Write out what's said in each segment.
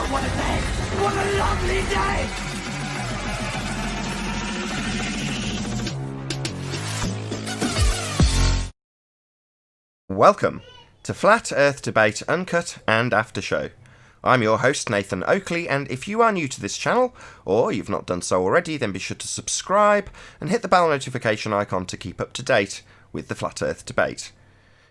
what a day! What a lovely day! Welcome to Flat Earth Debate Uncut and After Show. I'm your host Nathan Oakley, and if you are new to this channel, or you've not done so already, then be sure to subscribe and hit the bell notification icon to keep up to date with the Flat Earth Debate.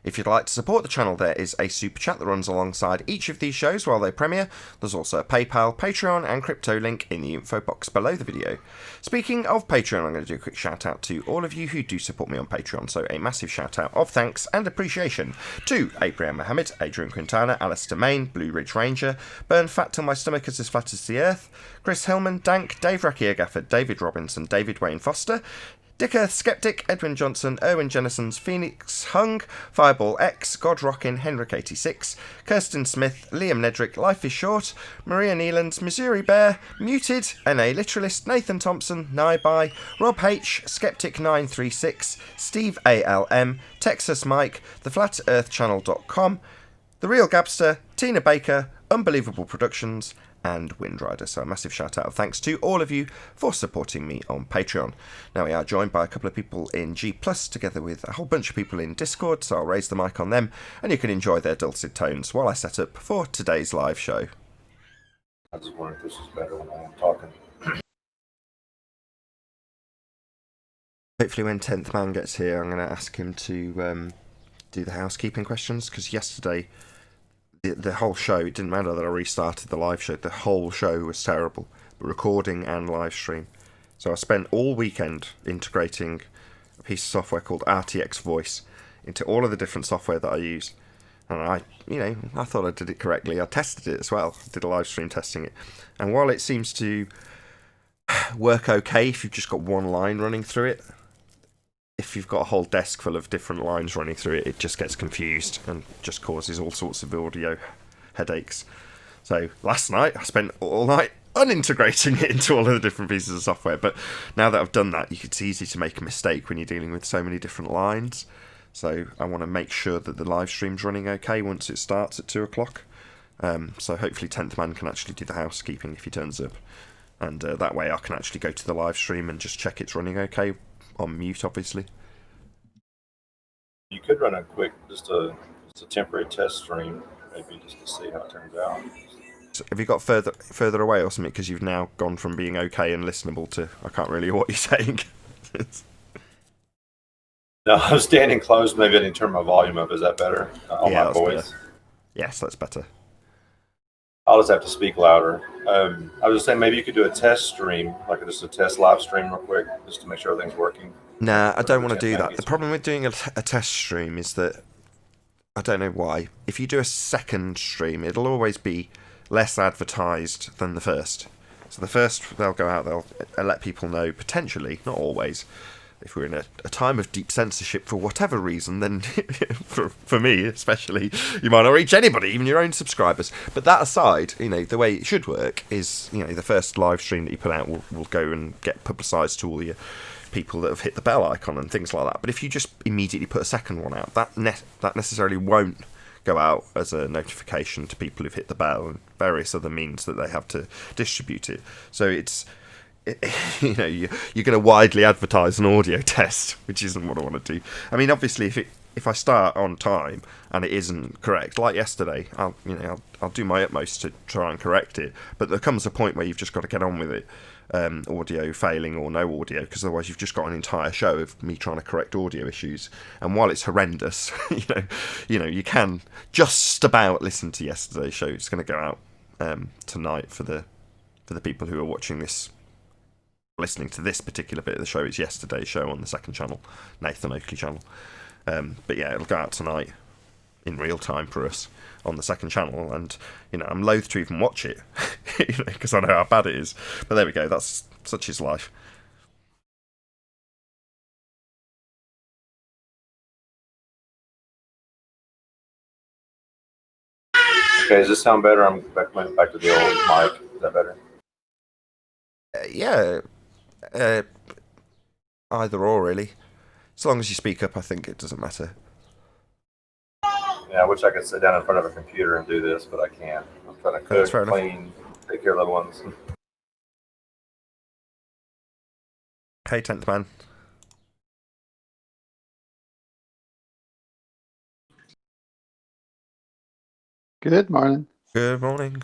If you'd like to support the channel, there is a super chat that runs alongside each of these shows while they premiere. There's also a PayPal, Patreon and crypto link in the info box below the video. Speaking of Patreon, I'm going to do a quick shout out to all of you who do support me on Patreon, so a massive shout out of thanks and appreciation to Abraham Mohammed, Adrian Quintana, Alistair Main, Blue Ridge Ranger, Burn Fat Till My Stomach Is As Flat As the Earth, Chris Hillman, Dank, Dave Rakia Gafford, David Robinson, David Wayne Foster, Dick Earth Skeptic, Edwin Johnson, Erwin Jennison's Phoenix Hung, Fireball X, Godrockin, Henrik86, Kirsten Smith, Liam Nedrick, Life is Short, Maria Neelands, Missouri Bear, Muted, NA Literalist, Nathan Thompson, Naibai, Rob H, Skeptic936, Steve ALM, Texas Mike, TheFlatEarthChannel.com, The Real Gabster, Tina Baker, Unbelievable Productions, and Windrider. So a massive shout out of thanks to all of you for supporting me on Patreon. Now we are joined by a couple of people in G+, together with a whole bunch of people in Discord, so I'll raise the mic on them and you can enjoy their dulcet tones while I set up for today's live show. I just wonder if this is better when I'm talking. Hopefully when 10th Man gets here, I'm going to ask him to do the housekeeping questions, because yesterday the whole show, it didn't matter that I restarted the live show, the whole show was terrible, recording and live stream. So I spent all weekend integrating a piece of software called RTX Voice into all of the different software that I use. And I thought I did it correctly. I tested it as well, did a live stream testing it. And while it seems to work okay if you've just got one line running through it, if you've got a whole desk full of different lines running through it, it just gets confused and just causes all sorts of audio headaches. So last night, I spent all night unintegrating it into all of the different pieces of software. But now that I've done that, it's easy to make a mistake when you're dealing with so many different lines. So I want to make sure that the live stream's running okay once it starts at 2 o'clock. So hopefully 10th Man can actually do the housekeeping if he turns up. And that way I can actually go to the live stream and just check it's running okay. On mute, obviously. You could run a quick, just a temporary test stream, maybe just to see how it turns out. So have you got further away or something? Because you've now gone from being okay and listenable to I can't really hear what you're saying. No, I'm standing close. Maybe I didn't turn my volume up. Is that better on my voice? Better. Yes, that's better. I'll just have to speak louder. I was just saying maybe you could do a test stream, like just a test live stream real quick, just to make sure everything's working. Nah, I don't want to do that. The problem with doing a test stream is that, I don't know why, if you do a second stream, it'll always be less advertised than the first. So the first, they'll go out, they'll let people know, potentially, not always, if we're in a time of deep censorship for whatever reason, then for me especially, you might not reach anybody, even your own subscribers. But that aside, the way it should work is, the first live stream that you put out will go and get publicised to all your people that have hit the bell icon and things like that. But if you just immediately put a second one out, that necessarily won't go out as a notification to people who've hit the bell and various other means that they have to distribute it. So you're going to widely advertise an audio test, which isn't what I want to do. I mean, obviously, if I start on time and it isn't correct, like yesterday, I'll do my utmost to try and correct it. But there comes a point where you've just got to get on with it, audio failing or no audio, because otherwise you've just got an entire show of me trying to correct audio issues. And while it's horrendous, you can just about listen to yesterday's show. It's going to go out tonight for the people who are watching this. Listening to this particular bit of the show, it's yesterday's show on the second channel, Nathan Oakley channel. But yeah, it'll go out tonight in real time for us on the second channel, and I'm loath to even watch it because I know how bad it is. But there we go. That's such is life. Okay, does this sound better? I'm back to the old mic. Is that better? Yeah. Either or, really. As long as you speak up, I think it doesn't matter. Yeah, I wish I could sit down in front of a computer and do this, but I can't. I'm trying to cook, clean, Take care, little ones. Hey, 10th man. Good morning. Good morning.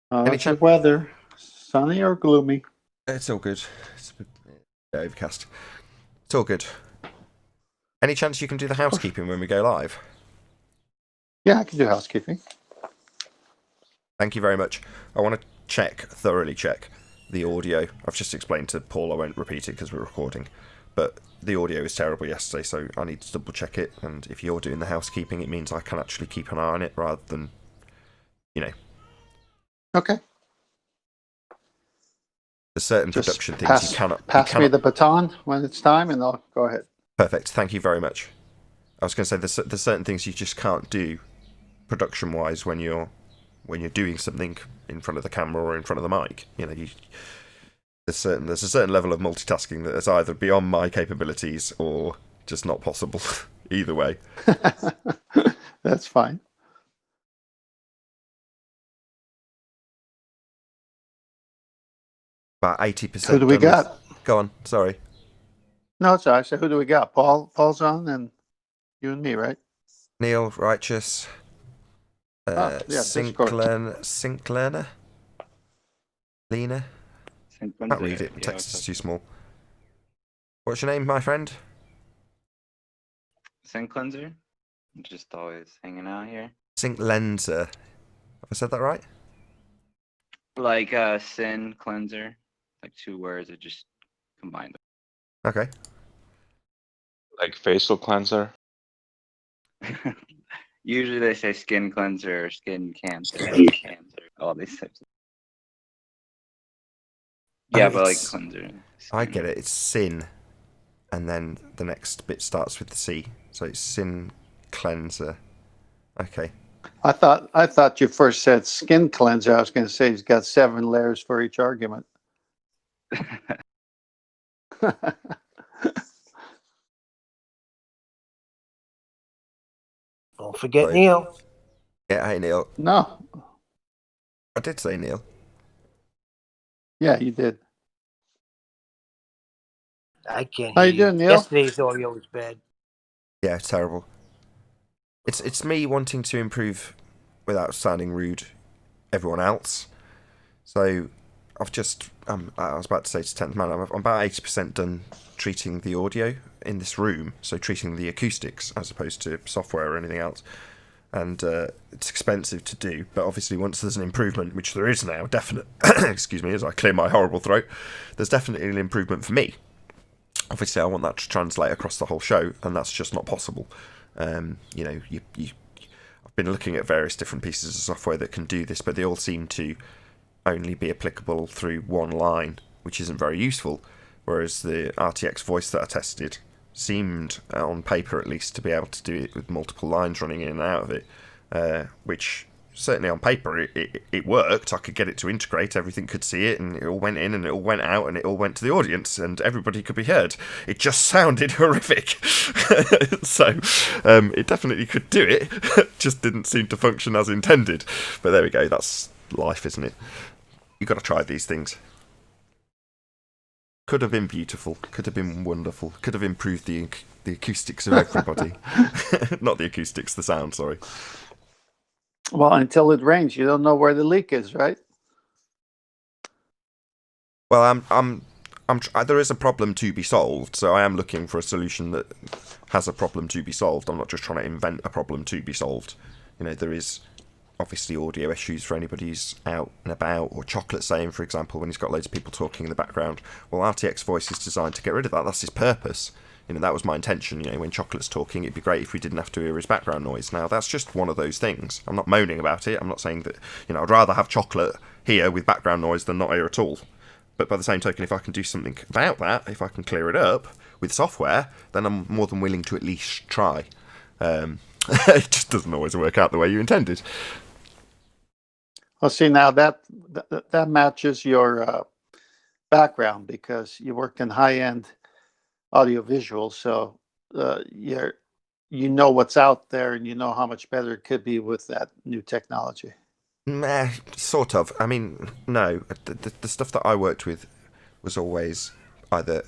How's the weather? Sunny or gloomy? It's all good. It's a bit overcast. It's all good. Any chance you can do the housekeeping when we go live? Yeah, I can do housekeeping. Thank you very much. I want to thoroughly check the audio. I've just explained to Paul, I won't repeat it because we're recording, but the audio is terrible yesterday, so I need to double check it, and if you're doing the housekeeping, it means I can actually keep an eye on it rather than, Okay. There's certain Just production things you cannot... Pass me the baton when it's time, and I'll go ahead. Perfect. Thank you very much. I was going to say there's certain things you just can't do production-wise when you're doing something in front of the camera or in front of the mic. There's a certain level of multitasking that is either beyond my capabilities or just not possible. Either way. That's fine. About 80%. Who do we got? Go on. Sorry. No, it's all right. So who do we got? Paul's on, and you and me, right? Neil, Righteous, Sinclair, Lena. Can't read it. The text is too small. What's your name, my friend? Sink cleanser. Just always hanging out here. Sink lenser. Have I said that right? Like sin cleanser. Like two words that just combined. Okay. Like facial cleanser. Usually they say skin cleanser or skin cancer. All these types of... Yeah, but like cleanser. I get it. It's sin. And then the next bit starts with the C. So it's sin cleanser. Okay. I thought you first said skin cleanser. I was going to say he's got 7 layers for each argument. Don't forget Neil. Yeah, hey Neil. No. I did say Neil. Yeah, you did. I can't How hear you doing, Neil? Yesterday's audio was bad. Yeah, it's terrible. It's me wanting to improve without sounding rude everyone else. So I've just I was about to say to 10th man, I'm about 80% done treating the audio in this room, so treating the acoustics as opposed to software or anything else. And it's expensive to do, but obviously once there's an improvement, which there is now, definite excuse me as I clear my horrible throat, there's definitely an improvement for me. Obviously I want that to translate across the whole show, and that's just not possible. I've been looking at various different pieces of software that can do this, but they all seem to only be applicable through one line, which isn't very useful, whereas the RTX voice that I tested seemed, on paper at least, to be able to do it with multiple lines running in and out of it, which certainly on paper it worked. I could get it to integrate, everything could see it, and it all went in and it all went out and it all went to the audience and everybody could be heard. It just sounded horrific. So it definitely could do it, just didn't seem to function as intended. But there we go, that's life, isn't it? You've got to try these things. Could have been beautiful, could have been wonderful, could have improved the acoustics of everybody. Not the acoustics, the sound, sorry. Well, until it rains, you don't know where the leak is, right? Well, there is a problem to be solved, so I am looking for a solution that has a problem to be solved. I'm not just trying to invent a problem to be solved. There is obviously audio issues for anybody who's out and about, or Chocolate saying, for example, when he's got loads of people talking in the background. Well, RTX voice is designed to get rid of that. That's his purpose. That was my intention. When Chocolate's talking, it'd be great if we didn't have to hear his background noise. Now, that's just one of those things. I'm not moaning about it. I'm not saying that, I'd rather have Chocolate here with background noise than not here at all. But by the same token, if I can do something about that, if I can clear it up with software, then I'm more than willing to at least try. It just doesn't always work out the way you intended. Well, see, now that matches your background, because you work in high-end audiovisual, so you know what's out there and you know how much better it could be with that new technology. Meh, sort of. I mean, no. The stuff that I worked with was always either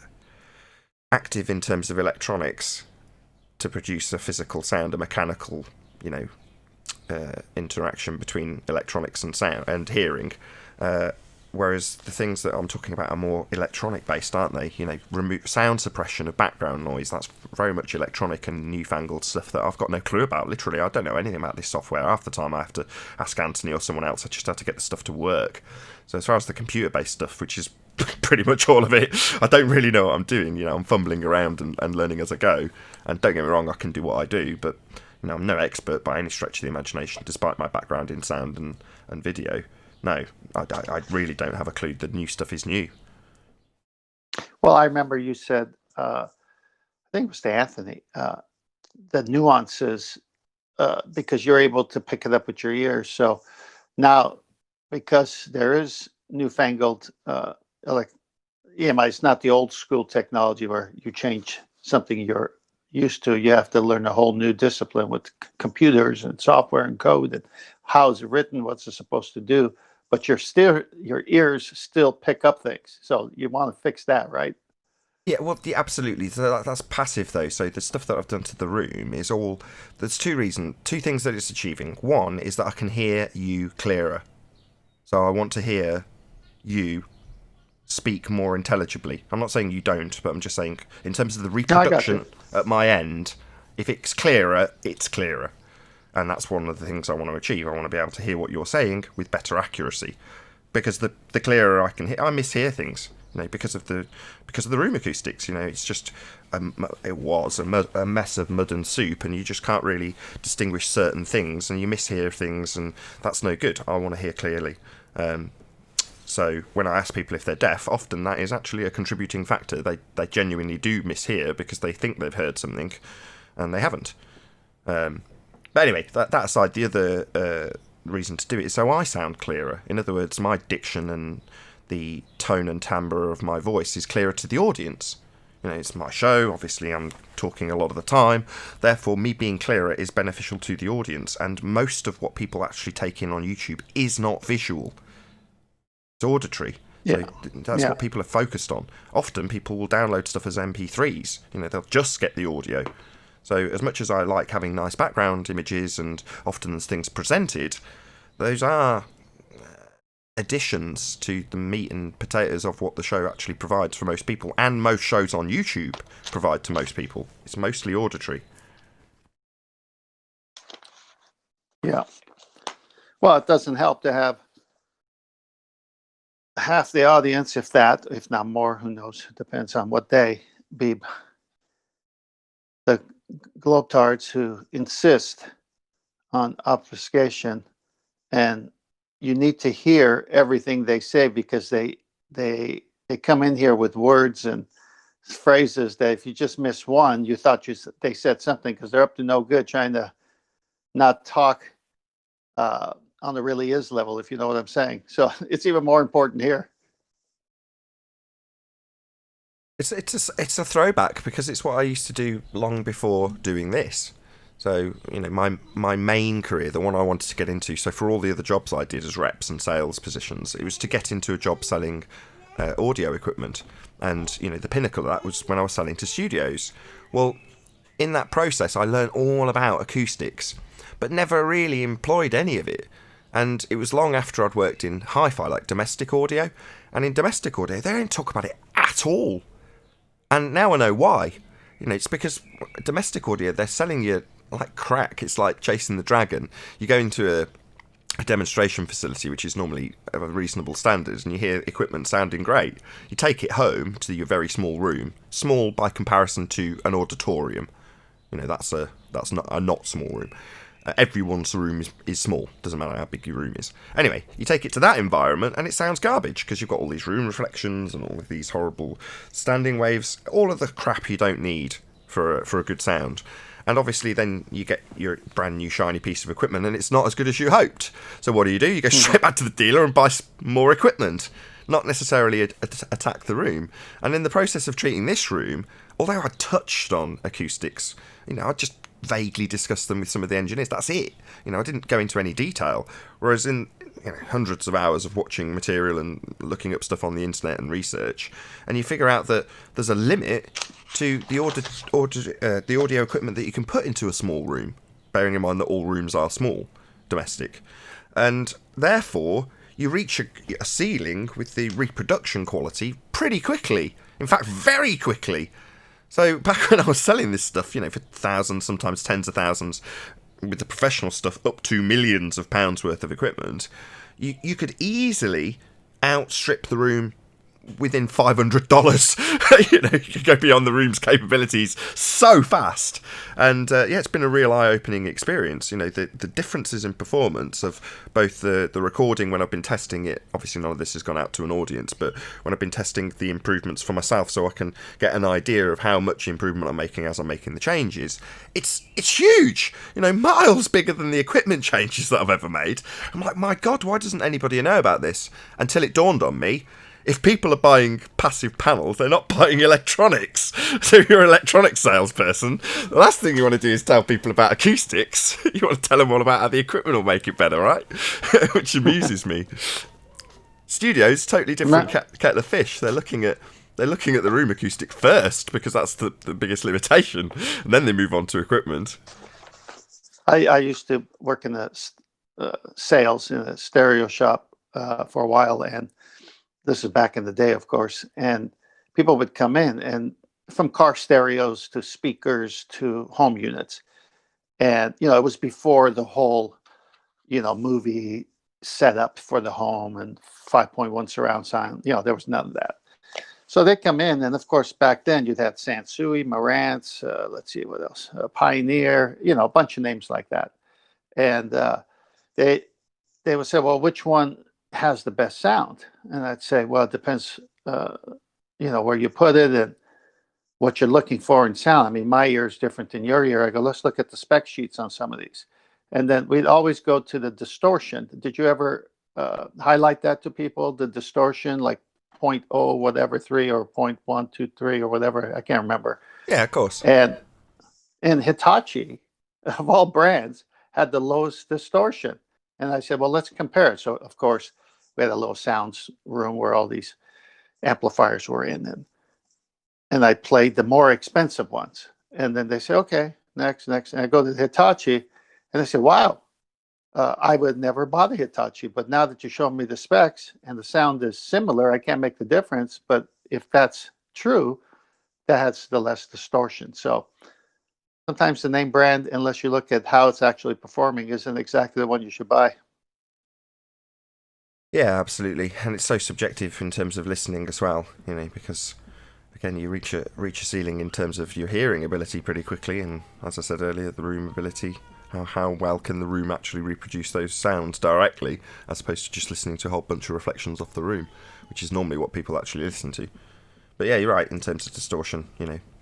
active in terms of electronics to produce a physical sound, a mechanical, you know, interaction between electronics and sound and hearing. Whereas the things that I'm talking about are more electronic based, aren't they? You know, remove sound suppression of background noise. That's very much electronic and newfangled stuff that I've got no clue about. Literally, I don't know anything about this software. Half the time I have to ask Anthony or someone else. I just have to get the stuff to work. So as far as the computer based stuff, which is pretty much all of it, I don't really know what I'm doing. You know, I'm fumbling around and learning as I go. And don't get me wrong, I can do what I do, but you know, I'm no expert by any stretch of the imagination, despite my background in sound and video. No, I really don't have a clue. The new stuff is new. Well, I remember you said, I think it was to Anthony, the nuances, because you're able to pick it up with your ears. So now, because there is newfangled EMI, it's not the old school technology where you change something you're used to. You have to learn a whole new discipline with computers and software and code and how is it written, what's it supposed to do. But your ears still pick up things. So you want to fix that, right? Yeah, well, yeah, absolutely. So that's passive, though. So the stuff that I've done to the room is all... There's two things that it's achieving. One is that I can hear you clearer. So I want to hear you speak more intelligibly. I'm not saying you don't, but I'm just saying in terms of the reproduction at my end, if it's clearer, it's clearer. And that's one of the things I want to achieve. I want to be able to hear what you're saying with better accuracy. Because the clearer I can hear... I mishear things. You know, because of the room acoustics, you know, it's just it was a mess of mud and soup, and you just can't really distinguish certain things, and you mishear things, and that's no good. I want to hear clearly. So when I ask people if they're deaf, often that is actually a contributing factor. They genuinely do mishear because they think they've heard something, and they haven't. But anyway, that aside, the other reason to do it is so I sound clearer. In other words, my diction and the tone and timbre of my voice is clearer to the audience. You know, it's my show, obviously I'm talking a lot of the time, therefore me being clearer is beneficial to the audience, and most of what people actually take in on YouTube is not visual. It's auditory. Yeah. So that's what people are focused on. Often people will download stuff as MP3s, you know, they'll just get the audio. So as much as I like having nice background images and often as things presented, those are additions to the meat and potatoes of what the show actually provides for most people, and most shows on YouTube provide to most people. It's mostly auditory. Yeah. Well, it doesn't help to have half the audience, if not more, who knows, depends on what day, be the globetards who insist on obfuscation, and you need to hear everything they say, because they come in here with words and phrases that if you just miss one, you thought they said something, because they're up to no good trying to not talk on the really is level, if you know what I'm saying. So it's even more important here. It's a throwback, because it's what I used to do long before doing this. So, you know, my main career, the one I wanted to get into, so for all the other jobs I did as reps and sales positions, it was to get into a job selling audio equipment. And, you know, the pinnacle of that was when I was selling to studios. Well, in that process, I learned all about acoustics, but never really employed any of it. And it was long after I'd worked in hi-fi, like domestic audio. And in domestic audio, they don't talk about it at all. And now I know why. You know, it's because domestic audio, they're selling you like crack. It's like chasing the dragon. You go into a demonstration facility, which is normally of a reasonable standard, and you hear equipment sounding great. You take it home to your very small room, small by comparison to an auditorium. You know, that's not a not small room. Everyone's room is small. Doesn't matter how big your room is. Anyway, you take it to that environment and it sounds garbage, because you've got all these room reflections and all of these horrible standing waves, all of the crap you don't need for a good sound. And obviously then you get your brand new shiny piece of equipment and it's not as good as you hoped. So what do? You go straight back to the dealer and buy more equipment, not necessarily attack the room. And in the process of treating this room, although I touched on acoustics, you know, I just vaguely discussed them with some of the engineers. That's it. You know, I didn't go into any detail. Whereas in hundreds of hours of watching material and looking up stuff on the internet and research, and you figure out that there's a limit to the audio equipment that you can put into a small room, bearing in mind that all rooms are small, domestic, and therefore you reach a ceiling with the reproduction quality pretty quickly. In fact, very quickly. So back when I was selling this stuff, for thousands, sometimes tens of thousands, with the professional stuff up to millions of pounds worth of equipment, you could easily outstrip the room within $500. You could go beyond the room's capabilities so fast. And it's been a real eye-opening experience. The differences in performance of both the recording when I've been testing it. Obviously, none of this has gone out to an audience, but when I've been testing the improvements for myself, so I can get an idea of how much improvement I'm making as I'm making the changes. It's huge. Miles bigger than the equipment changes that I've ever made. I'm like, my God, why doesn't anybody know about this? Until it dawned on me. If people are buying passive panels, they're not buying electronics. So if you're an electronics salesperson, the last thing you want to do is tell people about acoustics. You want to tell them all about how the equipment will make it better, right? Which amuses me. Studios, totally different kettle of fish. They're looking at the room acoustic first because that's the biggest limitation, and then they move on to equipment. I used to work in the sales in a stereo shop for a while, and this is back in the day, of course, and people would come in, and from car stereos to speakers to home units. And, it was before the whole, movie setup for the home and 5.1 surround sound. There was none of that. So they come in, and of course, back then you'd have Sansui, Marantz, let's see what else, Pioneer, a bunch of names like that. And they would say, well, which one has the best sound? And I'd say, well, it depends, where you put it and what you're looking for in sound. I mean, my ear is different than your ear. I go, let's look at the spec sheets on some of these. And then we'd always go to the distortion. Did you ever highlight that to people? The distortion, like 0.0 whatever 3 or 0.123 or whatever. I can't remember. Yeah, of course. And Hitachi, of all brands, had the lowest distortion. And I said, well, let's compare it. So, of course, we had a little sounds room where all these amplifiers were in. And I played the more expensive ones. And then they say, okay, next. And I go to Hitachi, and they say, wow, I would never bother Hitachi. But now that you show me the specs and the sound is similar, I can't make the difference. But if that's true, that has the less distortion. So sometimes the name brand, unless you look at how it's actually performing, isn't exactly the one you should buy. Yeah, absolutely. And it's so subjective in terms of listening as well, because, again, you reach a ceiling in terms of your hearing ability pretty quickly. And as I said earlier, the room ability, how well can the room actually reproduce those sounds directly, as opposed to just listening to a whole bunch of reflections off the room, which is normally what people actually listen to. But yeah, you're right, in terms of distortion,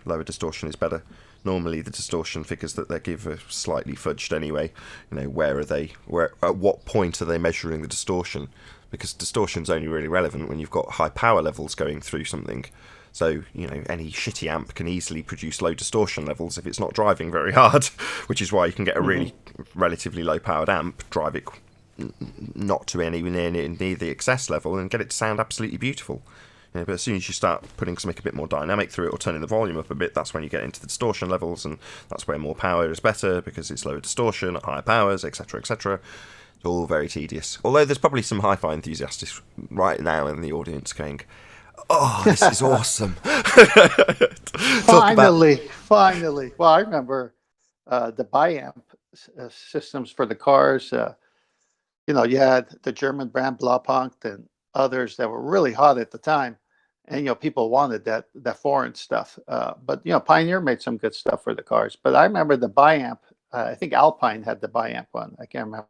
lower distortion is better. Normally the distortion figures that they give are slightly fudged anyway. At what point are they measuring the distortion? Because distortion's only really relevant when you've got high power levels going through something. So, any shitty amp can easily produce low distortion levels if it's not driving very hard, which is why you can get a really relatively low powered amp, drive it not to anywhere near the excess level, and get it to sound absolutely beautiful. But as soon as you start putting something a bit more dynamic through it or turning the volume up a bit, that's when you get into the distortion levels, and that's where more power is better because it's lower distortion at higher powers, etc., etc. It's all very tedious. Although there's probably some hi-fi enthusiasts right now in the audience going, oh, this is awesome. Finally. Well, I remember the biamp systems for the cars. You had the German brand Blaupunkt and others that were really hot at the time. And, people wanted that foreign stuff. But, Pioneer made some good stuff for the cars. But I remember the biamp. I think Alpine had the biamp one. I can't remember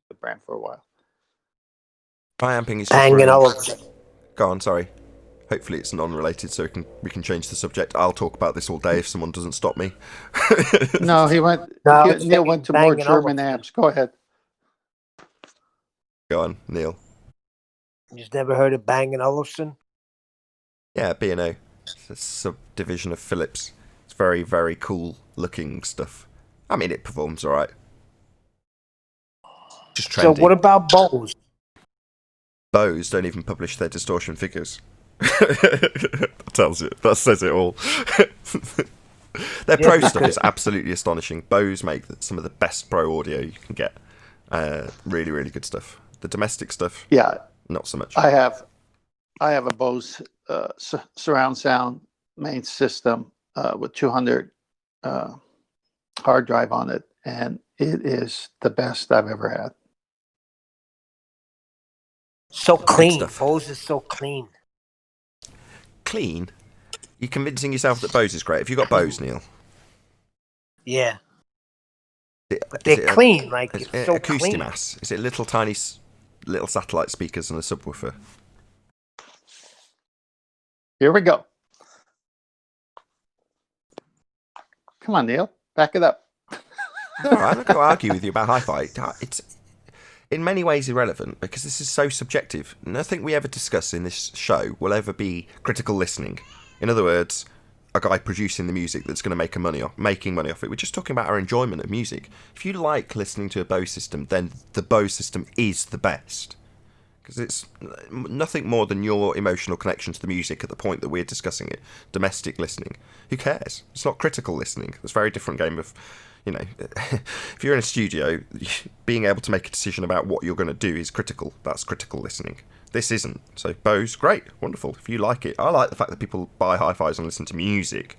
the brand for a while. Biamping is just Bang really... and Olufsen. Go on, sorry. Hopefully it's non-related, so we can change the subject. I'll talk about this all day if someone doesn't stop me. No, Neil went to more German amps. Go ahead. Go on, Neil. You just never heard of Bang & Olufsen? Yeah, B&O. It's a subdivision of Philips. It's very, very cool looking stuff. I mean, it performs all right. Just trendy. So what about Bose? Bose don't even publish their distortion figures. That says it all. Their pro stuff is absolutely astonishing. Bose make some of the best pro audio you can get. Really, really good stuff. The domestic stuff, Yeah, not so much. I have a Bose surround sound main system with 200 hard drive on it, and it is the best I've ever had. So clean. stuff. Bose is so clean. Clean? You're convincing yourself that Bose is great. Have you got Bose, Neil? Yeah. Is But they're clean. Like, Is it's it so acoustic clean. mass? Is it little tiny little satellite speakers and a subwoofer? Here we go. Come on, Neil, back it up. No, I'm not going to argue with you about hi-fi. It's in many ways irrelevant because this is so subjective. Nothing we ever discuss in this show will ever be critical listening. In other words, a guy producing the music that's going to making money off it. We're just talking about our enjoyment of music. If you like listening to a Bose system, then the Bose system is the best. Because it's nothing more than your emotional connection to the music at the point that we're discussing it. Domestic listening. Who cares? It's not critical listening. It's a very different game of, if you're in a studio, being able to make a decision about what you're going to do is critical. That's critical listening. This isn't. So Bose, great, wonderful. If you like it. I like the fact that people buy hi-fis and listen to music.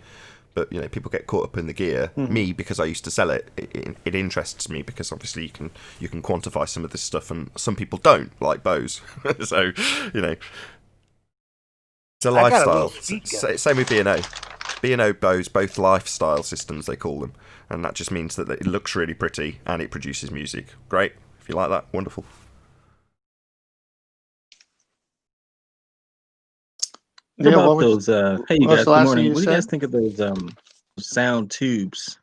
But, people get caught up in the gear. Mm-hmm. Me, because I used to sell it, it interests me because obviously you can quantify some of this stuff and some people don't, like Bose. So, it's a lifestyle. Same with B&O. B&O, Bose, both lifestyle systems, they call them. And that just means that it looks really pretty and it produces music. Great. If you like that, wonderful. What about those? Hey, you guys. Good morning. What do you guys said? think of those sound tubes,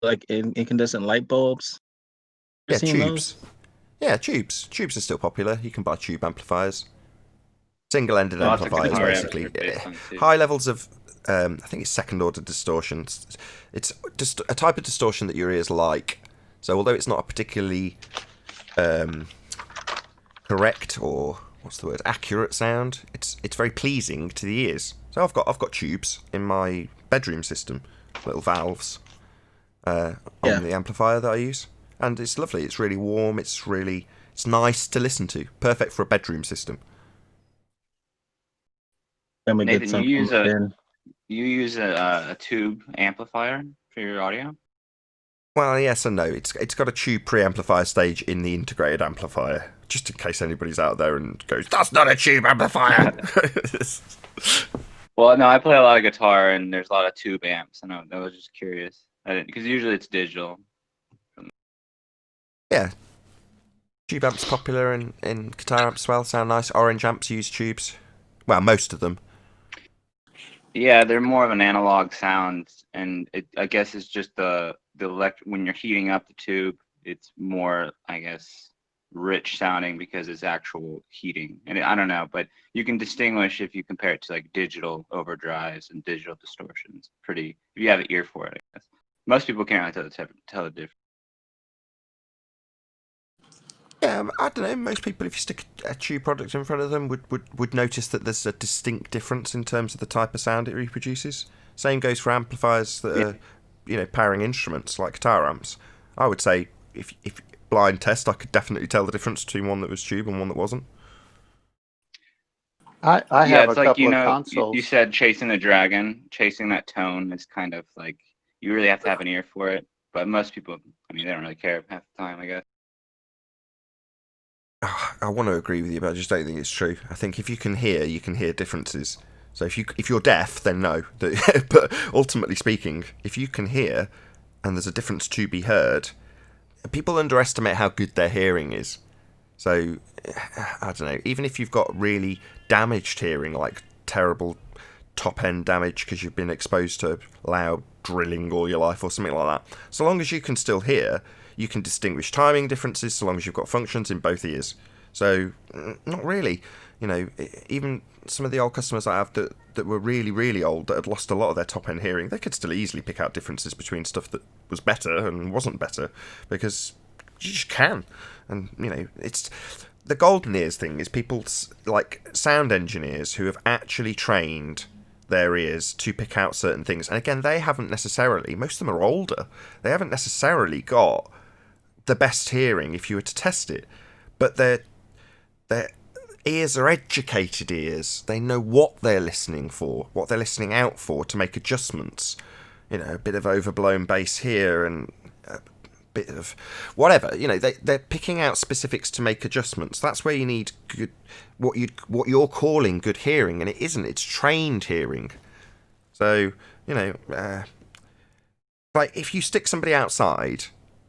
like incandescent light bulbs? Yeah, tubes. Yeah, tubes. Tubes are still popular. You can buy tube amplifiers. Single-ended amplifiers, basically. High levels of, I think it's second-order distortion. It's just a type of distortion that your ears like. So although it's not a particularly correct or accurate sound, it's very pleasing to the ears. So I've got tubes in my bedroom system, little valves on the amplifier that I use, and it's lovely. It's really warm. It's nice to listen to. Perfect for a bedroom system. Nathan, you use a tube amplifier for your audio? Well, yes and no. It's got a tube preamplifier stage in the integrated amplifier, just in case anybody's out there and goes, "That's not a tube amplifier." Well, no, I play a lot of guitar and there's a lot of tube amps, and I was just curious. Because usually it's digital. Yeah, tube amps popular in guitar amps as well. Sound nice. Orange amps use tubes. Well, most of them. Yeah, they're more of an analog sound, and I guess it's just the when you're heating up the tube, it's more, I guess, rich sounding because it's actual heating. And I don't know, but you can distinguish if you compare it to like digital overdrives and digital distortions. If you have an ear for it, I guess. Most people can't really tell the difference. Yeah, I don't know. Most people, if you stick a tube product in front of them, would notice that there's a distinct difference in terms of the type of sound it reproduces. Same goes for amplifiers that are, powering instruments like guitar amps. I would say, if blind test, I could definitely tell the difference between one that was tube and one that wasn't. I have a couple of consoles. You said chasing the dragon, chasing that tone is kind of like, you really have to have an ear for it. But most people, they don't really care half the time, I guess. I want to agree with you, but I just don't think it's true. I think if you can hear differences. So if you're deaf, then no. But ultimately speaking, if you can hear and there's a difference to be heard, people underestimate how good their hearing is. So I don't know. Even if you've got really damaged hearing, like terrible top-end damage because you've been exposed to loud drilling all your life or something like that, so long as you can still hear, you can distinguish timing differences so long as you've got functions in both ears. So, not really. Even some of the old customers I have that were really, really old, that had lost a lot of their top-end hearing, they could still easily pick out differences between stuff that was better and wasn't better, because you just can. And, it's the golden ears thing is people like sound engineers who have actually trained their ears to pick out certain things. And again, they haven't necessarily, most of them are older, they haven't necessarily got the best hearing if you were to test it. But their ears are educated ears. They know what they're listening for, what they're listening out for, to make adjustments. A bit of overblown bass here and a bit of whatever. They're picking out specifics to make adjustments. That's where you need good, what you're calling good hearing, and it isn't. It's trained hearing. So like if you stick somebody outside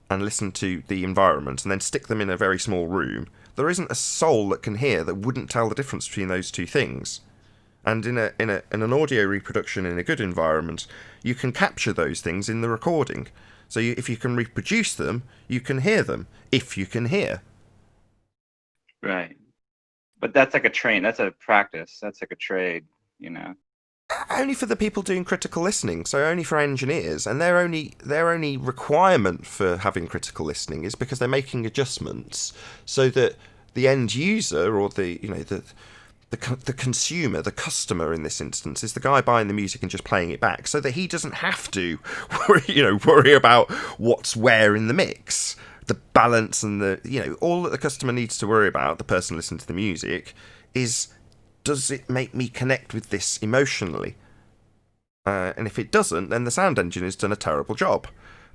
and listen to the environment, and then stick them in a very small room, there isn't a soul that can hear that wouldn't tell the difference between those two things. And in an audio reproduction in a good environment, you can capture those things in the recording. So if you can reproduce them, you can hear them, if you can hear. Right. But that's like a train. That's a practice. That's like a trade, Only for the people doing critical listening, so only for engineers, and their only requirement for having critical listening is because they're making adjustments so that the end user, or the consumer, the customer in this instance, is the guy buying the music and just playing it back, so that he doesn't have to worry about what's where in the mix, the balance, and all that the customer needs to worry about, the person listening to the music, is, does it make me connect with this emotionally? And if it doesn't, then the sound engineer's done a terrible job.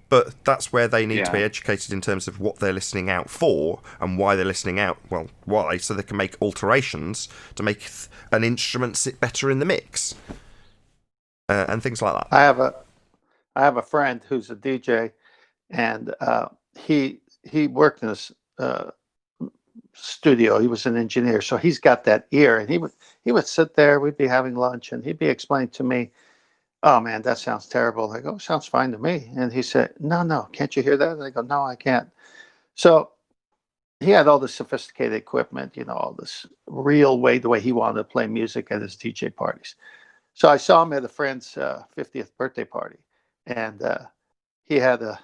But that's where they need to be educated in terms of what they're listening out for and why they're listening out. Well, why? So they can make alterations to make an instrument sit better in the mix, and things like that. I have a friend who's a DJ, and he worked in this studio. He was an engineer, so he's got that ear, and he would sit there. We'd be having lunch, and he'd be explaining to me, "Oh man, that sounds terrible." I go, "Sounds fine to me." And he said, "No, can't you hear that?" And I go, "No, I can't." So he had all this sophisticated equipment, all this real way, the way he wanted to play music at his DJ parties. So I saw him at a friend's 50th birthday party, and he had a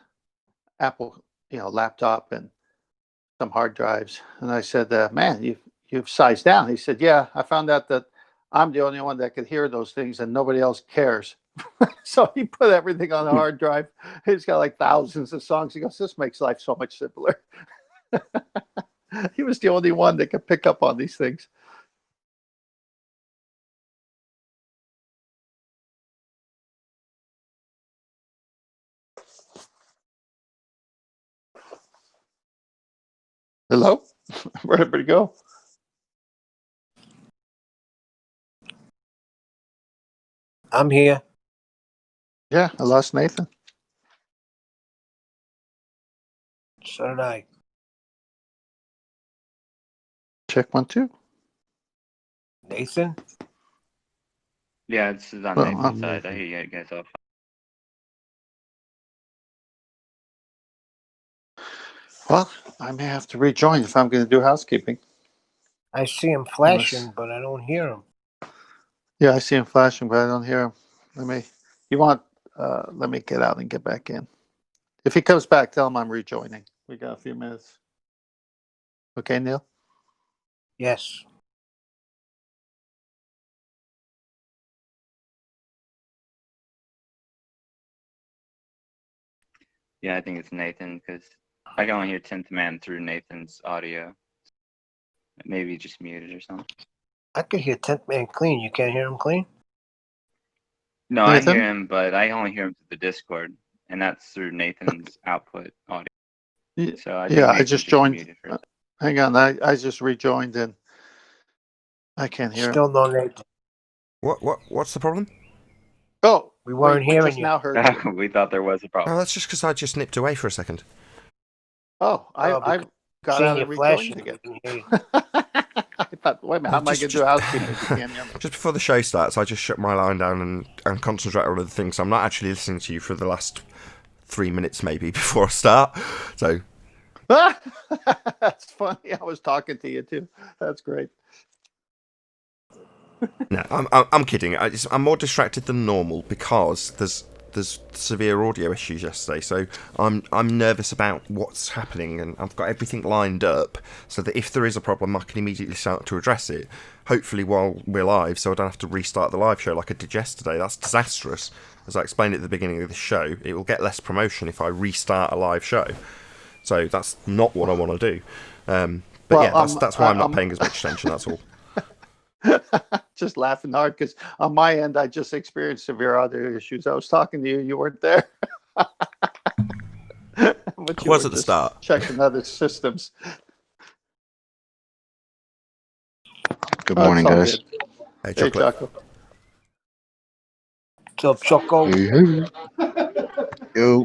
Apple, laptop and some hard drives. And I said, "Man, you've sized down." He said, "Yeah, I found out that I'm the only one that could hear those things, and nobody else cares." So he put everything on a hard drive. He's got like thousands of songs. He goes, "This makes life so much simpler." He was the only one that could pick up on these things. Hello? Where'd everybody go? I'm here. Yeah, I lost Nathan. So did I. Check 1, 2. Nathan? Yeah, this is on Well, Nathan's side. I hear you guys off. Well, I may have to rejoin if I'm going to do housekeeping. I see him flashing, but I don't hear him. Yeah, I see him flashing, but I don't hear him. Let me get out and get back in. If he comes back, tell him I'm rejoining. We got a few minutes. Okay, Neil? Yes. Yeah, I think it's Nathan, because I can only hear 10th Man through Nathan's audio. Maybe just muted or something. I could hear 10th Man clean. You can't hear him clean? No, Nathan? I hear him, but I only hear him through the Discord, and that's through Nathan's output audio. So I think I Nathan's just joined. muted for Hang on, I just rejoined and I can't hear him. Still no Nathan. What's the problem? Oh, We weren't hearing just you. now heard you. We thought there was a problem. Oh, that's just because I just nipped away for a second. Oh, I because got Seeing out you and rejoined flashing, again. we can hear you. I thought, wait a minute, how am I going to do housekeeping if you can't hear me? Just before the show starts, I just shut my line down and concentrate on other things. So I'm not actually listening to you for the last 3 minutes, maybe, before I start. So That's funny. I was talking to you too. That's great. no, I'm kidding. I'm more distracted than normal because there's there's severe audio issues yesterday, so I'm nervous about what's happening, and I've got everything lined up so that if there is a problem, I can immediately start to address it. Hopefully while we're live, so I don't have to restart the live show like I did yesterday. That's disastrous. As I explained at the beginning of the show, it will get less promotion if I restart a live show. So that's not what I want to do. That's why I'm not paying as much attention. That's all. Just laughing hard because on my end, I just experienced severe audio issues. I was talking to you, you weren't there. I was at the start. Checking other systems. Good morning, guys. Hey, Hey, Chocolate. Choco. What's up, Choco? Hey. Yo.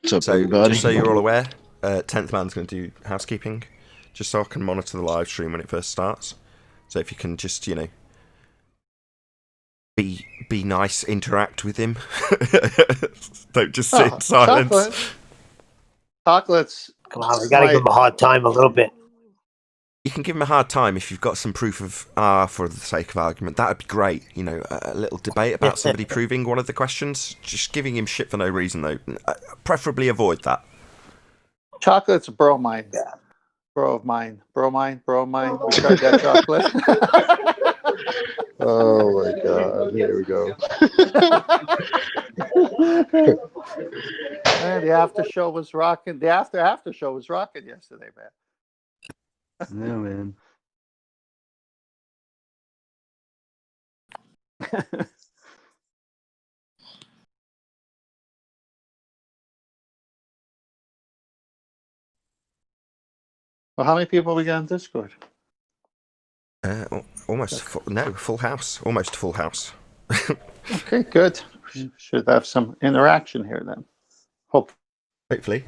What's up, So, everybody? just so you're all aware, 10th man's going to do housekeeping, just so I can monitor the live stream when it first starts. So if you can just, be nice, interact with him. Don't just sit in silence. Chocolates. Come on, we gotta give him a hard time a little bit. You can give him a hard time if you've got some proof of for the sake of argument. That would be great. A little debate about somebody proving one of the questions. Just giving him shit for no reason, though. Preferably avoid that. Chocolate's bromine. Yeah. Bro of mine. Bromine. We tried that chocolate. Oh my god, here we go. Man, the after show was rocking. The after show was rocking yesterday, man. Yeah, man. Well, how many people we got on Discord? Almost full house. Almost full house. Okay, good. We should have some interaction here then. Hopefully.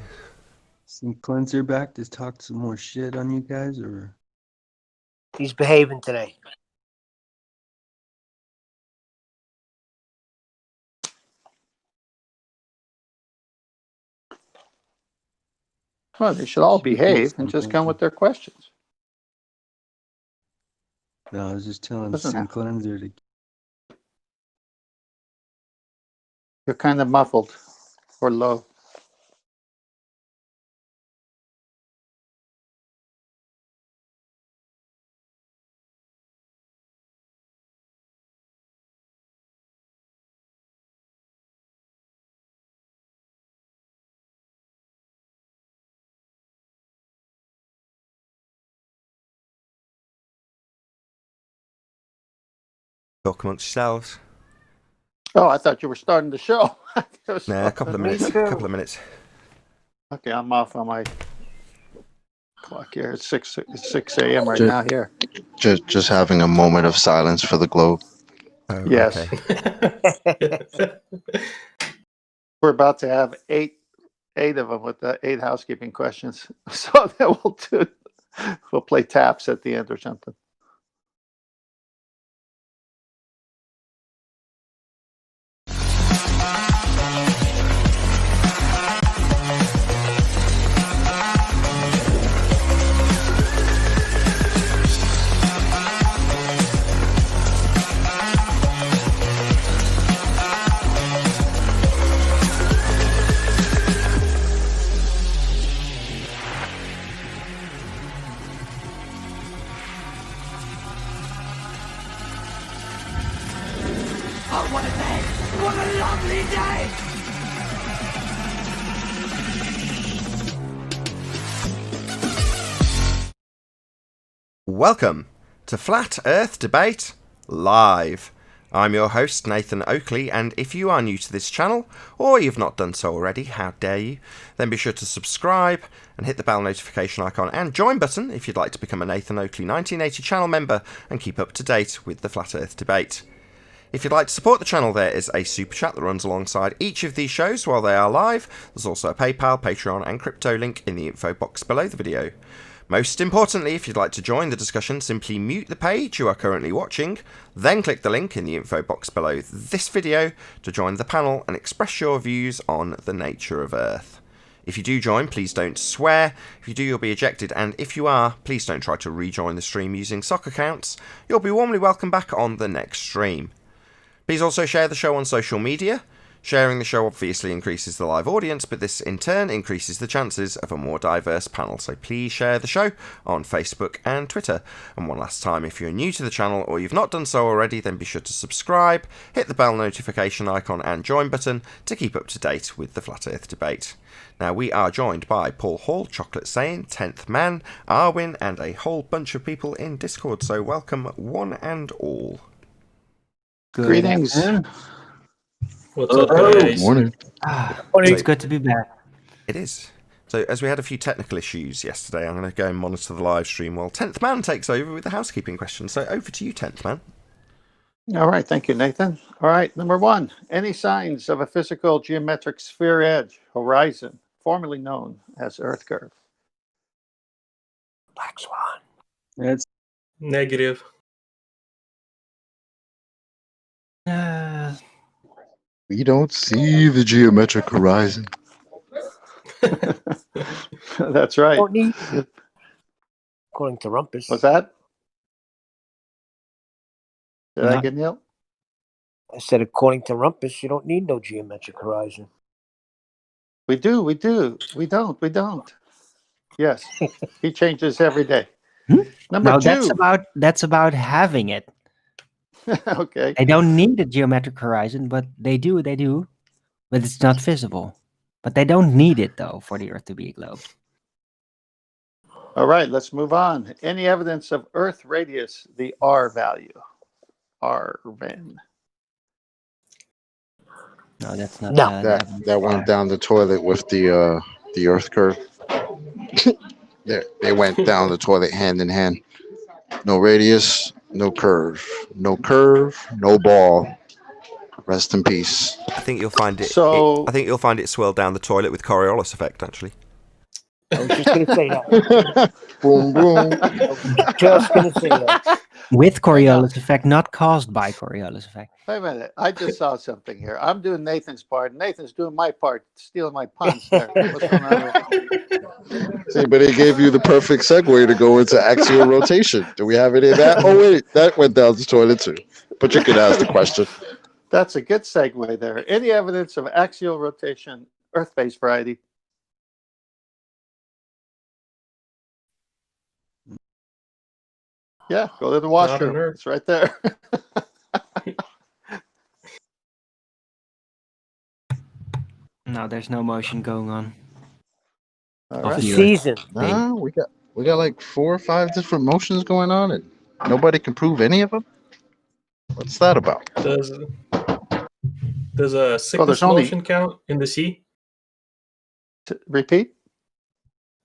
Some cleanser back to talk some more shit on you guys, or He's behaving today. Well, they should all behave and just come with their questions. no? I was just telling Doesn't some have- cleanser to. You're kind of muffled or low. Talk amongst yourselves. Oh, I thought you were starting the show. Nah, a couple of minutes. Couple of minutes. Okay, I'm off on my clock here. It's 6 a.m. right Ju- now here. Just having a moment of silence for the globe. Oh, Yes. okay. We're about to have eight of them with the 8 housekeeping questions. So then we'll play taps at the end or something. Welcome to Flat Earth Debate Live. I'm your host, Nathan Oakley, and if you are new to this channel, or you've not done so already, how dare you, then be sure to subscribe and hit the bell notification icon and join button if you'd like to become a Nathan Oakley 1980 channel member and keep up to date with the Flat Earth Debate. If you'd like to support the channel, there is a super chat that runs alongside each of these shows while they are live. There's also a PayPal, Patreon and crypto link in the info box below the video. Most importantly, if you'd like to join the discussion, simply mute the page you are currently watching, then click the link in the info box below this video to join the panel and express your views on the nature of Earth. If you do join, please don't swear. If you do, you'll be ejected, and if you are, please don't try to rejoin the stream using sock accounts. You'll be warmly welcome back on the next stream. Please also share the show on social media. Sharing the show obviously increases the live audience, but this in turn increases the chances of a more diverse panel. So please share the show on Facebook and Twitter. And one last time, if you're new to the channel or you've not done so already, then be sure to subscribe, hit the bell notification icon and join button to keep up to date with the Flat Earth debate. Now, we are joined by Paul Hall, Chocolate Sane, 10th Man, Arwin, and a whole bunch of people in Discord. So welcome one and all. Greetings. What's up, guys? Good morning. It's good to be back. It is. So, as we had a few technical issues yesterday, I'm going to go and monitor the live stream while 10th Man takes over with the housekeeping question. So, over to you, 10th Man. All right. Thank you, Nathan. All right. Number one, any signs of a physical geometric sphere edge horizon, formerly known as Earth curve? Black Swan. That's Negative. We don't see the geometric horizon. That's right. Don't need, according to Rumpus. What's that? Did I No. get Neil? I said, according to Rumpus, you don't need no geometric horizon. We do. We don't. Yes. He changes every day. Number No, two. that's about having it. Okay. They don't need a geometric horizon, but they do, but it's not visible. But they don't need it though for the Earth to be a globe. All right, let's move on. Any evidence of Earth radius, the R value? Rn. No, that's not. No. That went down the toilet with the Earth curve. They went down the toilet hand in hand. No radius, no curve. No curve, no ball. Rest in peace. I think you'll find it. So- I think you'll find it swirled down the toilet with Coriolis effect. Actually, I was just going to say that. Boom, boom. Just going to say that. With Coriolis effect, not caused by Coriolis effect. Wait a minute. I just saw something here. I'm doing Nathan's part. Nathan's doing my part, stealing my puns there. What's going on here? See, but it gave you the perfect segue to go into axial rotation. Do we have any of that? Oh, wait, that went down the toilet too. But you could ask the question. That's a good segue there. Any evidence of axial rotation, Earth-based variety? Yeah, go to the washroom. Earth. It's right there. No, there's no motion going on. All Of right. the Earth. Season. Nah, we got like 4 or 5 different motions going on, and nobody can prove any of them. What's that about? Does a sickness only- motion count in the sea? Repeat.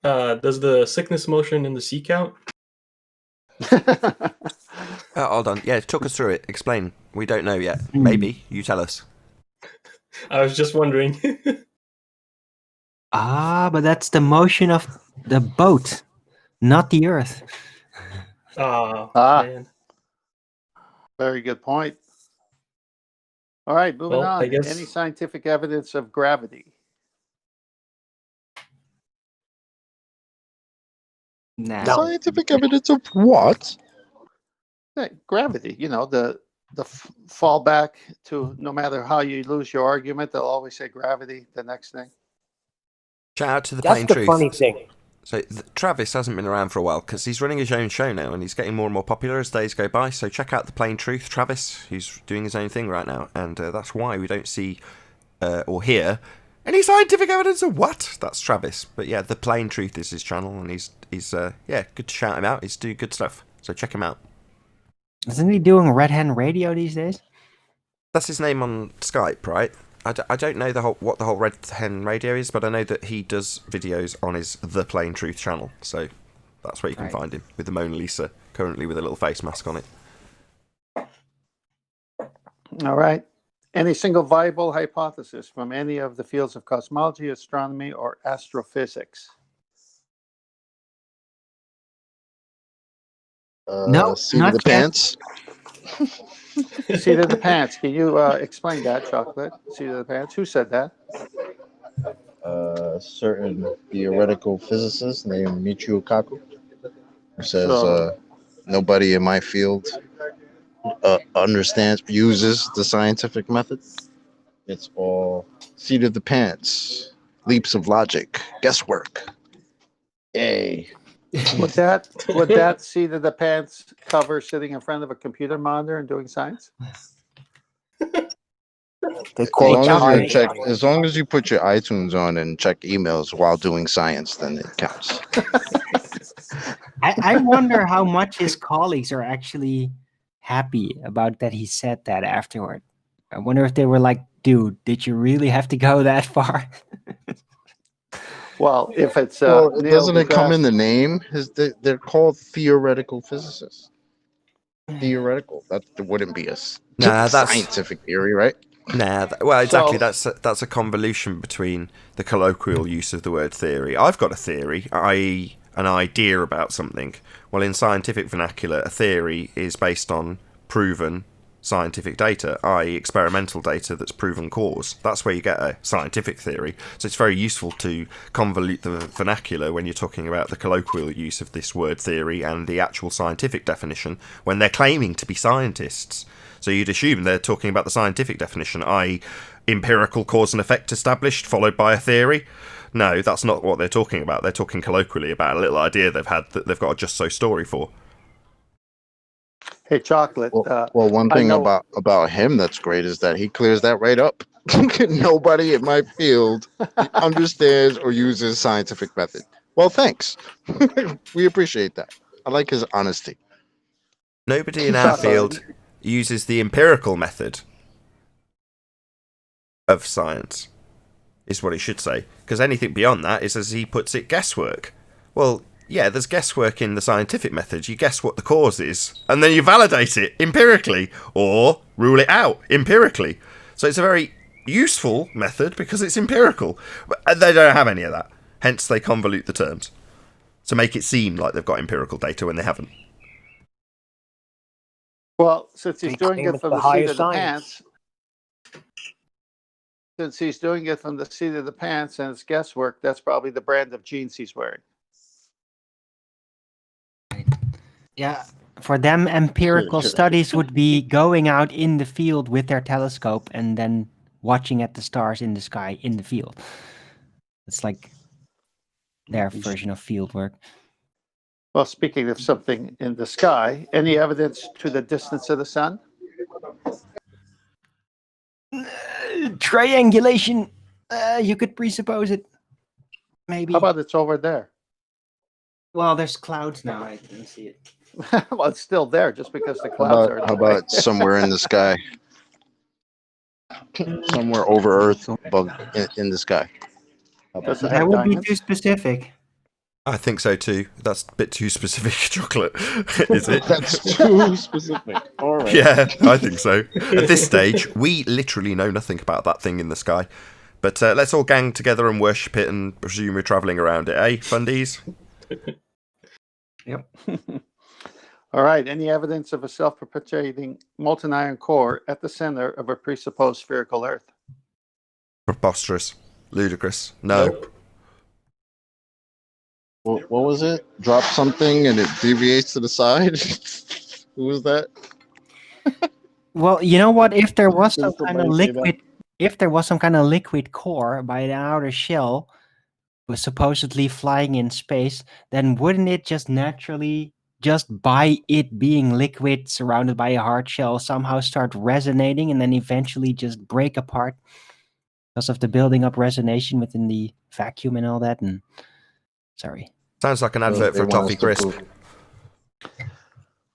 Does the sickness motion in the sea count? hold on. Yeah, talk us through it. Explain. We don't know yet. Maybe you tell us. I was just wondering. But that's the motion of the boat, not the Earth. Oh, Ah. man. Very good point. All right, moving Well, on. I guess- Any scientific evidence of gravity? Nah. No. Scientific evidence of what? Hey, gravity, the fallback to no matter how you lose your argument, they'll always say gravity, the next thing. Shout out to the That's plain the truth. funny thing. So Travis hasn't been around for a while because he's running his own show now and he's getting more and more popular as days go by. So check out the plain truth, Travis. He's doing his own thing right now, and that's why we don't see or hear any scientific evidence of what. That's Travis. But yeah, the plain truth is his channel, and he's good to shout him out. He's doing good stuff. So check him out. Isn't he doing Red Hen Radio these days? That's his name on Skype, right? I don't know what the whole Red Hen Radio is, but I know that he does videos on his The Plain Truth channel. So that's where you can find him with the Mona Lisa, currently with a little face mask on it. All right. Any single viable hypothesis from any of the fields of cosmology, astronomy, or astrophysics? No, Seat not of the yet. pants. Seat of the pants. Can you explain that, Chocolate? Seat of the pants. Who said that? A certain theoretical physicist named Michio Kaku, who says So- nobody in my field uses the scientific method. It's all seat of the pants, leaps of logic, guesswork. Yay. Would that seat of the pants cover sitting in front of a computer monitor and doing science? They As call it long as you hiding check, anyway. as long as you put your iTunes on and check emails while doing science, then it counts. I wonder how much his colleagues are actually happy about that he said that afterward. I wonder if they were like, dude, did you really have to go that far? Well, if it's Well, Neil doesn't it come in deGrasse, the name? They're called theoretical physicists. Theoretical. That wouldn't be a Nah, that's scientific theory, right? nah. Well, exactly. So- That's a convolution between the colloquial use of the word theory. I've got a theory, i.e., an idea about something. Well, in scientific vernacular, a theory is based on proven scientific data, i.e., experimental data that's proven cause. That's where you get a scientific theory. So it's very useful to convolute the vernacular when you're talking about the colloquial use of this word theory and the actual scientific definition when they're claiming to be scientists. So you'd assume they're talking about the scientific definition, i.e., empirical cause and effect established, followed by a theory. No, that's not what they're talking about. They're talking colloquially about a little idea they've had that they've got a just so story for. hey, Chocolate. Well, one I thing know- about him that's great is that he clears that right up. Nobody in my field understands or uses scientific method. Well, thanks. We appreciate that. I like his honesty. Nobody in our field uses the empirical method of science, is what he should say. Because anything beyond that is, as he puts it, guesswork. Well, yeah, there's guesswork in the scientific method. You guess what the cause is, and then you validate it empirically, or rule it out empirically. So it's a very useful method because it's empirical. But they don't have any of that. Hence, they convolute the terms to make it seem like they've got empirical data when they haven't. Well, since he's They doing claim it it's from the the seat highest of the science. pants, since he's doing it from the seat of the pants and it's guesswork, that's probably the brand of jeans he's wearing. Yeah, for them, empirical studies would be going out in the field with their telescope and then watching at the stars in the sky in the field. It's like their version of field work. Well, speaking of something in the sky, any evidence to the distance of the sun? Triangulation. You could presuppose it. Maybe. How about it's over there? Well, there's clouds now. I can see it. Well, it's still there just because the How clouds are. about, how about somewhere in the sky? Somewhere over Earth, above in the sky. How about Does it that? That have would be diamonds? too specific. I think so too. That's a bit too specific, Chocolate. Is it? That's too specific. All right. Yeah, I think so. At this stage, we literally know nothing about that thing in the sky. But let's all gang together and worship it and presume we're travelling around it, eh, fundies? Yep. All right. Any evidence of a self-perpetuating molten iron core at the center of a presupposed spherical Earth? Preposterous. Ludicrous. No. Nope. What was it? Drop something and it deviates to the side? Who was that? Well, you know what? If there was some Didn't kind of somebody say that? liquid, if there was some kind of liquid core by the outer shell, was supposedly flying in space, then wouldn't it just naturally, just by it being liquid surrounded by a hard shell, somehow start resonating and then eventually just break apart because of the building up resonation within the vacuum and all that? And sorry. Sounds like an advert They for a want us toffee to crisp. believe-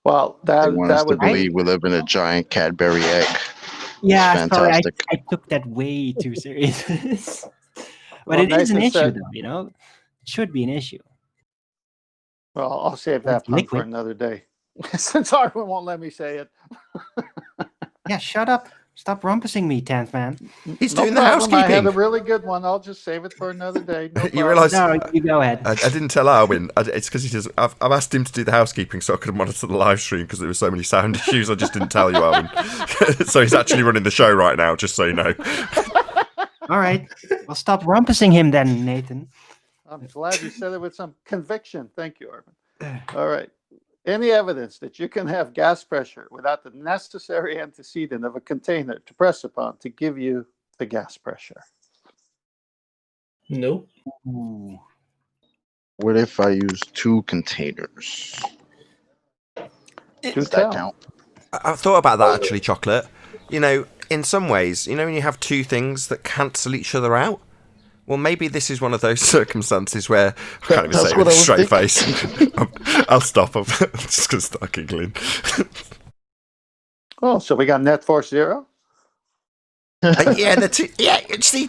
Well, They want us that to would believe we live in a giant Cadbury egg. Yeah, It's sorry, fantastic. I took that way too serious. But Well, it is an Nathan issue, said- though, you know? It should be an issue. Well, I'll save that It's pun for liquid. another day, since Arwen won't let me say it. Yeah, shut up. Stop rumpusing me, 10th man. He's No doing the problem. I had housekeeping. a really good one. I'll just save it for another day. No You problem. realise No, you go ahead. I didn't tell Arwin. It's because he does. I've asked him to do the housekeeping so I could monitor the live stream because there were so many sound issues. I just didn't tell you, Arwin. So he's actually running the show right now, just so you know. All right. Well, stop rumpusing him then, Nathan. I'm glad you said it with some conviction. Thank you, Arwen. All right. Any evidence that you can have gas pressure without the necessary antecedent of a container to press upon to give you the gas pressure. Nope. What if I use 2 containers? Do Does tell. that count? I've thought about that actually, Chocolate. You know, in some ways, you know, when you have two things that cancel each other out. Well, maybe this is one of those circumstances where I can't even say it with a straight face. I'll stop. I'm just gonna start giggling. Oh, so we got net force 0? Yeah, the two. Yeah, see,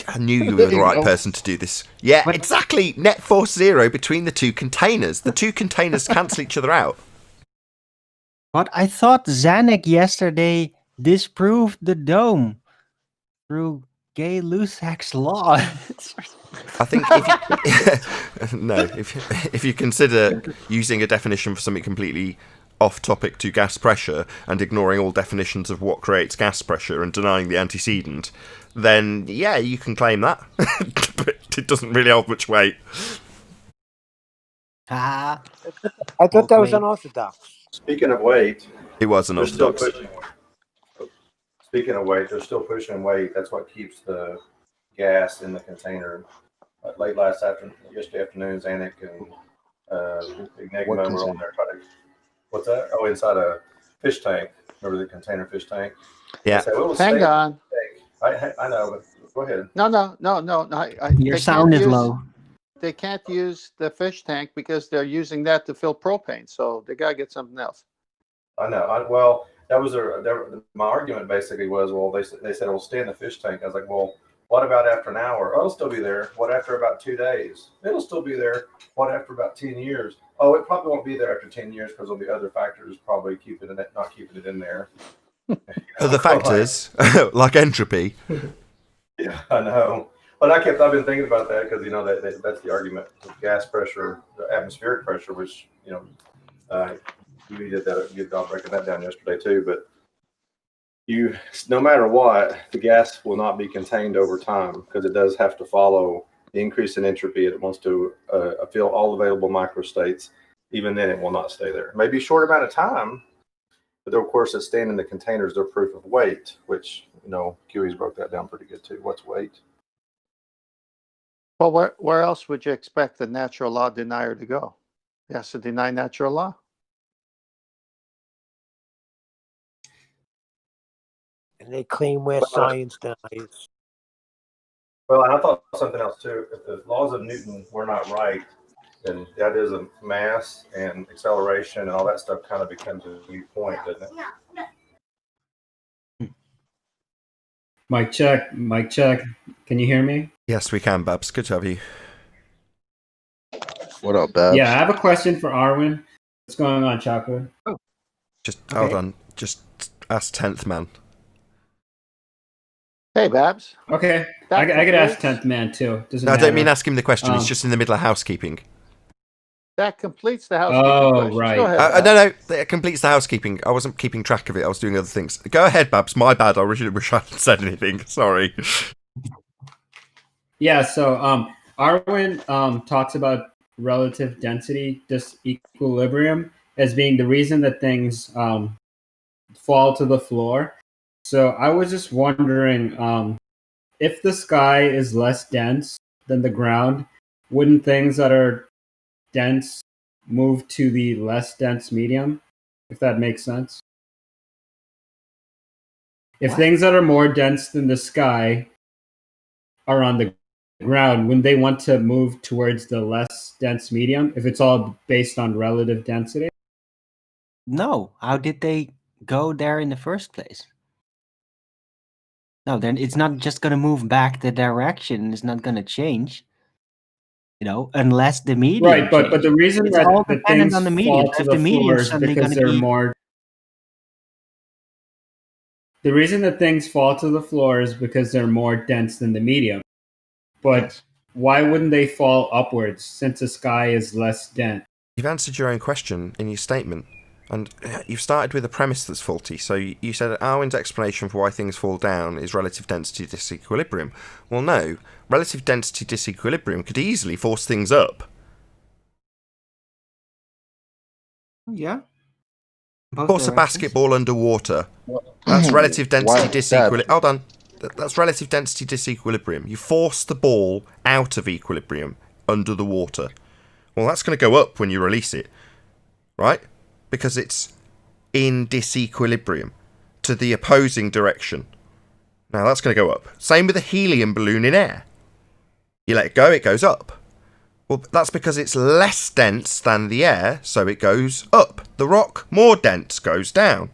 I knew you were the right person to do this. Yeah, exactly. Net force 0 between the two containers. The two containers cancel each other out. But I thought Zanuck yesterday disproved the dome through Gay-Lussac's law. I think if you consider using a definition for something completely off topic to gas pressure and ignoring all definitions of what creates gas pressure and denying the antecedent, then yeah, you can claim that. But it doesn't really hold much weight. I thought that was unorthodox. Speaking of weight, it was they're still unorthodox. pushing. Speaking of weight, they're still pushing weight. That's what keeps the gas in the container. Late yesterday afternoon, Zanuck and Enigma were on there trying to. What's that? Oh, inside a fish tank. Remember the container fish tank? Yeah. Say, well, Hang on. I know, but go ahead. No. Your sound is low. They can't use the fish tank because they're using that to fill propane. So they gotta get something else. I know. Well, that was my argument. Basically, was they said, "Well, stay in the fish tank." I was like, "Well, what about after an hour? Oh, it'll still be there. What after about 2 days? It'll still be there. What after about 10 years? Oh, it probably won't be there after 10 years because there'll be other factors probably not keeping it in there. Other factors like entropy. Yeah, I know. But I've been thinking about that because that's the argument with gas pressure, the atmospheric pressure, which you did that good job breaking that down yesterday too. But no matter what, the gas will not be contained over time because it does have to follow the increase in entropy. It wants to fill all available microstates. Even then, it will not stay there. Maybe a short amount of time, but of course, it's staying in the containers. They're proof of weight, which QE's broke that down pretty good too. What's weight? Well, where else would you expect the natural law denier to go? He has to deny natural law. And they claim we're science deniers. Well, and I thought something else too. If the laws of Newton were not right, then that is a mass and acceleration and all that stuff kind of becomes a new point, doesn't it? Mic check. Can you hear me? Yes, we can, Babs. Good to have you. What up, Babs? Yeah, I have a question for Arwen. What's going on, Chocolate? Hold on. Just ask 10th man. Hey, Babs. Okay, I could ask 10th man too. No, I don't mean ask him the question. He's just in the middle of housekeeping. That completes the housekeeping. Oh, right. Go ahead, no, that completes the housekeeping. I wasn't keeping track of it. I was doing other things. Go ahead, Babs. My bad. I really wish I hadn't said anything. Sorry. Yeah, so Arwen talks about relative density disequilibrium as being the reason that things fall to the floor. So I was just wondering, if the sky is less dense than the ground, wouldn't things that are dense move to the less dense medium, if that makes sense? If things that are more dense than the sky are on the ground, wouldn't they want to move towards the less dense medium if it's all based on relative density? No, how did they go there in the first place? No, then it's not just going to move back the direction. It's not going to change. Unless the medium. Right, but the reason it's that all the dependent things on the medium. fall to If the the medium floor is is suddenly because going to they're be more. The reason that things fall to the floor is because they're more dense than the medium. But why wouldn't they fall upwards since the sky is less dense? You've answered your own question in your statement. And you've started with a premise that's faulty. So you said that Arwen's explanation for why things fall down is relative density disequilibrium. Well, no. Relative density disequilibrium could easily force things up. Yeah. Force a basketball underwater. That's relative density disequilibrium. Hold on. That's relative density disequilibrium. You force the ball out of equilibrium under the water. Well, that's going to go up when you release it, right? Because it's in disequilibrium to the opposing direction. Now that's going to go up. Same with a helium balloon in air. You let it go, it goes up. Well, that's because it's less dense than the air, so it goes up. The rock, more dense, goes down.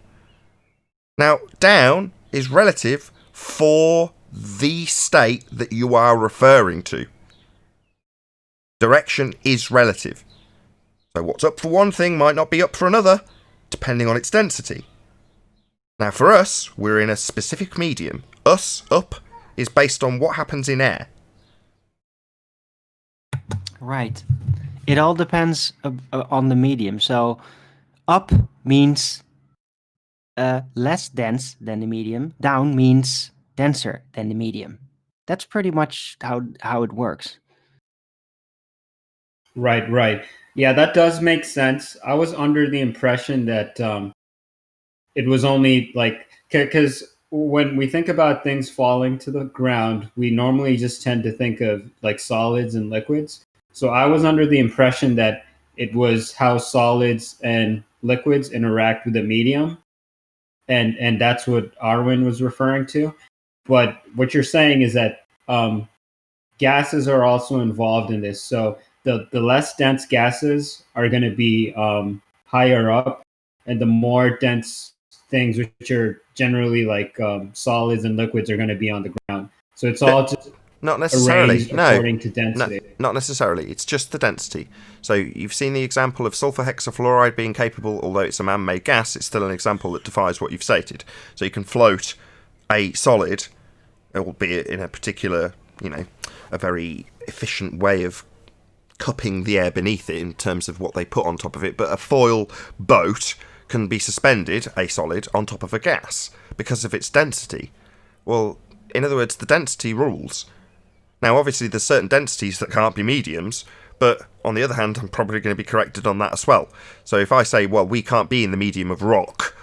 Now, down is relative for the state that you are referring to. Direction is relative. So what's up for one thing might not be up for another, depending on its density. Now for us, we're in a specific medium. Us, up, is based on what happens in air. Right. It all depends on the medium. So up means less dense than the medium. Down means denser than the medium. That's pretty much how it works. Right. Yeah, that does make sense. I was under the impression that it was only like, because when we think about things falling to the ground, we normally just tend to think of like solids and liquids. So I was under the impression that it was how solids and liquids interact with the medium. And that's what Arwen was referring to. But what you're saying is that gases are also involved in this. So the less dense gases are going to be higher up, and the more dense things, which are generally like solids and liquids, are going to be on the ground. So it's all just not necessarily. No, according to density. No, not necessarily. It's just the density. So you've seen the example of sulfur hexafluoride being capable, although it's a man-made gas, it's still an example that defies what you've stated. So you can float a solid, albeit in a particular, a very efficient way of cupping the air beneath it in terms of what they put on top of it. But a foil boat can be suspended, a solid, on top of a gas because of its density. Well, in other words, the density rules. Now, obviously, there's certain densities that can't be mediums, but on the other hand, I'm probably going to be corrected on that as well. So if I say, well, we can't be in the medium of rock,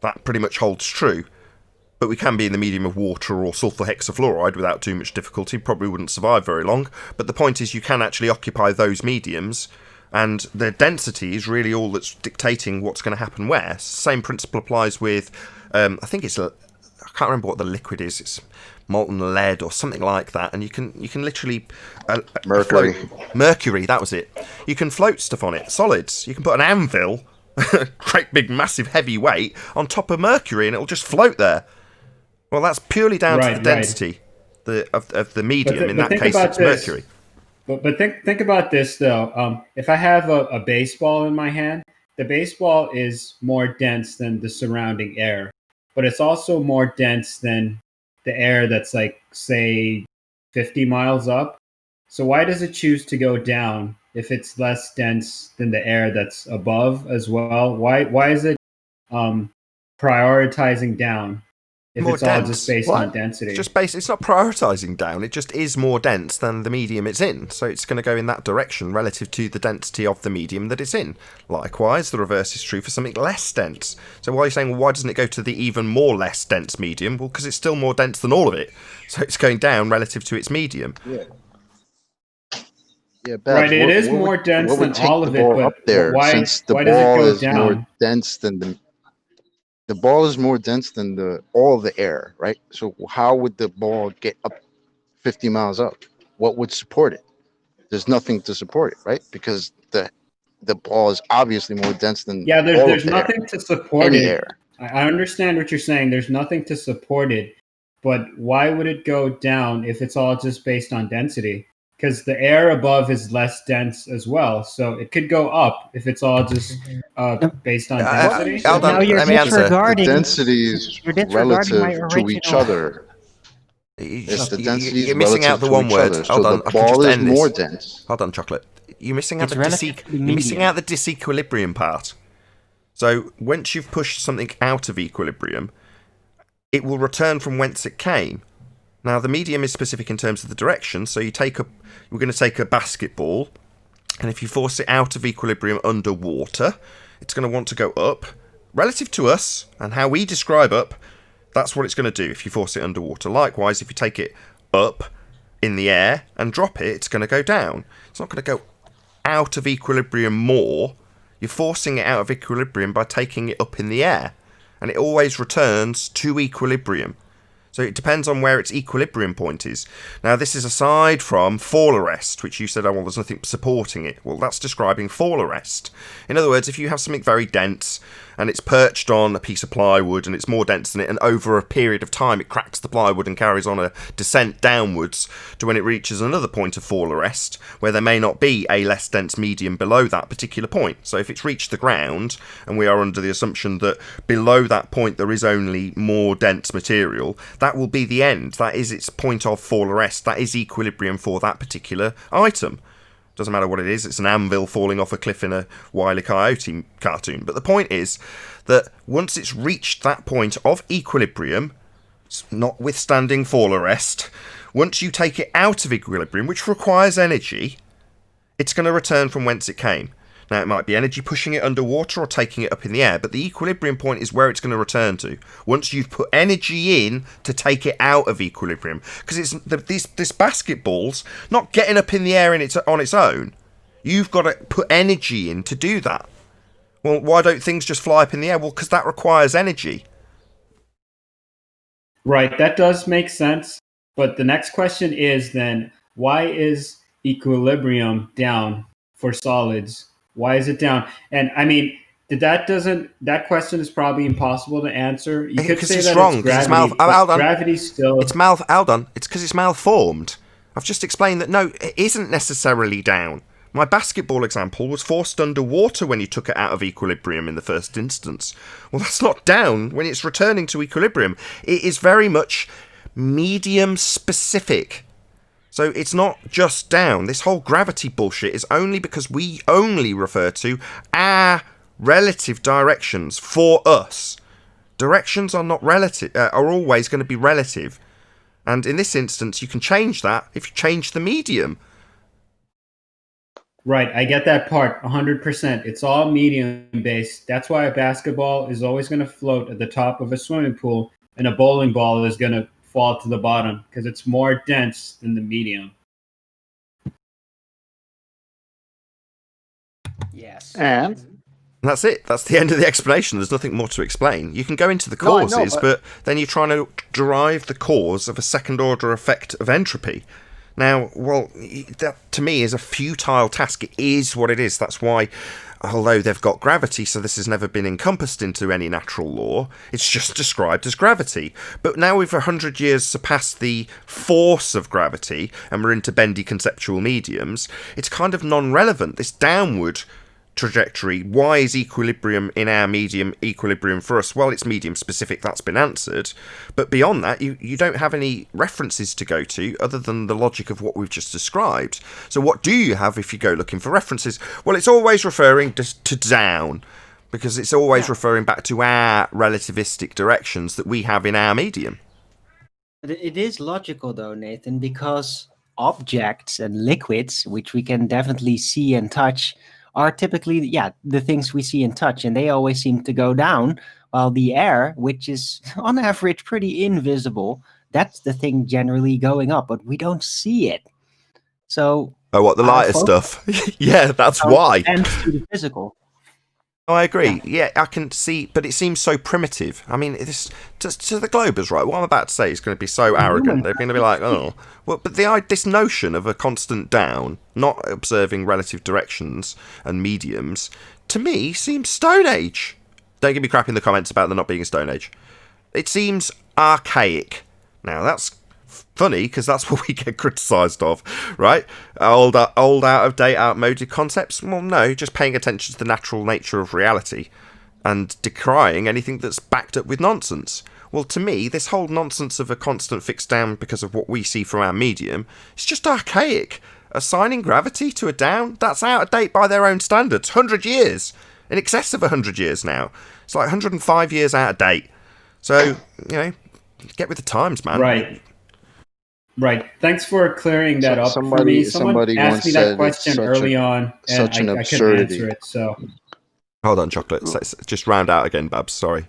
that pretty much holds true. But we can be in the medium of water or sulfur hexafluoride without too much difficulty. Probably wouldn't survive very long. But the point is, you can actually occupy those mediums, and the density is really all that's dictating what's going to happen where. Same principle applies with, I think it's, I can't remember what the liquid is. It's molten lead or something like that, and you can literally Mercury. Mercury, that was it. You can float stuff on it. Solids. You can put an anvil, great big massive heavy weight, on top of mercury, and it'll just float there. Well, that's purely down to the density of the medium. In that case, it's mercury. But think about this though. If I have a baseball in my hand, the baseball is more dense than the surrounding air, but it's also more dense than the air that's like, say, 50 miles up. So why does it choose to go down if it's less dense than the air that's above as well? Why is it prioritizing down if More it's all dense. just based on density? It's not prioritizing down. It just is more dense than the medium it's in. So it's going to go in that direction relative to the density of the medium that it's in. Likewise, the reverse is true for something less dense. So why are you saying, well, why doesn't it go to the even more less dense medium? Well, because it's still more dense than all of it. So it's going down relative to its medium. Yeah. Yeah, Right, it is more dense than all of it, but up there, why since the does it ball go is down? more dense than the ball is more dense than all the air, right? So how would the ball get up 50 miles up? What would support it? There's nothing to support it, right? Because the ball is obviously more dense than there's nothing to support any it. air. I understand what you're saying. There's nothing to support it, but why would it go down if it's all just based on density? Because the air above is less dense as well, so it could go up if it's all just based on density. Now you're disregarding. The density is You're disregarding my relative to each original- other. It's the density You're is missing out relative the to one each word. other. Hold So on, the I can just ball is end more this. dense. Hold on, Chocolate. You're missing out It's relative to the you're missing medium. out the disequilibrium part. So once you've pushed something out of equilibrium, it will return from whence it came. Now the medium is specific in terms of the direction. So we're going to take a basketball, and if you force it out of equilibrium underwater, it's going to want to go up. Relative to us and how we describe up, That's what it's going to do if you force it underwater. Likewise, if you take it up in the air and drop it, it's going to go down. It's not going to go out of equilibrium more. You're forcing it out of equilibrium by taking it up in the air. And it always returns to equilibrium. So it depends on where its equilibrium point is. Now, this is aside from fall arrest, which you said, oh, well, there's nothing supporting it. Well, that's describing fall arrest. In other words, if you have something very dense and it's perched on a piece of plywood and it's more dense than it, and over a period of time it cracks the plywood and carries on a descent downwards to when it reaches another point of fall arrest, where there may not be a less dense medium below that particular point. So if it's reached the ground, and we are under the assumption that below that point there is only more dense material, that will be the end. That is its point of fall arrest. That is equilibrium for that particular item. Doesn't matter what it is. It's an anvil falling off a cliff in a Wile E. Coyote cartoon. But the point is that once it's reached that point of equilibrium, notwithstanding fall arrest, once you take it out of equilibrium, which requires energy, it's going to return from whence it came. Now, it might be energy pushing it underwater or taking it up in the air, but the equilibrium point is where it's going to return to once you've put energy in to take it out of equilibrium. Because this basketball's not getting up in the air on its own. You've got to put energy in to do that. Well, why don't things just fly up in the air? Well, because that requires energy. Right, that does make sense. But the next question is then, why is equilibrium down for solids? Why is it down? And I mean, that question is probably impossible to answer. You could say it's that wrong, it's gravity. Gravity's still. Hold on. It's because it's malformed. I've just explained that no, it isn't necessarily down. My basketball example was forced underwater when you took it out of equilibrium in the first instance. Well, that's not down when it's returning to equilibrium. It is very much medium specific. So it's not just down. This whole gravity bullshit is only because we only refer to our relative directions for us. Directions are not relative, are always going to be relative. And in this instance, you can change that if you change the medium. Right, I get that part 100%. It's all medium based. That's why a basketball is always going to float at the top of a swimming pool, and a bowling ball is going to fall to the bottom because it's more dense than the medium. Yes. And that's it. That's the end of the explanation. There's nothing more to explain. You can go into the causes, but then you're trying to derive the cause of a second order effect of entropy. Now, well, that to me is a futile task. It is what it is. That's why, although they've got gravity, so this has never been encompassed into any natural law, it's just described as gravity. But now we've 100 years surpassed the force of gravity, and we're into bendy conceptual mediums, it's kind of non-relevant. This downward trajectory, why is equilibrium in our medium equilibrium for us? Well, it's medium specific, that's been answered. But beyond that, you don't have any references to go to other than the logic of what we've just described. So what do you have if you go looking for references? Well, it's always referring to down, because it's always referring back to our relativistic directions that we have in our medium. It is logical though, Nathan, because objects and liquids, which we can definitely see and touch, are typically, the things we see and touch, and they always seem to go down, while the air, which is on average pretty invisible, that's the thing generally going up, but we don't see it. So, oh, what, the lighter stuff? Yeah, that's why. And to the physical. Oh, I agree. Yeah, I can see, but it seems so primitive. I mean, this to the Globers, right? What I'm about to say is going to be so arrogant. They're going to be like, oh, well, but this notion of a constant down, not observing relative directions and mediums, to me seems Stone Age. Don't give me crap in the comments about there not being a Stone Age. It seems archaic. Now, that's funny because that's what we get criticised of, right? Old, out of date, outmoded concepts. Well, no, just paying attention to the natural nature of reality and decrying anything that's backed up with nonsense. Well, to me, this whole nonsense of a constant fixed down because of what we see from our medium is just archaic. Assigning gravity to a down, that's out of date by their own standards. 100 years, in excess of 100 years now. It's like 105 years out of date. So, get with the times, man. Right. Thanks for clearing that up for me. Someone asked me that question early on, and I couldn't answer it. So, hold on, Chocolate. Let's just round out again, Babs. Sorry.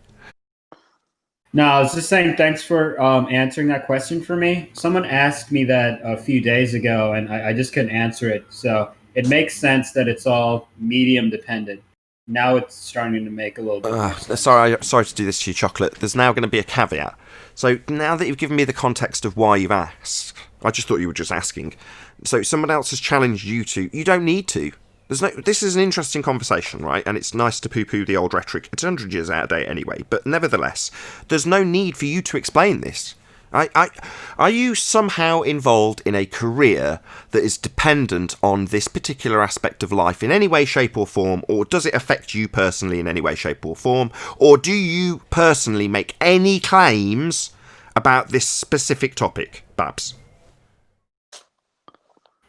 No, I was just saying thanks for answering that question for me. Someone asked me that a few days ago, and I just couldn't answer it. So it makes sense that it's all medium dependent. Now it's starting to make a little bit more sense. Sorry to do this to you, Chocolate. There's now going to be a caveat. So now that you've given me the context of why you've asked, I just thought you were just asking. So someone else has challenged you to. You don't need to. This is an interesting conversation, right? And it's nice to poo-poo the old rhetoric. It's 100 years out of date anyway. But nevertheless, there's no need for you to explain this. Are you somehow involved in a career that is dependent on this particular aspect of life in any way, shape or form? Or does it affect you personally in any way, shape or form? Or do you personally make any claims about this specific topic, Babs?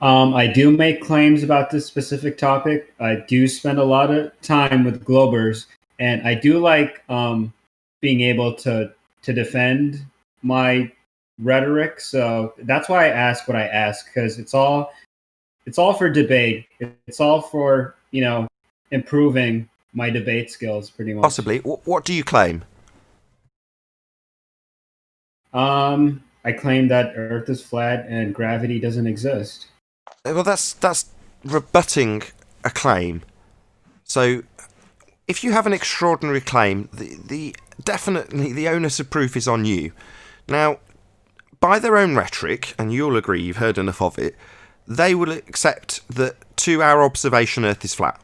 I do make claims about this specific topic. I do spend a lot of time with Globers, and I do like being able to defend my rhetoric. So that's why I ask what I ask, because it's all for debate. It's all for improving my debate skills, pretty much. Possibly. What do you claim? I claim that Earth is flat and gravity doesn't exist. Well, that's rebutting a claim. So, if you have an extraordinary claim, definitely the onus of proof is on you. Now, by their own rhetoric, and you'll agree you've heard enough of it, they will accept that to our observation Earth is flat.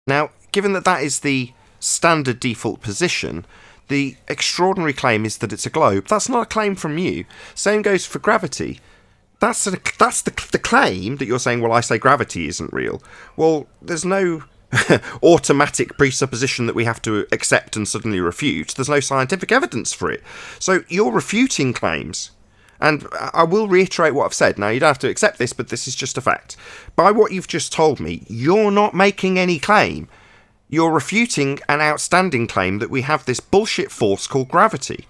Now, given that that is the standard default position, the extraordinary claim is that it's a globe. That's not a claim from you. Same goes for gravity. That's the claim that you're saying, well, I say gravity isn't real. Well, there's no automatic presupposition that we have to accept and suddenly refute. There's no scientific evidence for it. So you're refuting claims. And I will reiterate what I've said. Now, you don't have to accept this, but this is just a fact. By what you've just told me, you're not making any claim. You're refuting an outstanding claim that we have this bullshit force called gravity.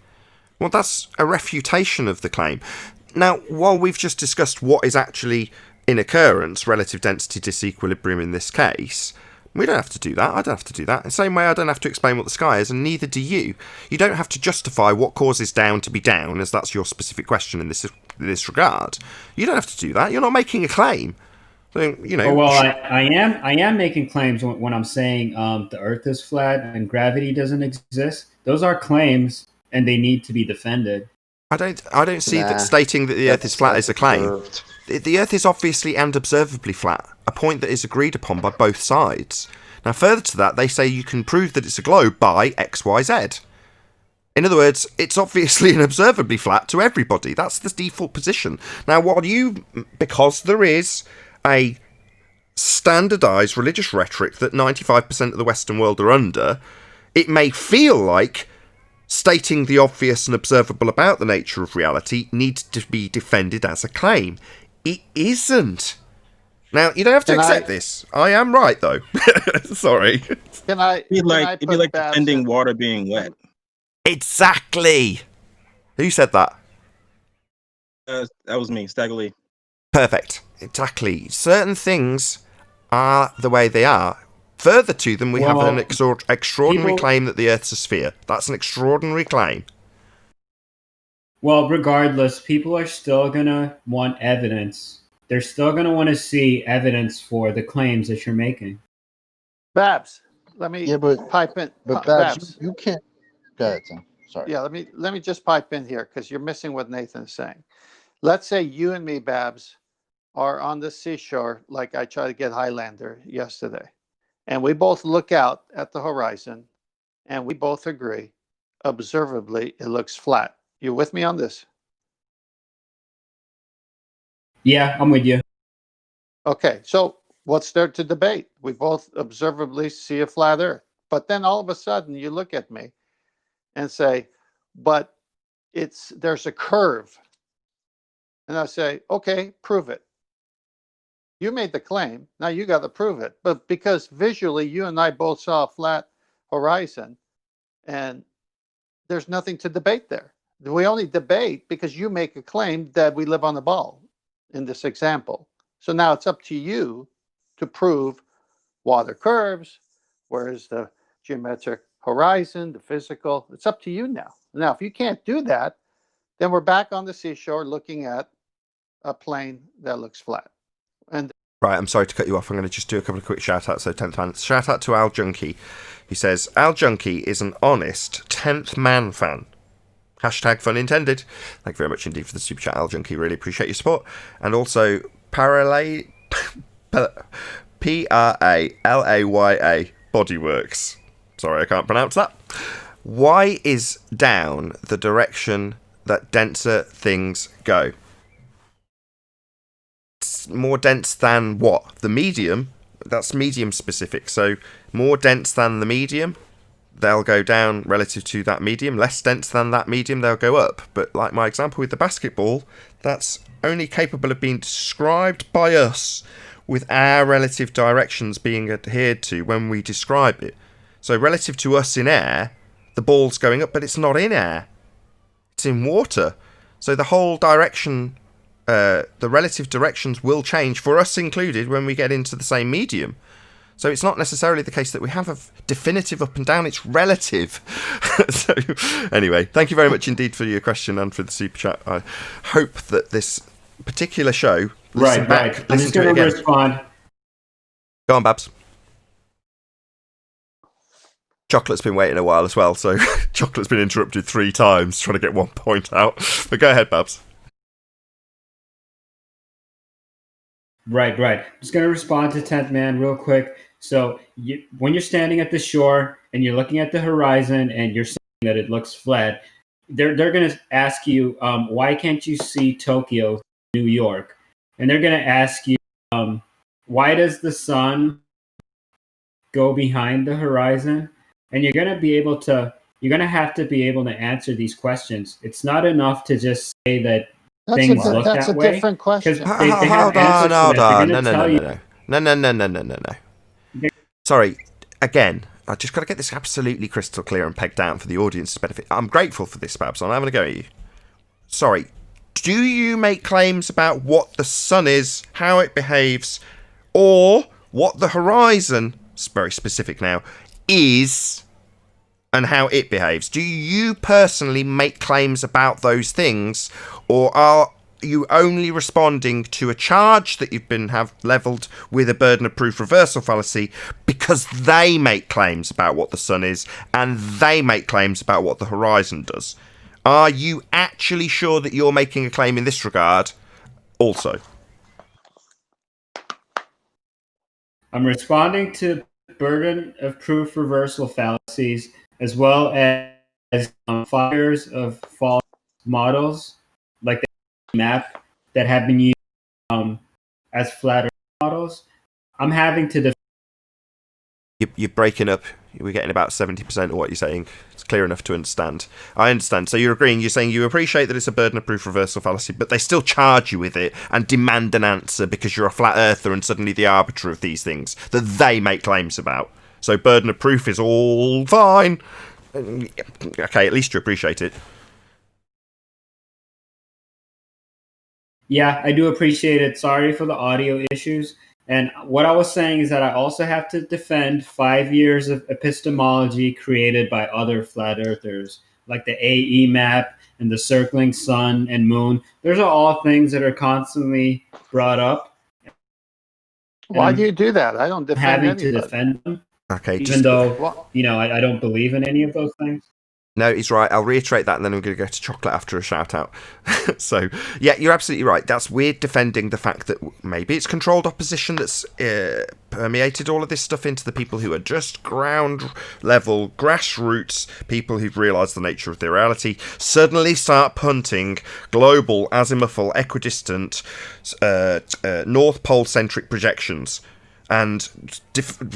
Well, that's a refutation of the claim. Now, while we've just discussed what is actually in occurrence, relative density disequilibrium in this case, we don't have to do that. I don't have to do that. The same way I don't have to explain what the sky is, and neither do you. You don't have to justify what causes down to be down, as that's your specific question in this regard. You don't have to do that. You're not making a claim. So, I am making claims when I'm saying the Earth is flat and gravity doesn't exist. Those are claims, and they need to be defended. I don't see that stating that the Earth is flat is a claim. The Earth is obviously and observably flat, a point that is agreed upon by both sides. Now, further to that, they say you can prove that it's a globe by X, Y, Z. In other words, it's obviously and observably flat to everybody. That's the default position. Now, because there is a standardised religious rhetoric that 95% of the Western world are under, it may feel like stating the obvious and observable about the nature of reality needs to be defended as a claim. It isn't. Now, you don't have to accept this. I am right, though. Sorry. It'd be like defending water being wet. Exactly. Who said that? That was me, Stagger Lee. Perfect. Exactly. Certain things are the way they are. Further to them, we have an extraordinary claim that the Earth's a sphere. That's an extraordinary claim. Well, regardless, people are still going to want evidence. They're still going to want to see evidence for the claims that you're making. Babs, let me pipe in. But Babs, you can't. Go ahead, Tim. Sorry. Yeah, let me just pipe in here because you're missing what Nathan is saying. Let's say you and me, Babs, are on the seashore, like I tried to get Highlander yesterday. And we both look out at the horizon, and we both agree, observably, it looks flat. You with me on this? Yeah, I'm with you. Okay, so what's there to debate? We both observably see a flat Earth. But then all of a sudden, you look at me and say, but there's a curve. And I say, okay, prove it. You made the claim. Now you got to prove it. But because visually you and I both saw a flat horizon, and there's nothing to debate there. We only debate because you make a claim that we live on the ball in this example. So now it's up to you to prove water curves, where is the geometric horizon, the physical. It's up to you now. Now, if you can't do that, then we're back on the seashore looking at a plane that looks flat. And Right, I'm sorry to cut you off. I'm going to just do a couple of quick shout-outs, so 10th man. Shout out to Al Junkie. He says, Al Junkie is an honest 10th man fan. Hashtag fun intended. Thank you very much indeed for the super chat, Al Junkie. Really appreciate your support. And also, Paralaya Bodyworks. Sorry, I can't pronounce that. Why is down the direction that denser things go? It's more dense than what? The medium? That's medium specific. So, more dense than the medium, they'll go down relative to that medium. Less dense than that medium, they'll go up. But like my example with the basketball, that's only capable of being described by us with our relative directions being adhered to when we describe it. So relative to us in air, the ball's going up, but it's not in air. It's in water. So the whole direction, the relative directions will change, for us included, when we get into the same medium. So it's not necessarily the case that we have a definitive up and down, it's relative. So anyway, thank you very much indeed for your question and for the super chat. I hope that this particular show... Right. I'm just going to respond. Go on, Babs. Chocolate's been waiting a while as well, so Chocolate's been interrupted 3 times trying to get one point out. But go ahead, Babs. Right. I'm just going to respond to 10th man real quick. So when you're standing at the shore and you're looking at the horizon and you're saying that it looks flat, they're going to ask you, why can't you see Tokyo, New York? And they're going to ask you, why does the sun go behind the horizon? And you're going to have to be able to answer these questions. It's not enough to just say that things look that way. That's a different question. Hold on. No. Sorry, again, I just got to get this absolutely crystal clear and pegged down for the audience's benefit. I'm grateful for this, Babs. I'm having a go at you. Sorry, do you make claims about what the sun is, how it behaves, or what the horizon, it's very specific now, is and how it behaves? Do you personally make claims about those things, or are you only responding to a charge that you've been levelled with a burden of proof reversal fallacy because they make claims about what the sun is and they make claims about what the horizon does? Are you actually sure that you're making a claim in this regard also? I'm responding to burden of proof reversal fallacies as well as fires of false models like the map that have been used as flat Earth models. I'm having to You're breaking up. We're getting about 70% of what you're saying. It's clear enough to understand. I understand. So you're agreeing. You're saying you appreciate that it's a burden of proof reversal fallacy, but they still charge you with it and demand an answer because you're a flat earther and suddenly the arbiter of these things that they make claims about. So burden of proof is all fine. Okay, at least you appreciate it. Yeah, I do appreciate it. Sorry for the audio issues. And what I was saying is that I also have to defend 5 years of epistemology created by other flat earthers, like the AE map and the circling sun and moon. Those are all things that are constantly brought up. Why do you do that? I don't defend having anybody. to defend them, Okay, even though I don't believe in any of those things. No, he's right. I'll reiterate that, and then we're going to go to chocolate after a shout-out. So, yeah, you're absolutely right. That's weird defending the fact that maybe it's controlled opposition that's permeated all of this stuff into the people who are just ground-level, grassroots people who've realised the nature of their reality, suddenly start punting global, azimuthal, equidistant, North Pole-centric projections. And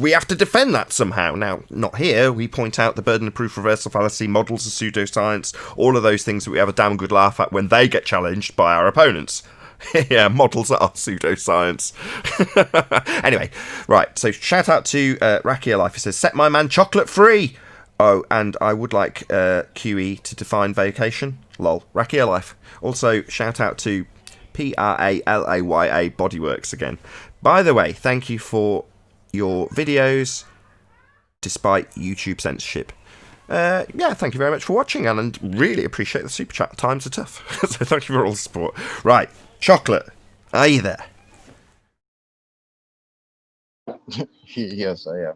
we have to defend that somehow. Now, not here. We point out the burden of proof reversal fallacy, models of pseudoscience, all of those things that we have a damn good laugh at when they get challenged by our opponents. Yeah, models are pseudoscience. Anyway, right. So shout out to Rakia Life. He says, set my man chocolate free. Oh, and I would like QE to define vacation. Lol. Rakia Life. Also, shout out to Pralaya Bodyworks again. By the way, thank you for your videos, despite YouTube censorship. Yeah, thank you very much for watching, and really appreciate the super chat. Times are tough, so thank you for all the support. Right, Chocolate, are you there? Yes, I am.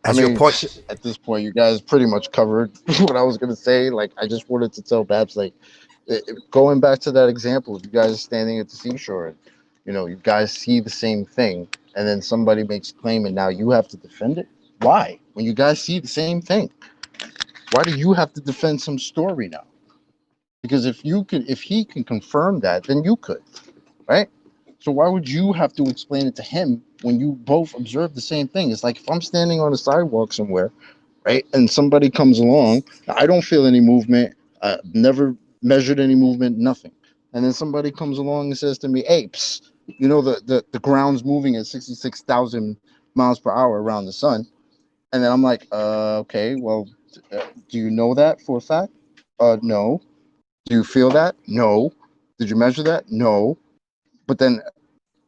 As I your mean, point, at this point, you guys pretty much covered what I was gonna say. Like, I just wanted to tell Babs, like, going back to that example, you guys standing at the seashore, and, you know, you guys see the same thing, and then somebody makes a claim, and now you have to defend it. Why? When you guys see the same thing, why do you have to defend some story now? Because if he can confirm that, then you could, right? So why would you have to explain it to him when you both observe the same thing? It's like if I'm standing on a sidewalk somewhere, right, and somebody comes along, I don't feel any movement, never measured any movement, nothing. And then somebody comes along and says to me, "Hey, you know the ground's moving at 66,000 miles per hour around the sun." And then I'm like, okay, well, do you know that for a fact? No. Do you feel that? No. Did you measure that? No. But then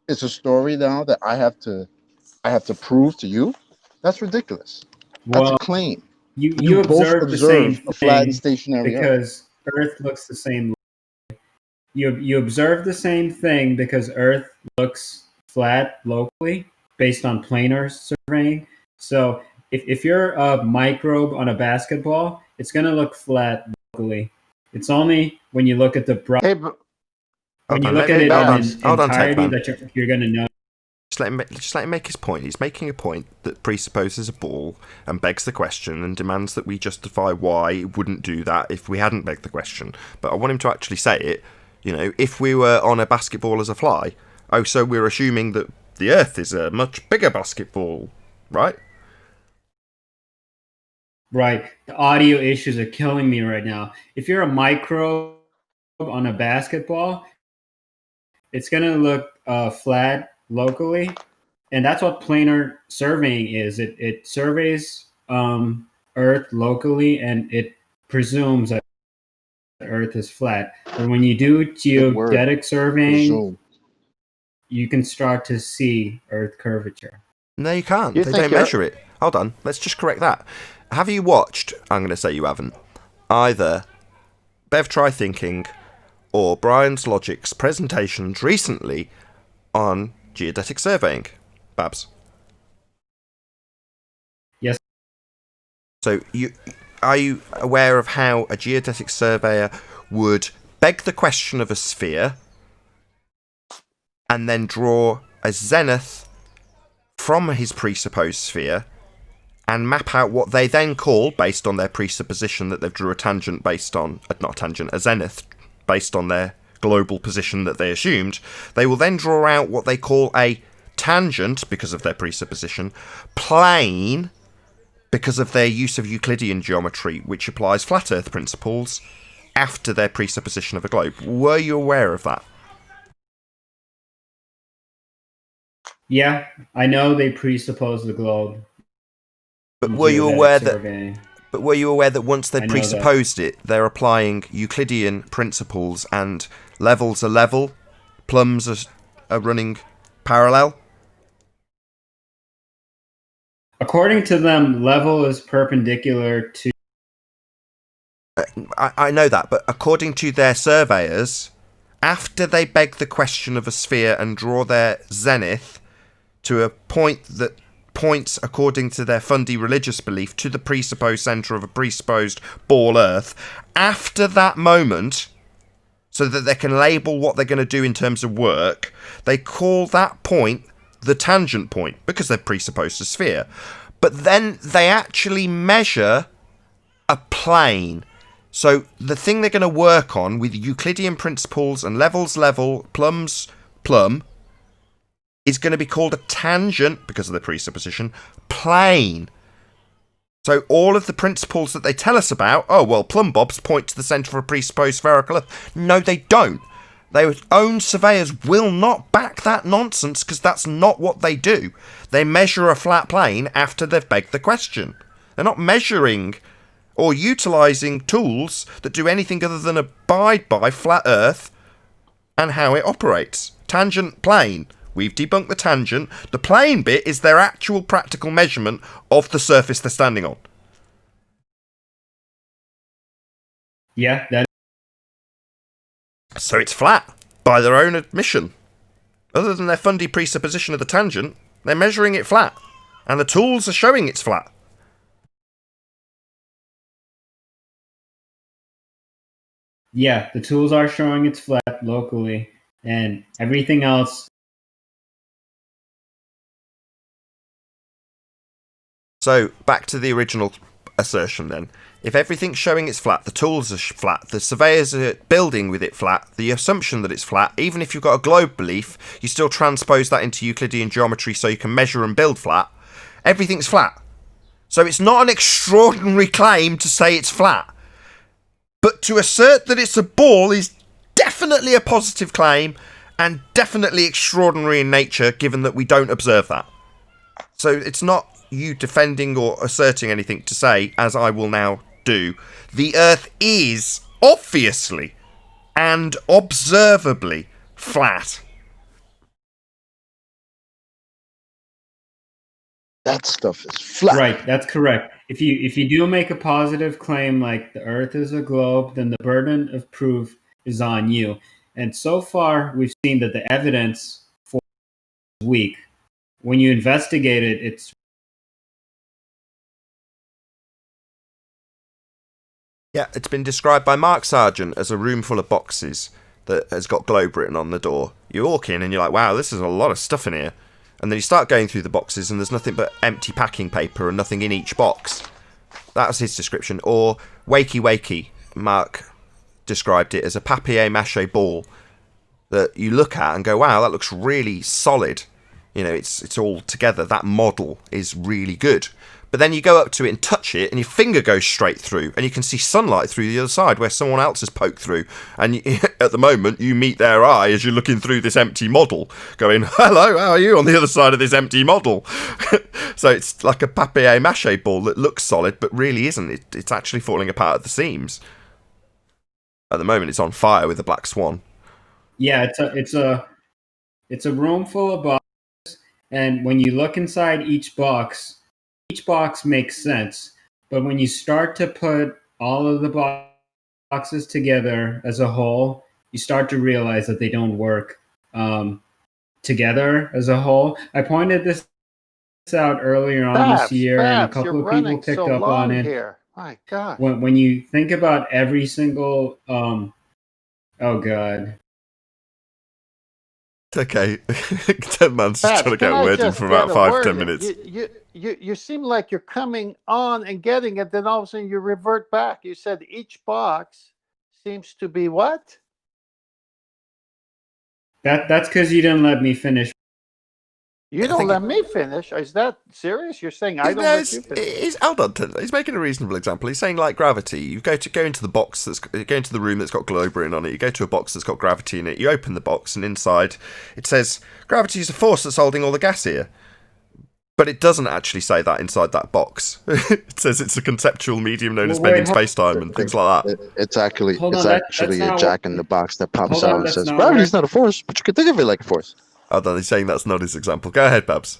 it's a story now that I have to prove to you. That's ridiculous. That's a Well, claim. you You both observe the same observe a flat and thing stationary Earth. because Earth looks the same. You observe the same thing because Earth looks flat locally based on planar surveying. So if you're a microbe on a basketball, it's going to look flat locally. It's only when you look at the Hey, but when you Hold on, look at it hold on, in hold on, entirety Takeman. that you're going to know. Just let him make his point. He's making a point that presupposes a ball and begs the question and demands that we justify why it wouldn't do that if we hadn't begged the question. But I want him to actually say it. You know, if we were on a basketball as a fly, oh, so we're assuming that the Earth is a much bigger basketball, right? Right. The audio issues are killing me right now. If you're a microbe on a basketball, it's going to look flat locally. And that's what planar surveying is. It surveys Earth locally, and it presumes that the Earth is flat. But when you do geodetic surveying, Presume. you can start to see Earth curvature. No, you can't. You They think don't you're- measure it. Hold on. Let's just correct that. Have you watched, I'm going to say you haven't, either Bev Try Thinking or Brian's Logic's presentations recently on geodetic surveying? Babs? Yes. So are you aware of how a geodetic surveyor would beg the question of a sphere and then draw a zenith from his presupposed sphere and map out what they then call, based on their presupposition that they've drew a tangent based on, not a tangent, a zenith, based on their global position that they assumed, they will then draw out what they call a tangent, because of their presupposition, plane, because of their use of Euclidean geometry, which applies flat earth principles after their presupposition of a globe. Were you aware of that? Yeah, I know they presuppose the globe. But were you aware that? Surveying. But were you aware that once they I know presupposed it, they're applying Euclidean principles and levels are level, plums are running parallel? According to them, level is perpendicular to. I know that, but according to their surveyors, after they beg the question of a sphere and draw their zenith to a point that points, according to their fundy religious belief, to the presupposed centre of a presupposed ball Earth, after that moment, so that they can label what they're going to do in terms of work, they call that point the tangent point, because they've presupposed a sphere. But then they actually measure a plane. So the thing they're going to work on with Euclidean principles and levels level, plums plum, is going to be called a tangent, because of the presupposition, plane. So all of the principles that they tell us about, oh, well, plumb bobs point to the centre of a presupposed spherical Earth. No, they don't. Their own surveyors will not back that nonsense, because that's not what they do. They measure a flat plane after they've begged the question. They're not measuring or utilising tools that do anything other than abide by flat Earth and how it operates. Tangent, plane. We've debunked the tangent. The plane bit is their actual practical measurement of the surface they're standing on. Yeah, that So it's flat, by their own admission. Other than their fundy presupposition of the tangent, they're measuring it flat. And the tools are showing it's flat. yeah, the tools are showing it's flat locally, and everything else. So, back to the original assertion then. If everything's showing it's flat, the tools are flat, the surveyors are building with it flat, the assumption that it's flat, even if you've got a globe belief, you still transpose that into Euclidean geometry so you can measure and build flat. Everything's flat. So it's not an extraordinary claim to say it's flat. But to assert that it's a ball is definitely a positive claim and definitely extraordinary in nature, given that we don't observe that. So it's not you defending or asserting anything to say, as I will now do, the Earth is obviously and observably flat. That stuff is flat. Right, that's correct. If you do make a positive claim like the Earth is a globe, then the burden of proof is on you. And so far, we've seen that the evidence for it is weak. When you investigate it, it's Yeah, it's been described by Mark Sargent as a room full of boxes that has got globe written on the door. You walk in and you're like, wow, this is a lot of stuff in here. And then you start going through the boxes and there's nothing but empty packing paper and nothing in each box. That was his description. Or Wakey Wakey, Mark described it as a papier-mâché ball that you look at and go, wow, that looks really solid. You know, it's all together. That model is really good. But then you go up to it and touch it, and your finger goes straight through, and you can see sunlight through the other side where someone else has poked through. And at the moment, you meet their eye as you're looking through this empty model, going, hello, how are you on the other side of this empty model? So it's like a papier-mâché ball that looks solid, but really isn't. It's actually falling apart at the seams. At the moment, it's on fire with a black swan. yeah, it's a room full of boxes, and when you look inside each box makes sense. But when you start to put all of the boxes together as a whole, you start to realize that they don't work together as a whole. I pointed this out earlier on this year, and a couple of people picked up on it. Here. My God. When you think about every single oh god. Okay, 10 man's just trying to get a word in for about 5-10 minutes. You seem like you're coming on and getting it, then all of a sudden you revert back. You said each box seems to be what? That's because you didn't let me finish. You don't let me finish. Is that serious? You're saying I don't let you finish? Hold on, he's making a reasonable example. He's saying like gravity. You go into the box go into the room that's got globe written on it. You go to a box that's got gravity in it. You open the box and inside it says gravity is a force that's holding all the gas here. But it doesn't actually say that inside that box. It says it's a conceptual medium known as bending space-time and things like that. It's actually That's a jack in the box that pops Hold on, out and that's says not gravity's not a force, but you can think of it like a force. Hold on, he's saying that's not his example. Go ahead, Babs.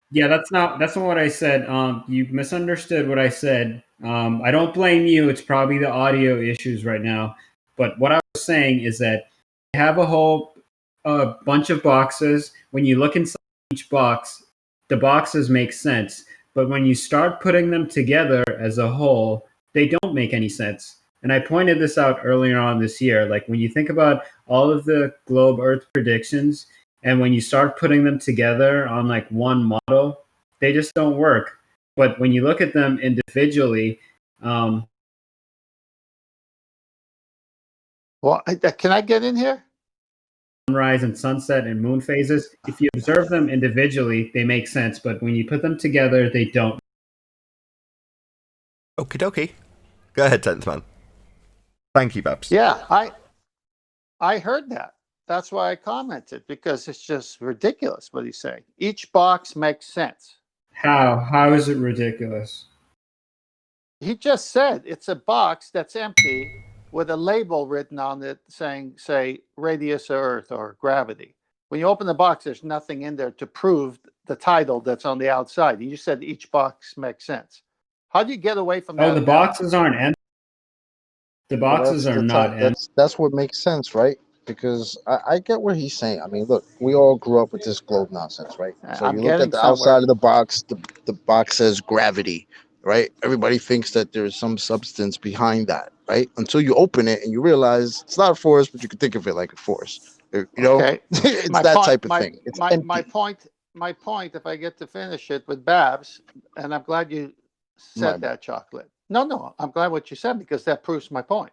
Yeah, that's not what I said. You misunderstood what I said. I don't blame you. It's probably the audio issues right now. But what I was saying is that you have a whole bunch of boxes. When you look inside each box, the boxes make sense. But when you start putting them together as a whole, they don't make any sense. And I pointed this out earlier on this year. Like when you think about all of the globe Earth predictions, and when you start putting them together on like one model, they just don't work. But when you look at them individually, Well, can I get in here? sunrise and sunset and moon phases, if you observe them individually, they make sense. But when you put them together, they don't. Okie dokie. Go ahead, 10th man. Thank you, Babs. Yeah, I heard that. That's why I commented, because it's just ridiculous what he's saying. Each box makes sense. How is it ridiculous? He just said it's a box that's empty with a label written on it saying, say, radius of Earth or gravity. When you open the box, there's nothing in there to prove the title that's on the outside. You said each box makes sense. How do you get away from that? Oh, the boxes aren't empty. The Well, boxes are not empty. that's what makes sense, right? Because I get what he's saying. I mean, look, we all grew up with this globe nonsense, right? So I'm you look at getting the somewhere. outside of the box, the box says gravity, right? Everybody thinks that there's some substance behind that, right? Until you open it and you realize it's not a force, but you can think of it like a force. You know, Okay. it's My that point. type of thing. It's empty. My point. If I get to finish it with Babs, and I'm glad you said My that, Chocolate. No, I'm glad what you said because that proves my point.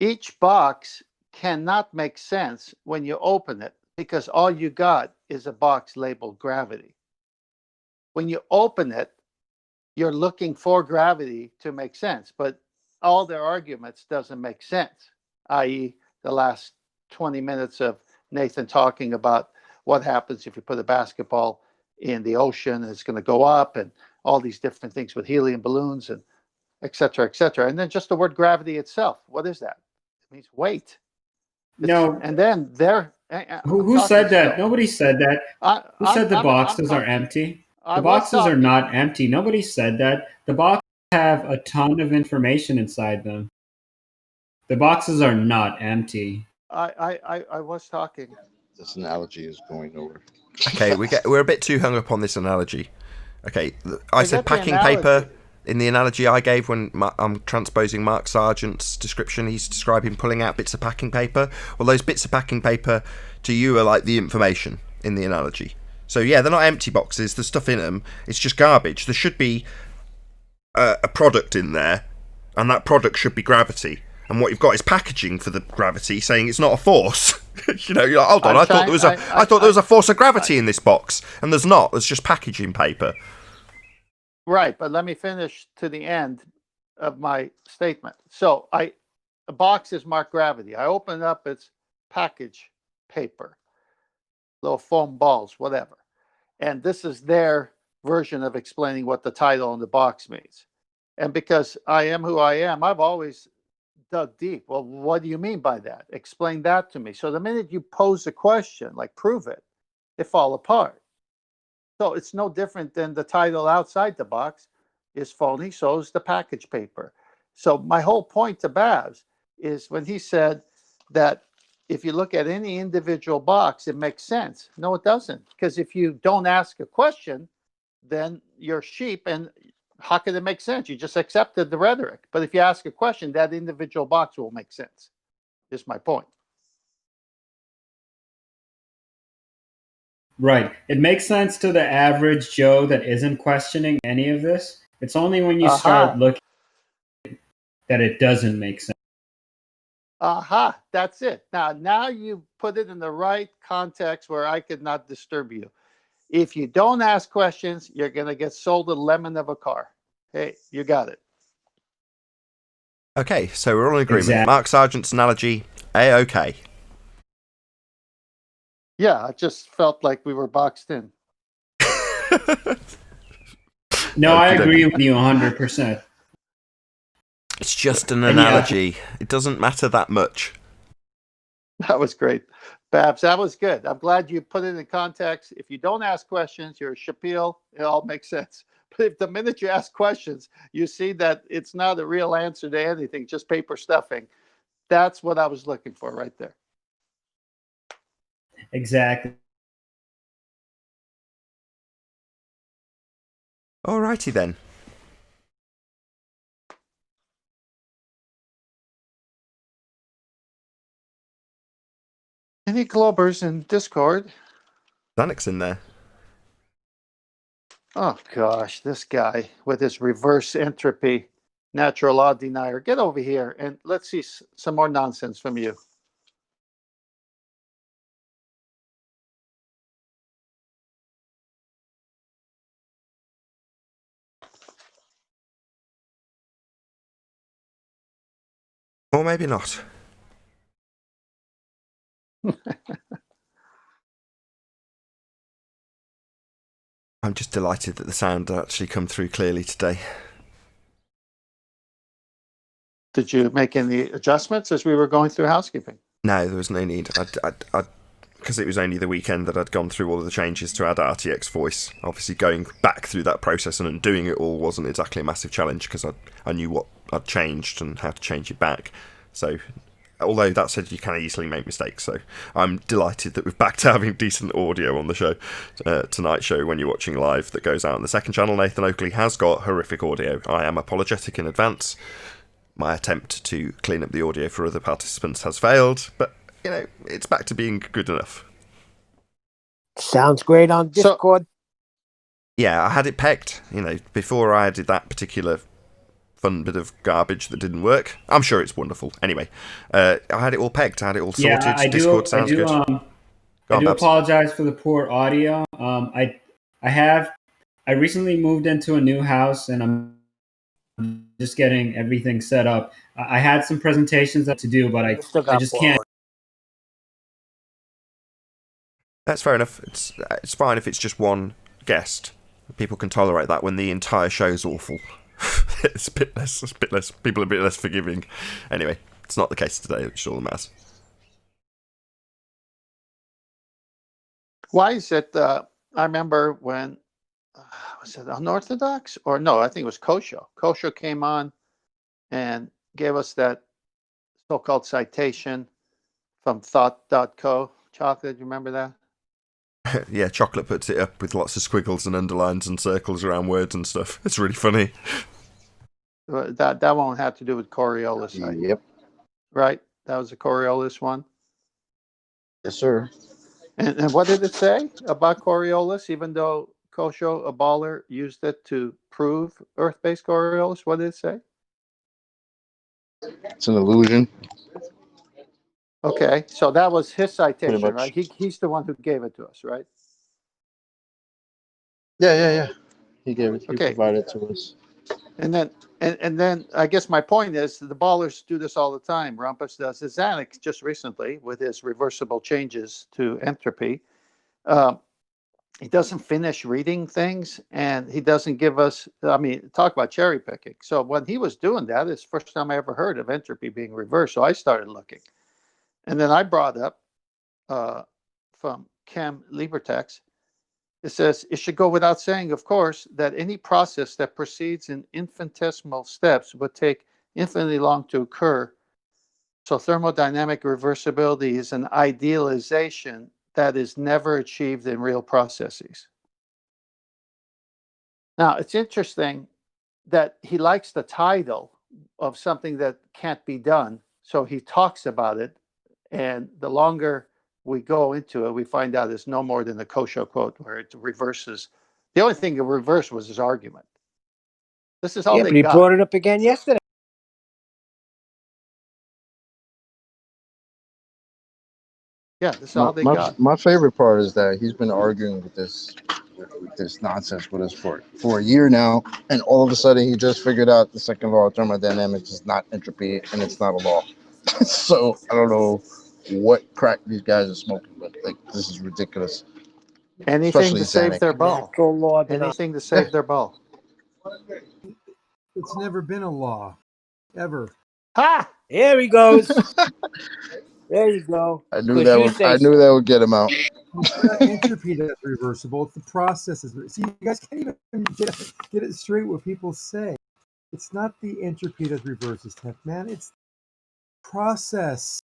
Each box cannot make sense when you open it because all you got is a box labeled gravity. When you open it, you're looking for gravity to make sense, but all their arguments doesn't make sense, i.e. the last 20 minutes of Nathan talking about what happens if you put a basketball in the ocean, it's going to go up, and all these different things with helium balloons and et cetera, et cetera. And then just the word gravity itself. What is that? It means weight. No. And then there. Who said that? Nobody said that. Who said the boxes are empty? The boxes are not empty. Nobody said that. The boxes have a ton of information inside them. The boxes are not empty. I was talking. This analogy is going nowhere. Okay, we're a bit too hung up on this analogy. Okay, I said get the packing analogy. paper in the analogy I gave when I'm transposing Mark Sargent's description. He's describing pulling out bits of packing paper. Well, those bits of packing paper to you are like the information in the analogy. So yeah, they're not empty boxes. There's stuff in them. It's just garbage. There should be a product in there, and that product should be gravity. And what you've got is packaging for the gravity, saying it's not a force. You know, you're like, hold on, I thought there was a force of gravity in this box, and there's not. There's just packaging paper. Right, but let me finish to the end of my statement. So a box is marked gravity. I open it up, it's package paper, little foam balls, whatever. And this is their version of explaining what the title on the box means. And because I am who I am, I've always dug deep. Well, what do you mean by that? Explain that to me. So the minute you pose a question, like prove it, they fall apart. So it's no different than the title outside the box is phony, so is the package paper. So my whole point to Babs is when he said that if you look at any individual box, it makes sense. No, it doesn't. Because if you don't ask a question, then you're sheep, and how can it make sense? You just accepted the rhetoric. But if you ask a question, that individual box will make sense, is my point. Right. It makes sense to the average Joe that isn't questioning any of this. It's only when you start looking that it doesn't make sense. Aha, that's it. Now you put it in the right context where I could not disturb you. If you don't ask questions, you're going to get sold a lemon of a car. Hey, you got it. Okay, so we're all in agreement. Exactly. Mark Sargent's analogy, A-OK. Yeah, I just felt like we were boxed in. No, I agree with you 100%. It's just an analogy. It doesn't matter that much. That was great. Babs, that was good. I'm glad you put it in context. If you don't ask questions, you're a Shapil. It all makes sense. But if the minute you ask questions, you see that it's not a real answer to anything, just paper stuffing. That's what I was looking for right there. Exactly. Alrighty then. Any Globers in Discord? Xanax in there. Oh, gosh, this guy with his reverse entropy, natural law denier. Get over here and let's see some more nonsense from you. Or maybe not. I'm just delighted that the sound actually come through clearly today. Did you make any adjustments as we were going through housekeeping? No, there was no need. I because it was only the weekend that I'd gone through all of the changes to add RTX voice. Obviously, going back through that process and undoing it all wasn't exactly a massive challenge because I knew what I'd changed and how to change it back. So, although that said, you can easily make mistakes. So, I'm delighted that we're back to having decent audio on the show. Tonight's show, when you're watching live, that goes out on the second channel, Nathan Oakley has got horrific audio. I am apologetic in advance. My attempt to clean up the audio for other participants has failed, but it's back to being good enough. Sounds great on Discord. Yeah, I had it pegged, before I added that particular fun bit of garbage that didn't work. I'm sure it's wonderful. Anyway, I had it all pegged. I had it all sorted. Yeah, Discord sounds good. I do apologize for the poor audio. I recently moved into a new house and I'm just getting everything set up. I had some presentations to do, but I just can't. That's fair enough. It's fine if it's just one guest. People can tolerate that when the entire show's awful. It's a bit less. People are a bit less forgiving. Anyway, it's not the case today, which is all that matters. Why is it? I remember when was it Unorthodox or no? I think it was Kosho. Kosho came on and gave us that so-called citation from Thought.co. Chocolate, you remember that? Yeah, Chocolate puts it up with lots of squiggles and underlines and circles around words and stuff. It's really funny. That one had to do with Coriolis. Yep. Right? That was the Coriolis one? Yes, sir. And what did it say about Coriolis, even though Kosho, a baller, used it to prove Earth-based Coriolis? What did it say? It's an illusion. Okay, so that was his citation, much. right? He's the one who gave it to us, right? Yeah. He gave it. He Okay. provided to us. And then I guess my point is the ballers do this all the time. Rumpus does his Xanax just recently with his reversible changes to entropy. He doesn't finish reading things and he doesn't give us, talk about cherry picking. So when he was doing that, it's the first time I ever heard of entropy being reversed. So I started looking. And then I brought up from Chem Libertex, it says, it should go without saying, of course, that any process that proceeds in infinitesimal steps would take infinitely long to occur. So thermodynamic reversibility is an idealization that is never achieved in real processes. Now, it's interesting that he likes the title of something that can't be done. So he talks about it. And the longer we go into it, we find out it's no more than the Kosho quote where it reverses. The only thing that reversed was his argument. This is all they but he got. brought it up again yesterday. Yeah, this is all they got. My favorite part is that he's been arguing with this nonsense with us for a year now, and all of a sudden he just figured out the second law of thermodynamics is not entropy and it's not a law. So I don't know what crack these guys are smoking, but this is ridiculous. Anything Especially to save Xanax. their ball. Anything to save their ball. It's never been a law, ever. Ha! Here he goes. There you go. I knew that would get him out. It's not entropy that's reversible. It's the process. See, you guys can't even get it straight what people say. It's not the entropy that reverses, Tech Man. It's process.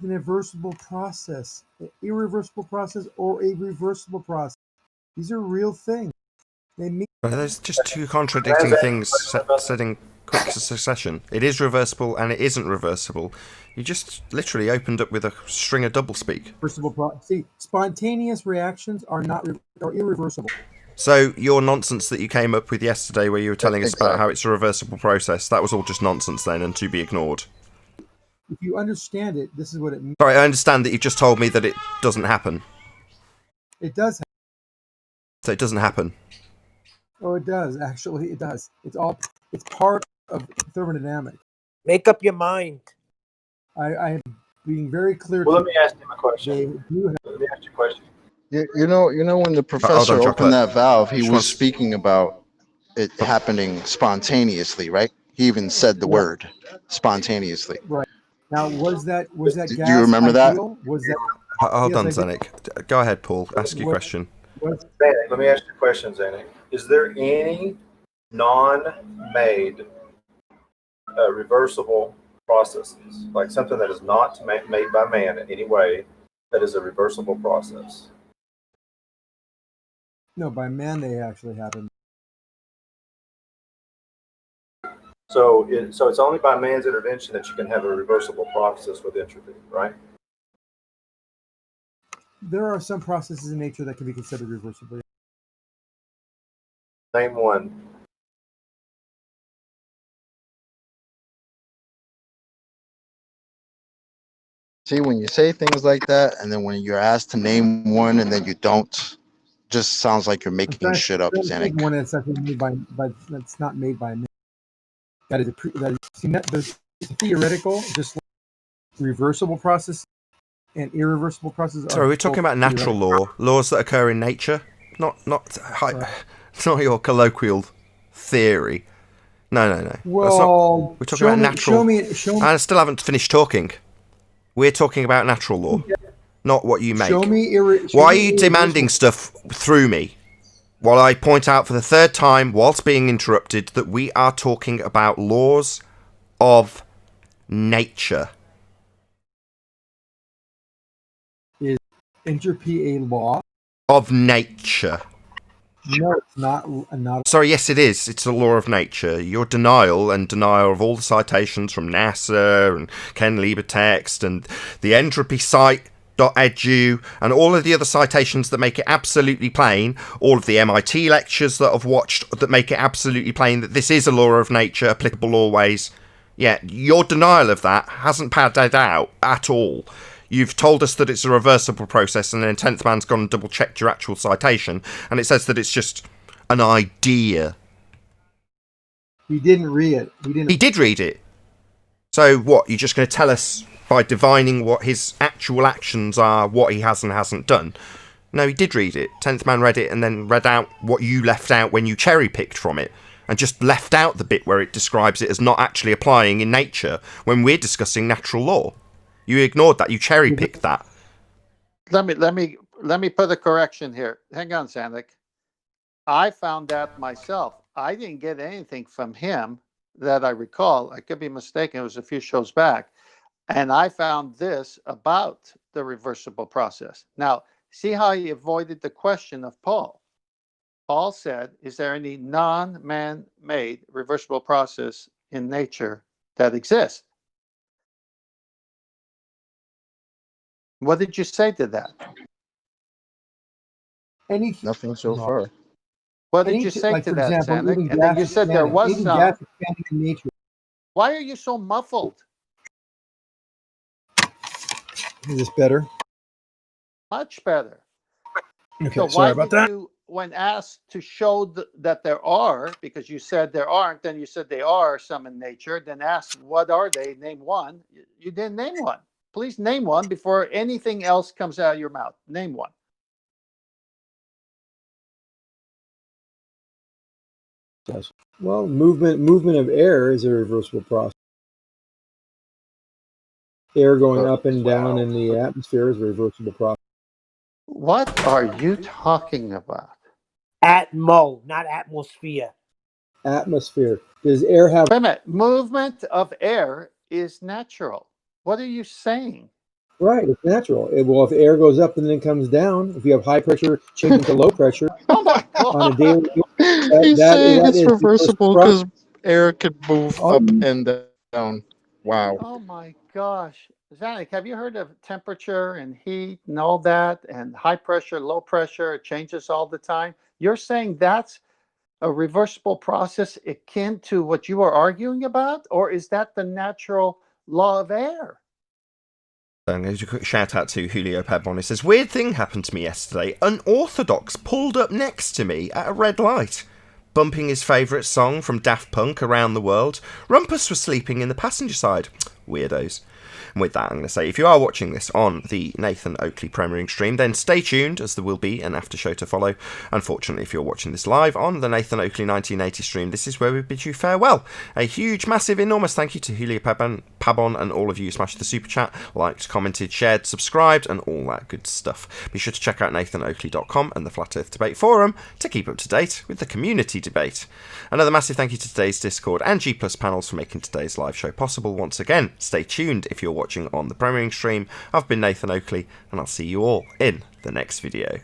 An irreversible process, an irreversible process, or a reversible process. These are real things. They mean. There's just two contradicting things said in quick succession. It is reversible and it isn't reversible. You just literally opened up with a string of doublespeak. See, spontaneous reactions are are irreversible. So your nonsense that you came up with yesterday, where you were telling us about how it's a reversible process, that was all just nonsense then, and to be ignored. If you understand it, this is what it means. Sorry, I understand that you've just told me that it doesn't happen. It does happen. So it doesn't happen. Oh, it does. Actually, it does. It's part of thermodynamics. Make up your mind. I am being very clear. Well, let me ask him a question. Let me ask you a question. You know when the professor opened that valve, he was speaking about it happening spontaneously, right? He even said the word spontaneously. Right. Now, was that gas? Do you remember ideal? that? Was that Hold Yes, on, I did. Zanik. Go ahead, Paul. Ask your What- question. Zanik, let me ask you a question, Zanik. Is there any non-made reversible processes, like something that is not made by man in any way, that is a reversible process? No, by man they actually happen. So it's only by man's intervention that you can have a reversible process with entropy, right? There are some processes in nature that can be considered reversible. Name one. See, when you say things like that, and then when you're asked to name one, and then you don't, just sounds like you're making shit up, Think Zanik. one that's actually made by that's not made by man. That is there's theoretical, just like reversible process and irreversible processes. Sorry, we're talking about natural law, laws that occur in nature, not your colloquial theory. No. Well, we're talking about natural. Show me. I still haven't finished talking. We're talking about natural law, not what you make. Why are you demanding stuff through me? While I point out for the third time, whilst being interrupted, that we are talking about laws of nature. Is entropy a law? Of nature. No, it's not. Sorry, yes, it is. It's a law of nature. Your denial of all the citations from NASA and Ken Liebertext and the entropy site .edu and all of the other citations that make it absolutely plain, all of the MIT lectures that I've watched that make it absolutely plain that this is a law of nature, applicable always. Yeah, your denial of that hasn't padded out at all. You've told us that it's a reversible process, and then 10th Man's gone and double-checked your actual citation, and it says that it's just an idea. He didn't read it. He did read it. So what, you're just going to tell us by divining what his actual actions are, what he has and hasn't done? No, he did read it. 10th Man read it and then read out what you left out when you cherry-picked from it, and just left out the bit where it describes it as not actually applying in nature when we're discussing natural law. You ignored that. You cherry-picked that. Let me put a correction here. Hang on, Zanik. I found that myself. I didn't get anything from him that I recall. I could be mistaken. It was a few shows back. And I found this about the reversible process. Now, see how he avoided the question of Paul. Paul said, is there any non-man-made reversible process in nature that exists? What did you say to that? Nothing so far. What did you say to that, Zanik? And then you said there was some. Gas expanding in nature. Why are you so muffled? Is this better? Much better. Okay, So sorry why about did that. you, when asked to show that there are, because you said there aren't, then you said there are some in nature, then asked what are they, name one. You didn't name one. Please name one before anything else comes out of your mouth. Name one. Well, movement of air is a reversible process. Air going up and down in the atmosphere is a reversible process. What are you talking about? Atmo, not atmosphere. Atmosphere. Does air have? Wait a minute. Movement of air is natural. What are you saying? Right, it's natural. Well, if air goes up and then comes down, if you have high pressure changing to low pressure Oh my God. on a daily He's saying it's is reversible because air could move Oh. up and down. Wow. Oh my gosh. Zanik, have you heard of temperature and heat and all that and high pressure, low pressure? It changes all the time. You're saying that's a reversible process akin to what you are arguing about? Or is that the natural law of air? I'm going to do a quick shout out to Julio Padbon. He says, weird thing happened to me yesterday. Unorthodox pulled up next to me at a red light, bumping his favourite song from Daft Punk, Around the World. Rumpus was sleeping in the passenger side. Weirdos. And with that, I'm going to say, if you are watching this on the Nathan Oakley premiering stream, then stay tuned, as there will be an after show to follow. Unfortunately, if you're watching this live on the Nathan Oakley 1980 stream, this is where we bid you farewell. A huge, massive, enormous thank you to Julia Pabon and all of you who smashed the super chat, liked, commented, shared, subscribed, and all that good stuff. Be sure to check out nathanoakley.com and the Flat Earth Debate Forum to keep up to date with the community debate. Another massive thank you to today's Discord and G Plus panels for making today's live show possible. Once again, stay tuned if you're watching on the premiering stream. I've been Nathan Oakley, and I'll see you all in the next video.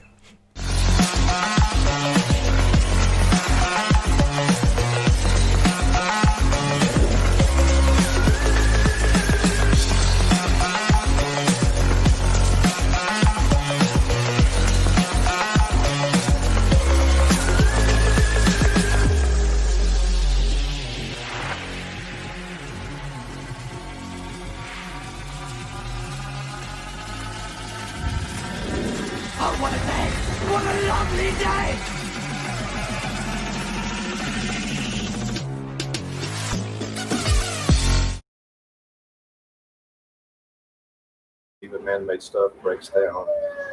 Even man-made stuff breaks down,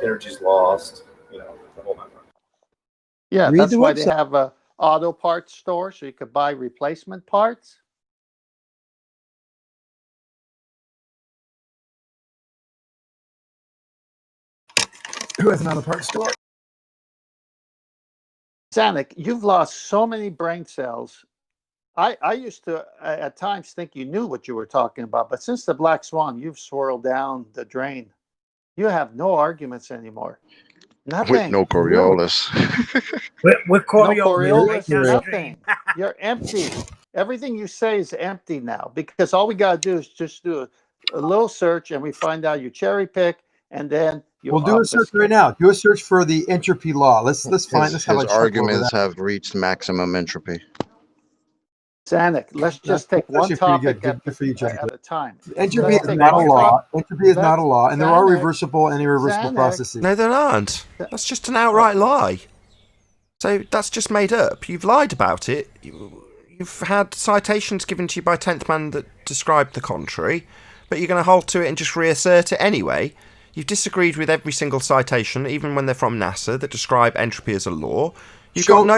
energy's lost, you know, the whole nine. Yeah, Read that's the why they website. have a auto parts store so you could buy replacement parts. Who has another part store? Zanuck, you've lost so many brain cells. I used to at times think you knew what you were talking about, but since the Black Swan, you've swirled down the drain. You have no arguments anymore. Nothing. With no Coriolis. We're No Coriolis, right Coriolis, down the nothing. drain. You're empty. Everything you say is empty now because all we got to do is just do a little search and we find out you cherry pick and then you We'll do a search right now. Do a search for the entropy law. Let's His have a chuckle over arguments that. have reached maximum entropy. Zanuck, let's just take That's one actually pretty topic good. Good for you, John. at a time. Entropy Let's is take not a one law. topic. Entropy is not a law, and there are Zanuck, reversible and irreversible Zanuck. processes. No, there aren't. That's just an outright lie. So that's just made up. You've lied about it. You've had citations given to you by 10th Man that describe the contrary, but you're going to hold to it and just reassert it anyway. You've disagreed with every single citation, even when they're from NASA, that describe entropy as a law. You've got no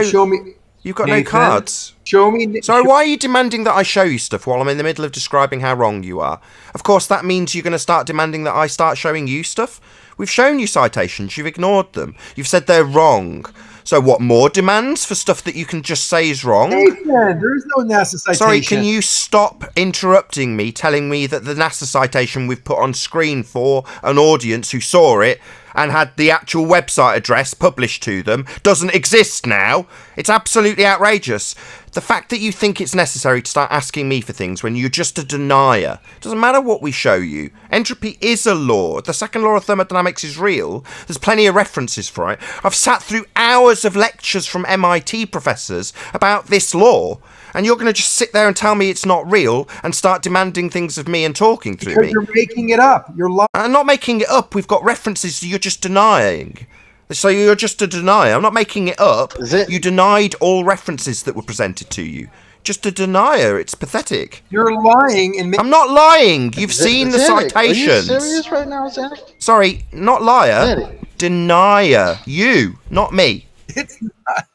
Nathan, cards. Show me. So why are you demanding that I show you stuff while I'm in the middle of describing how wrong you are? Of course, that means you're going to start demanding that I start showing you stuff. We've shown you citations. You've ignored them. You've said they're wrong. So what, more demands for stuff that you can just say is wrong? Nathan, there is no NASA citation. Sorry, can you stop interrupting me, telling me that the NASA citation we've put on screen for an audience who saw it and had the actual website address published to them doesn't exist now? It's absolutely outrageous. The fact that you think it's necessary to start asking me for things when you're just a denier. Doesn't matter what we show you. Entropy is a law. The second law of thermodynamics is real. There's plenty of references for it. I've sat through hours of lectures from MIT professors about this law, and you're going to just sit there and tell me it's not real and start demanding things of me and talking through me. You're making it up. You're lying. I'm not making it up. We've got references, so you're just denying. So you're just a denier. I'm not making it up. You denied all references that were presented to you. Just a denier. It's pathetic. You're lying. And I'm not lying. You've seen the citations. Are you serious right now, Zanuck? Sorry, not liar. Denier. You, not me. It's not.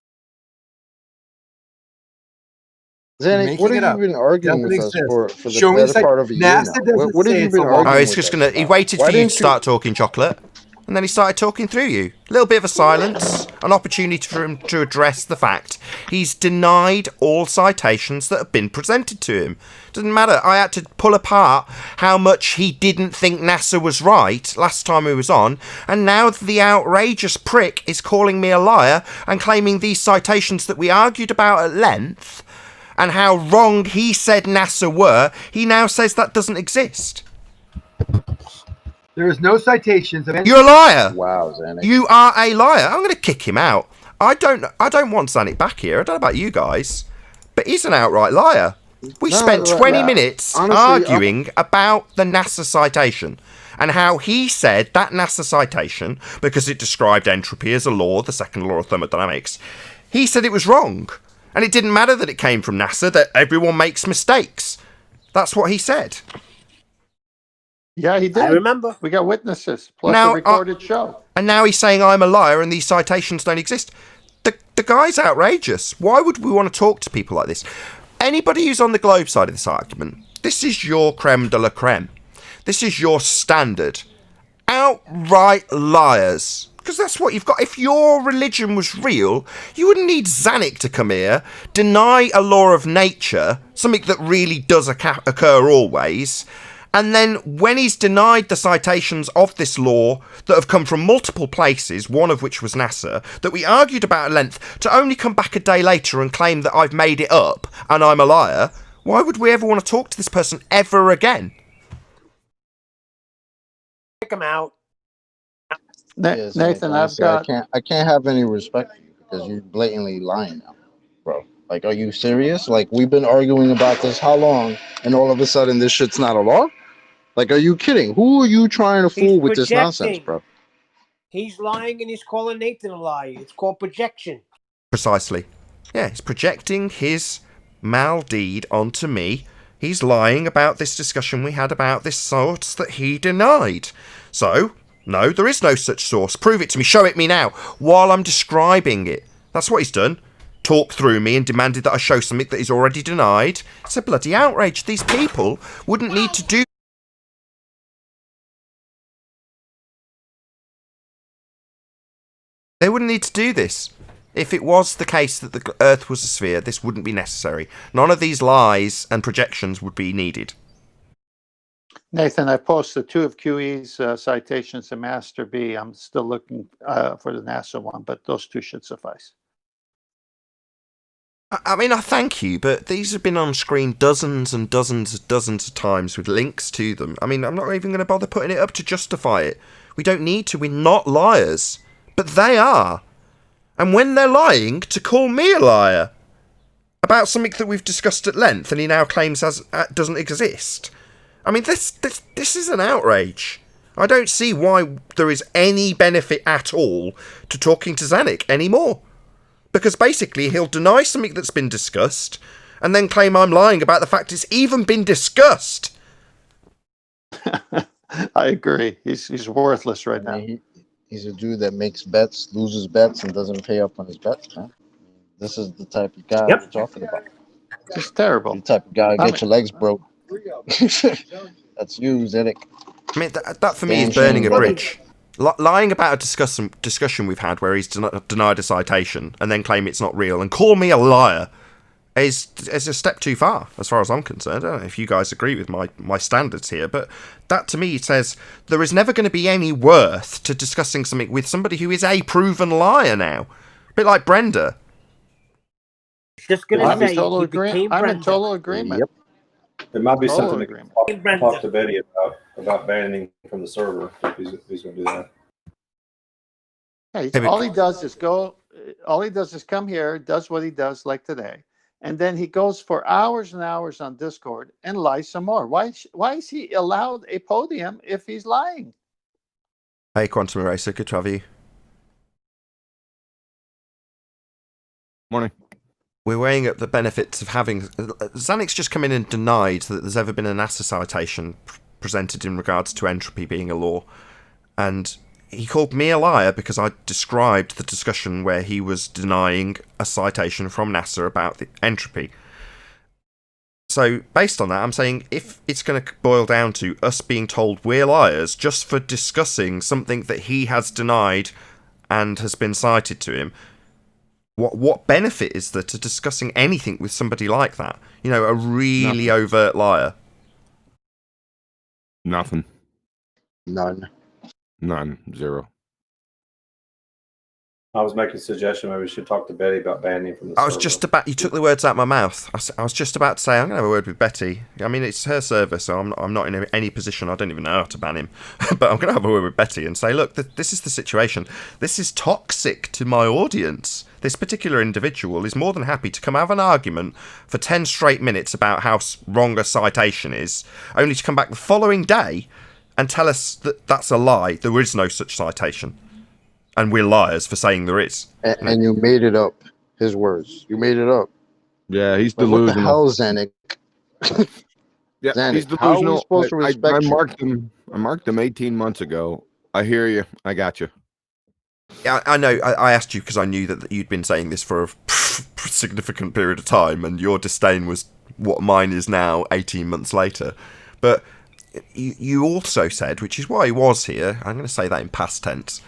Zanuck, what have you been arguing with us for the Show me better part of a year now? What have you been arguing Oh, it's with just us gonna. He about? waited Why for you to didn't start talking, Chocolate, and then he started talking through you. A little bit of a silence, an opportunity for him to address the fact he's denied all citations that have been presented to him. Doesn't matter. I had to pull apart how much he didn't think NASA was right last time he was on, and now the outrageous prick is calling me a liar and claiming these citations that we argued about at length and how wrong he said NASA were, he now says that doesn't exist. There is no citations of any. You're a liar. Wow, Zanuck. You are a liar. I'm going to kick him out. I don't want Zanuck back here. I don't know about you guys, but he's an outright liar. We spent 20 minutes arguing about the NASA citation and how he said that NASA citation, because it described entropy as a law, the second law of thermodynamics, he said it was wrong. And it didn't matter that it came from NASA, that everyone makes mistakes. That's what he said. Yeah, he did. I remember. We got witnesses plus Now, a recorded show. And now he's saying I'm a liar and these citations don't exist. The guy's outrageous. Why would we want to talk to people like this? Anybody who's on the Globe side of this argument, this is your creme de la creme. This is your standard. Outright liars. Because that's what you've got. If your religion was real, you wouldn't need Zanuck to come here, deny a law of nature, something that really does occur always, and then when he's denied the citations of this law that have come from multiple places, one of which was NASA, that we argued about at length, to only come back a day later and claim that I've made it up and I'm a liar, why would we ever want to talk to this person ever again? Kick him out. Yes, Nathan, like I I've said, got. I can't have any respect for you because you're blatantly lying now, bro. Like, are you serious? Like, we've been arguing about this how long, and all of a sudden this shit's not a law? Like, are you kidding? Who are you trying to fool with this nonsense, bro? He's lying and he's calling Nathan a liar. It's called projection. Precisely. Yeah, he's projecting his maldeed onto me. He's lying about this discussion we had about this source that he denied. So, no, there is no such source. Prove it to me. Show it me now. While I'm describing it. That's what he's done. Talked through me and demanded that I show something that he's already denied. It's a bloody outrage. These people wouldn't need to do... They wouldn't need to do this. If it was the case that the Earth was a sphere, this wouldn't be necessary. None of these lies and projections would be needed. Nathan, I posted 2 of QE's citations in Master B. I'm still looking for the NASA one, but those 2 should suffice. I mean, I thank you, but these have been on screen dozens and dozens and dozens of times with links to them. I mean, I'm not even going to bother putting it up to justify it. We don't need to. We're not liars. But they are. And when they're lying, to call me a liar about something that we've discussed at length and he now claims doesn't exist. I mean, this is an outrage. I don't see why there is any benefit at all to talking to Zanuck anymore. Because basically he'll deny something that's been discussed and then claim I'm lying about the fact it's even been discussed. I agree. He's worthless right now. He's a dude that makes bets, loses bets, and doesn't pay up on his bets, man. This is the type of guy we're talking about. It's terrible. The type of guy who gets your legs broke. That's you, Zedek. I mean, that for me is burning a bridge. Lying about a discussion we've had where he's denied a citation and then claim it's not real and call me a liar is a step too far, as far as I'm concerned. I don't know if you guys agree with my standards here, but that to me says there is never going to be any worth to discussing something with somebody who is a proven liar now. A bit like Brenda. Just going to say, I'm in total agreement. Yep. There might be Total something to talk to Betty about banning from the server if he's going to do that. Yeah, all he does is go. All he does is come here, does what he does, like today, and then he goes for hours and hours on Discord and lies some more. Why is he allowed a podium if he's lying? Hey, Quantum Eraser, good to have you. Morning. We're weighing up the benefits of having... Zanuck's just come in and denied that there's ever been a NASA citation presented in regards to entropy being a law. And he called me a liar because I described the discussion where he was denying a citation from NASA about the entropy. So, based on that, I'm saying if it's going to boil down to us being told we're liars just for discussing something that he has denied and has been cited to him, what benefit is there to discussing anything with somebody like that? You know, a really overt liar. Nothing. None. Zero. I was making a suggestion maybe we should talk to Betty about banning from the I was server. just about... You took the words out of my mouth. I was just about to say, I'm going to have a word with Betty. I mean, it's her server, so I'm not in any position. I don't even know how to ban him. But I'm going to have a word with Betty and say, look, this is the situation. This is toxic to my audience. This particular individual is more than happy to come have an argument for 10 straight minutes about how wrong a citation is, only to come back the following day and tell us that that's a lie. There is no such citation. And we're liars for saying there is. And you made it up. His words. You made it up. Yeah, he's But what the delusional. hell, Zanuck? Yeah, he's Zanuck, how are we delusional. supposed to I respect you? marked him. I marked him 18 months ago. I hear you. I got you. Yeah, I know. I asked you because I knew that you'd been saying this for a significant period of time, and your disdain was what mine is now, 18 months later. But you also said, which is why he was here, I'm going to say that in past tense,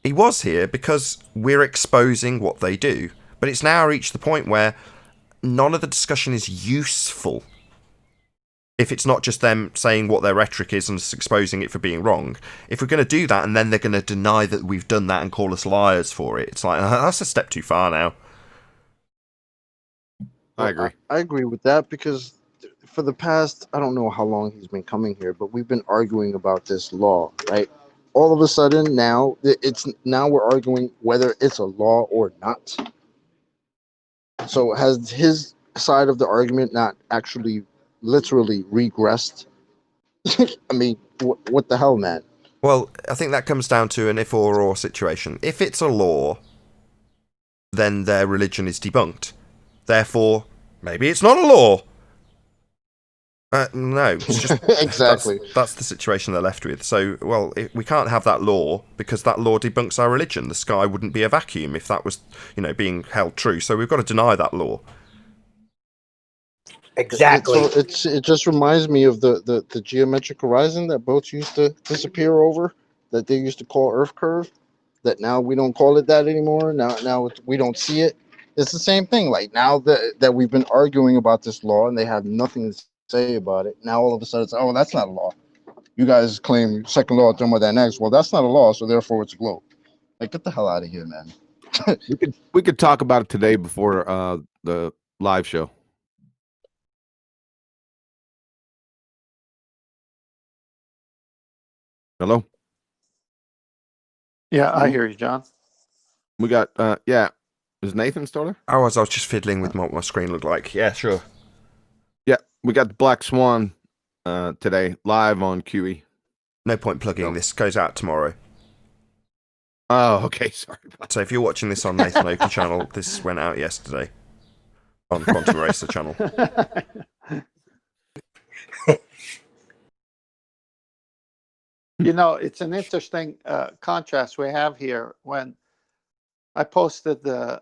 he was here because we're exposing what they do. But it's now reached the point where none of the discussion is useful if it's not just them saying what their rhetoric is and exposing it for being wrong. If we're going to do that and then they're going to deny that we've done that and call us liars for it, it's like, that's a step too far now. I agree. I agree with that because for the past, I don't know how long he's been coming here, but we've been arguing about this law, right? All of a sudden now we're arguing whether it's a law or not. So has his side of the argument not actually literally regressed? I mean, what the hell, man? Well, I think that comes down to an if or situation. If it's a law, then their religion is debunked. Therefore, maybe it's not a law. No, it's just exactly. That's the situation they're left with. So, well, we can't have that law because that law debunks our religion. The sky wouldn't be a vacuum if that was, being held true. So we've got to deny that law. Exactly. It just reminds me of the geometric horizon that boats used to disappear over, that they used to call Earth curve. That now we don't call it that anymore. Now we don't see it. It's the same thing. Like now that we've been arguing about this law and they have nothing to say about it. Now all of a sudden it's, oh, that's not a law. You guys claim second law of thermodynamics. Well, that's not a law, so therefore it's a globe. Like, get the hell out of here, man. we could talk about it today before the live show. Hello? Yeah, I hear you, John. We got yeah. Is Nathan still there? I was just fiddling with what my screen looked like. Yeah, sure. Yeah, we got the Black Swan today live on QE. No point plugging. This goes out tomorrow. Oh, okay. Sorry. So if you're watching this on Nathan Oakley channel, this went out yesterday on Quantum Racer channel. It's an interesting contrast we have here. When I posted the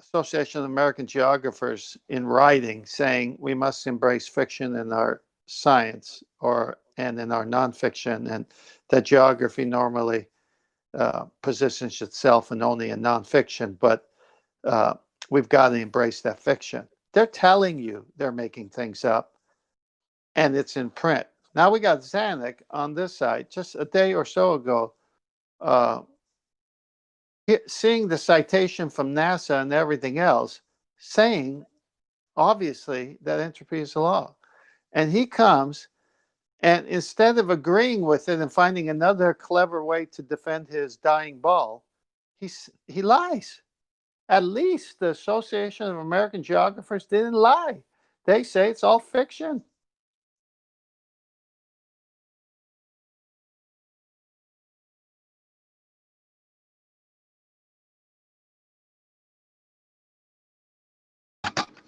Association of American Geographers in writing saying we must embrace fiction in our science and in our nonfiction, and that geography normally positions itself in only in nonfiction, but we've got to embrace that fiction. They're telling you they're making things up, and it's in print. Now we got Zanuck on this side just a day or so ago, seeing the citation from NASA and everything else, saying obviously that entropy is a law. And he comes, and instead of agreeing with it and finding another clever way to defend his dying ball, he lies. At least the Association of American Geographers didn't lie. They say it's all fiction.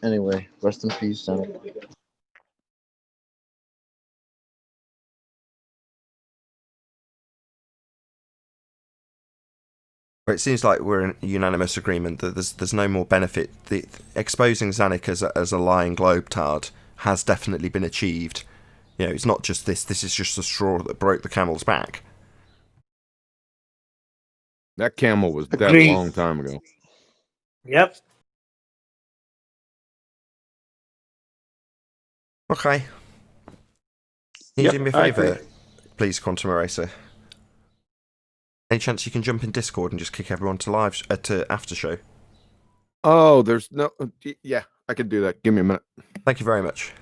Anyway, rest in peace, Zanuck. It seems like we're in unanimous agreement that there's no more benefit. Exposing Zanuck as a lying globetard has definitely been achieved. It's not just this. This is just the straw that broke the camel's back. That camel was dead Agreed. a long time ago. Yep. Okay. Can you do me a I favour, agree. please, Quantum Eraser? Any chance you can jump in Discord and just kick everyone to after show? Oh, there's no. Yeah, I could do that. Give me a minute. Thank you very much.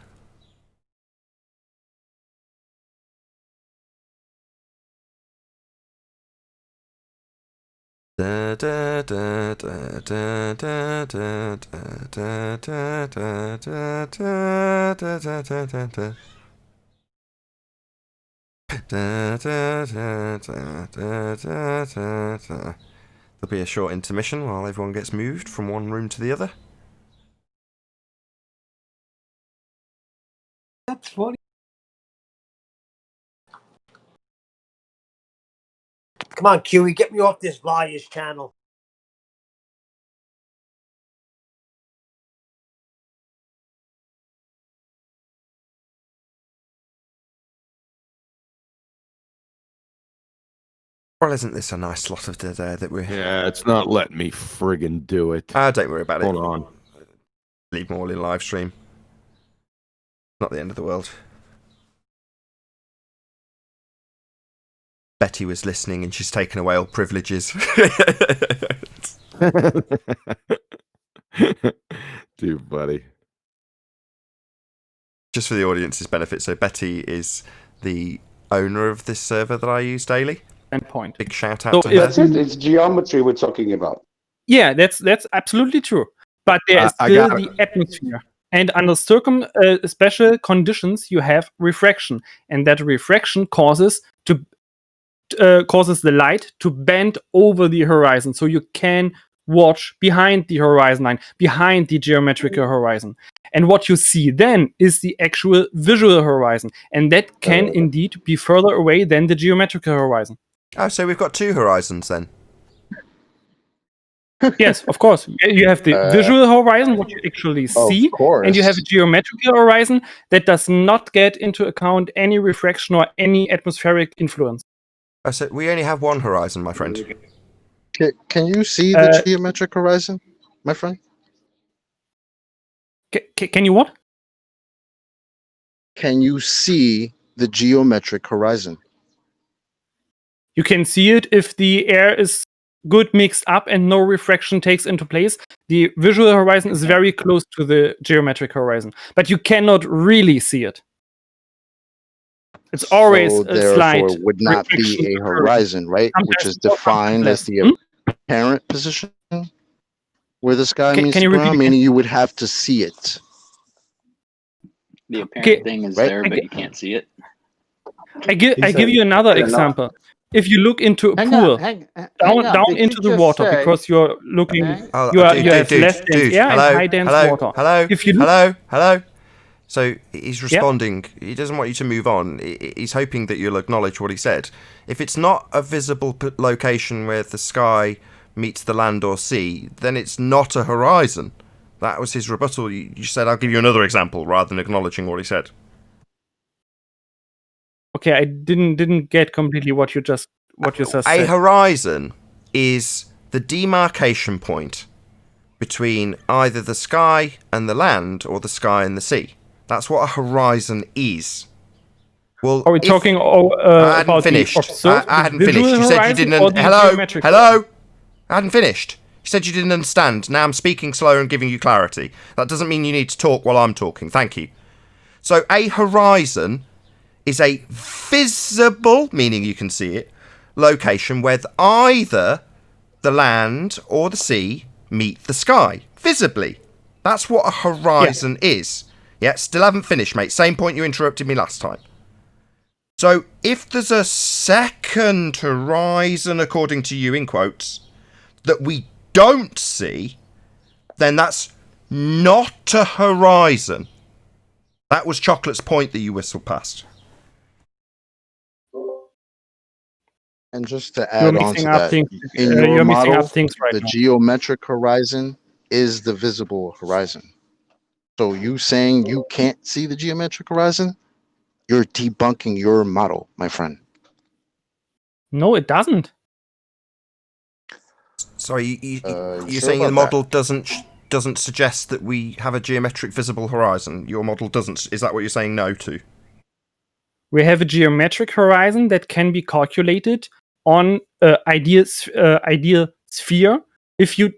Da, da, da, da, da, da, da, da, da, da, da, da, da, da, da, da, da. Da, da, da, da, da, da, da, da. There'll be a short intermission while everyone gets moved from one room to the other. It's funny. Come on, Kiwi, get me off this liar's channel. Well, isn't this a nice lot of dead air that we're... Yeah, it's not letting me friggin' do it. Don't worry about it. Hold on. Leave them all in live stream. Not the end of the world. Betty was listening and she's taken away all privileges. Dude, buddy. Just for the audience's benefit, so Betty is the owner of this server that I use daily. Endpoint. Big shout out to her. That's it. It's geometry we're talking about. Yeah, that's absolutely true. But there is I still got the atmosphere. And under special conditions, you have refraction. And that refraction causes the light to bend over the horizon. So you can watch behind the horizon line, behind the geometrical horizon. And what you see then is the actual visual horizon. And that can indeed be further away than the geometrical horizon. Oh, so we've got two horizons then. Yes, of course. You have the visual horizon, what you actually see, and you have a geometrical horizon that does not get into account any refraction or any atmospheric influence. Oh, so we only have one horizon, my friend. Can you see the geometric horizon, my friend? Can you what? Can you see the geometric horizon? You can see it if the air is good mixed up and no refraction takes into place. The visual horizon is very close to the geometric horizon, but you cannot really see it. It's always so a slight therefore would not be a horizon, right? Which is defined as the apparent position where the sky meets the ground, meaning you would have to see it. The apparent thing is there, but you can't see it. I give you another example. If you look into a pool, down into the water, because you're looking, you have less dense air and high dense water. Hello. So he's responding. Yep. He doesn't want you to move on. He's hoping that you'll acknowledge what he said. If it's not a visible location where the sky meets the land or sea, then it's not a horizon. That was his rebuttal. You said, I'll give you another example, rather than acknowledging what he said. Okay, I didn't get completely what you just said. A horizon is the demarcation point between either the sky and the land or the sky and the sea. That's what a horizon is. Well, are we talking I hadn't about finished. I hadn't finished. You said you didn't. Hello. I hadn't finished. You said you didn't understand. Now I'm speaking slower and giving you clarity. That doesn't mean you need to talk while I'm talking. Thank you. So a horizon is a visible, meaning you can see it, location where either the land or the sea meet the sky visibly. That's what a horizon is. Yeah, still haven't finished, mate. Same point you interrupted me last time. So if there's a second horizon, according to you in quotes, that we don't see, then that's not a horizon. That was Chocolate's point that you whistled past. And just to add on to that, in your model, the geometric horizon is the visible horizon. So you saying you can't see the geometric horizon, you're debunking your model, my friend. No, it doesn't. Sorry, you're saying the model doesn't suggest that we have a geometric visible horizon. Your model doesn't. Is that what you're saying no to? We have a geometric horizon that can be calculated on ideal sphere if you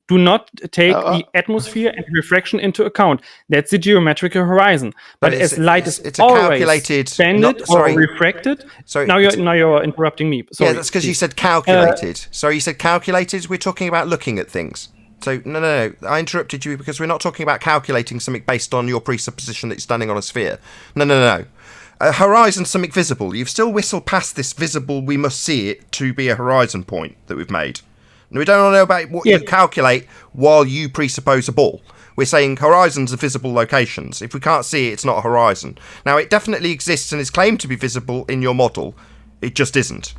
do not take the atmosphere and refraction into account. That's the geometrical horizon. But as light is always bended or refracted. Sorry, now you're interrupting me. Sorry, yeah, that's because you said calculated. Sorry, you said calculated. We're talking about looking at things. So no. I interrupted you because we're not talking about calculating something based on your presupposition that you're standing on a sphere. No. A horizon, something visible. You've still whistled past this visible, we must see it to be a horizon point that we've made. We don't know about what you calculate while you presuppose a ball. We're saying horizons are visible locations. If we can't see it, it's not a horizon. Now, it definitely exists and is claimed to be visible in your model. It just isn't.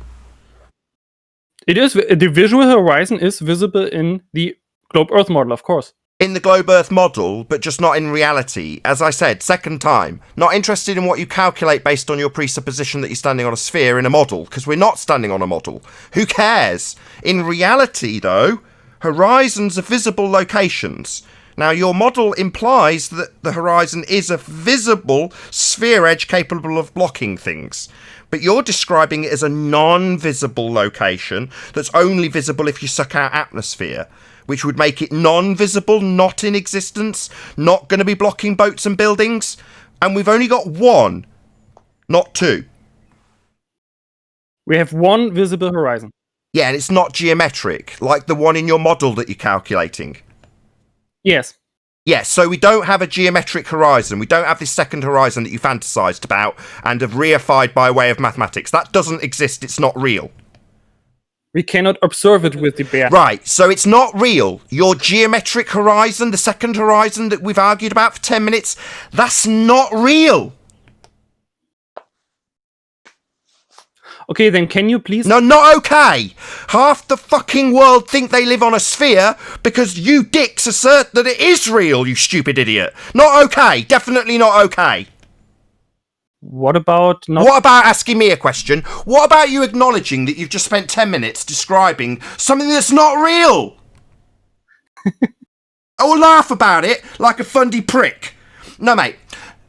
It is. The visual horizon is visible in the globe Earth model, of course. In the globe Earth model, but just not in reality. As I said, second time. Not interested in what you calculate based on your presupposition that you're standing on a sphere in a model, because we're not standing on a model. Who cares? In reality, though, horizons are visible locations. Now, your model implies that the horizon is a visible sphere edge capable of blocking things. But you're describing it as a non-visible location that's only visible if you suck out atmosphere, which would make it non-visible, not in existence, not going to be blocking boats and buildings. And we've only got one, not two. We have one visible horizon. Yeah, and it's not geometric, like the one in your model that you're calculating. Yes. Yes, so we don't have a geometric horizon. We don't have this second horizon that you fantasized about and have reified by way of mathematics. That doesn't exist. It's not real. We cannot observe it with the bear. Right, so it's not real. Your geometric horizon, the second horizon that we've argued about for 10 minutes, that's not real. Okay, then can you please... No, not okay. Half the fucking world think they live on a sphere because you dicks assert that it is real, you stupid idiot. Not okay. Definitely not okay. What about... What about asking me a question? What about you acknowledging that you've just spent 10 minutes describing something that's not real? I will laugh about it like a fundy prick. No, mate.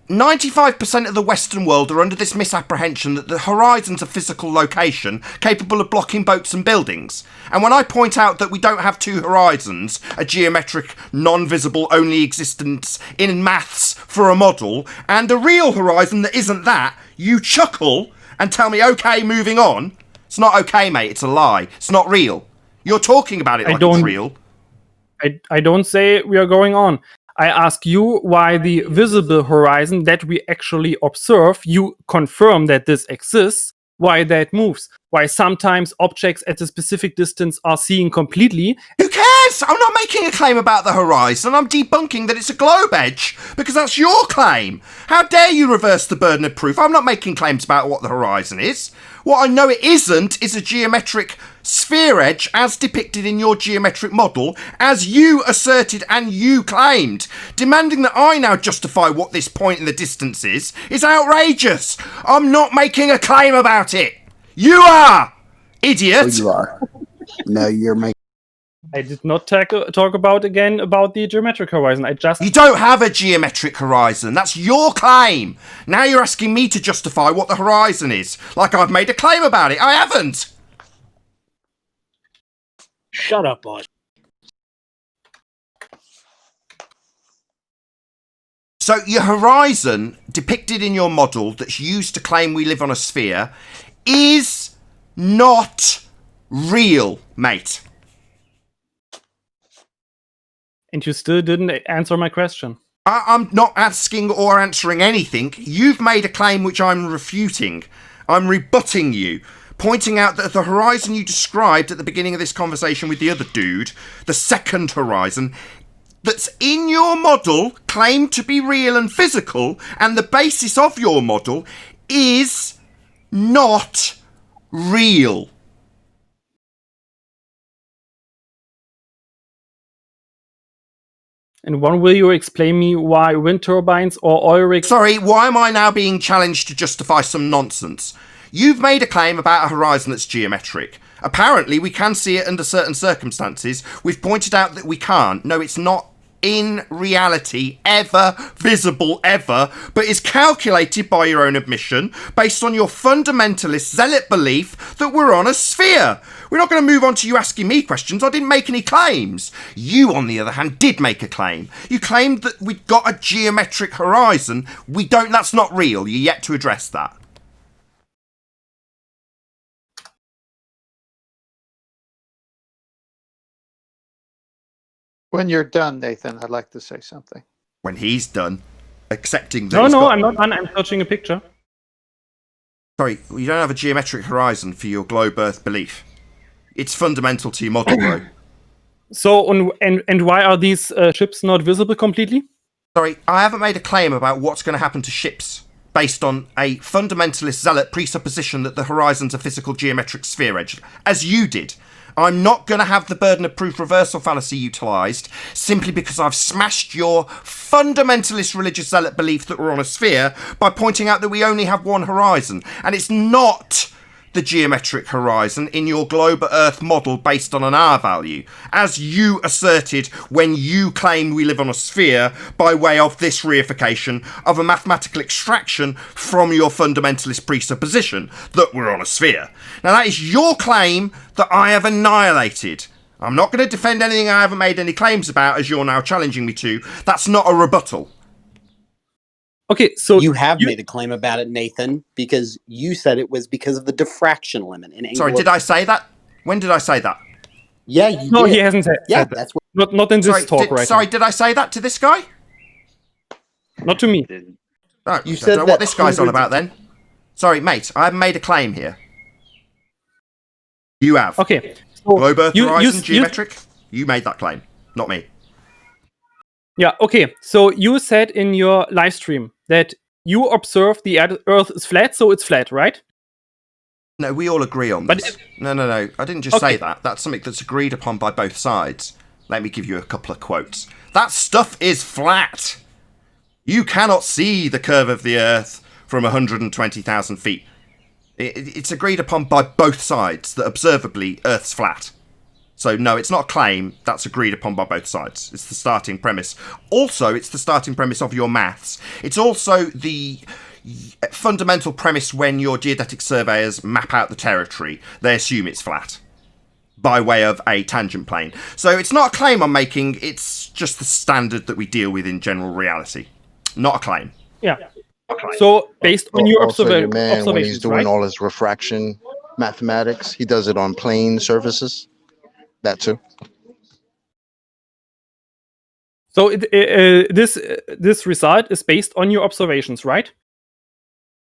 95% of the Western world are under this misapprehension that the horizon's a physical location capable of blocking boats and buildings. And when I point out that we don't have two horizons, a geometric, non-visible, only existence in maths for a model, and a real horizon that isn't that, you chuckle and tell me, okay, moving on. It's not okay, mate. It's a lie. It's not real. You're talking about it like it's real. I don't say we are going on. I ask you why the visible horizon that we actually observe, you confirm that this exists, why that moves, why sometimes objects at a specific distance are seen completely. Who cares? I'm not making a claim about the horizon. I'm debunking that it's a globe edge, because that's your claim. How dare you reverse the burden of proof? I'm not making claims about what the horizon is. What I know it isn't is a geometric sphere edge as depicted in your geometric model, as you asserted and you claimed. Demanding that I now justify what this point in the distance is outrageous. I'm not making a claim about it. You are, idiot. Oh, you are. No, you're making... I did not talk about the geometric horizon. You don't have a geometric horizon. That's your claim. Now you're asking me to justify what the horizon is, like I've made a claim about it. I haven't. Shut up, boss. So your horizon, depicted in your model that's used to claim we live on a sphere, is not real, mate. And you still didn't answer my question. I'm not asking or answering anything. You've made a claim which I'm refuting. I'm rebutting you, pointing out that the horizon you described at the beginning of this conversation with the other dude, the second horizon, that's in your model, claimed to be real and physical, and the basis of your model is not real. And when will you explain me why wind turbines or oil rigs... Sorry, why am I now being challenged to justify some nonsense? You've made a claim about a horizon that's geometric. Apparently, we can see it under certain circumstances. We've pointed out that we can't. No, it's not in reality ever visible ever, but is calculated by your own admission based on your fundamentalist zealot belief that we're on a sphere. We're not going to move on to you asking me questions. I didn't make any claims. You, on the other hand, did make a claim. You claimed that we'd got a geometric horizon. We don't. That's not real. You're yet to address that. When you're done, Nathan, I'd like to say something. When he's done, accepting that. No, I'm not done. I'm touching a picture. Sorry, you don't have a geometric horizon for your globe Earth belief. It's fundamental to your model, bro. So, and why are these ships not visible completely? Sorry, I haven't made a claim about what's going to happen to ships based on a fundamentalist zealot presupposition that the horizon's a physical geometric sphere edge, as you did. I'm not going to have the burden of proof reversal fallacy utilised simply because I've smashed your fundamentalist religious zealot belief that we're on a sphere by pointing out that we only have one horizon. And it's not the geometric horizon in your globe Earth model based on an R value, as you asserted when you claimed we live on a sphere by way of this reification of a mathematical extraction from your fundamentalist presupposition that we're on a sphere. Now that is your claim that I have annihilated. I'm not going to defend anything I haven't made any claims about, as you're now challenging me to. That's not a rebuttal. Okay, so you have made a claim about it, Nathan, because you said it was because of the diffraction limit. Sorry, did I say that? When did I say that? Yeah, you No, did. he hasn't said Yeah, that. that's what. Not in this talk right Sorry, did I say that to this guy? Not to me. Right, You I said don't know that what this guy's on hundreds about then. Sorry, mate, I haven't made a claim here. You have. Okay. So Globe Earth you- Horizon you- geometric? You made that claim, not me. Yeah, okay. So you said in your live stream that you observe the Earth is flat, so it's flat, right? No, we all agree on But this. No. I didn't just say Okay. that. That's something that's agreed upon by both sides. Let me give you a couple of quotes. That stuff is flat. You cannot see the curve of the Earth from 120,000 feet. It's agreed upon by both sides that observably Earth's flat. So no, it's not a claim. That's agreed upon by both sides. It's the starting premise. Also, it's the starting premise of your maths. It's also the fundamental premise when your geodetic surveyors map out the territory. They assume it's flat by way of a tangent plane. So it's not a claim I'm making. It's just the standard that we deal with in general reality. Not a claim. Yeah. So based on your Also, your man, when he's observations, doing right? all his refraction mathematics, he does it on plane surfaces. That too. So this result is based on your observations, right?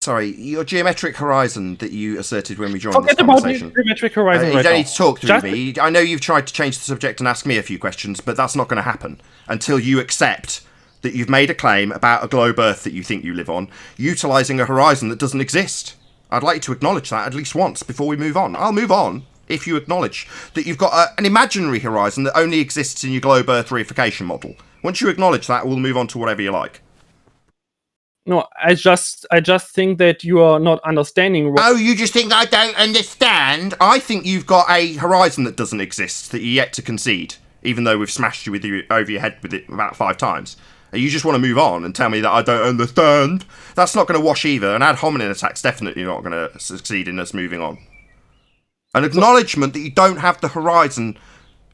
Sorry, your geometric horizon that you asserted when we joined Forget this about the conversation. geometric horizon You right don't now. need to talk through Just- me. I know you've tried to change the subject and ask me a few questions, but that's not going to happen until you accept that you've made a claim about a globe Earth that you think you live on, utilising a horizon that doesn't exist. I'd like you to acknowledge that at least once before we move on. I'll move on if you acknowledge that you've got an imaginary horizon that only exists in your globe Earth reification model. Once you acknowledge that, we'll move on to whatever you like. No, I just think that you are not understanding. Oh, you just think that I don't understand? I think you've got a horizon that doesn't exist that you're yet to concede, even though we've smashed you over your head with it about 5 times. You just want to move on and tell me that I don't understand? That's not going to wash either. An ad hominem attack's definitely not going to succeed in us moving on. An acknowledgement that you don't have the horizon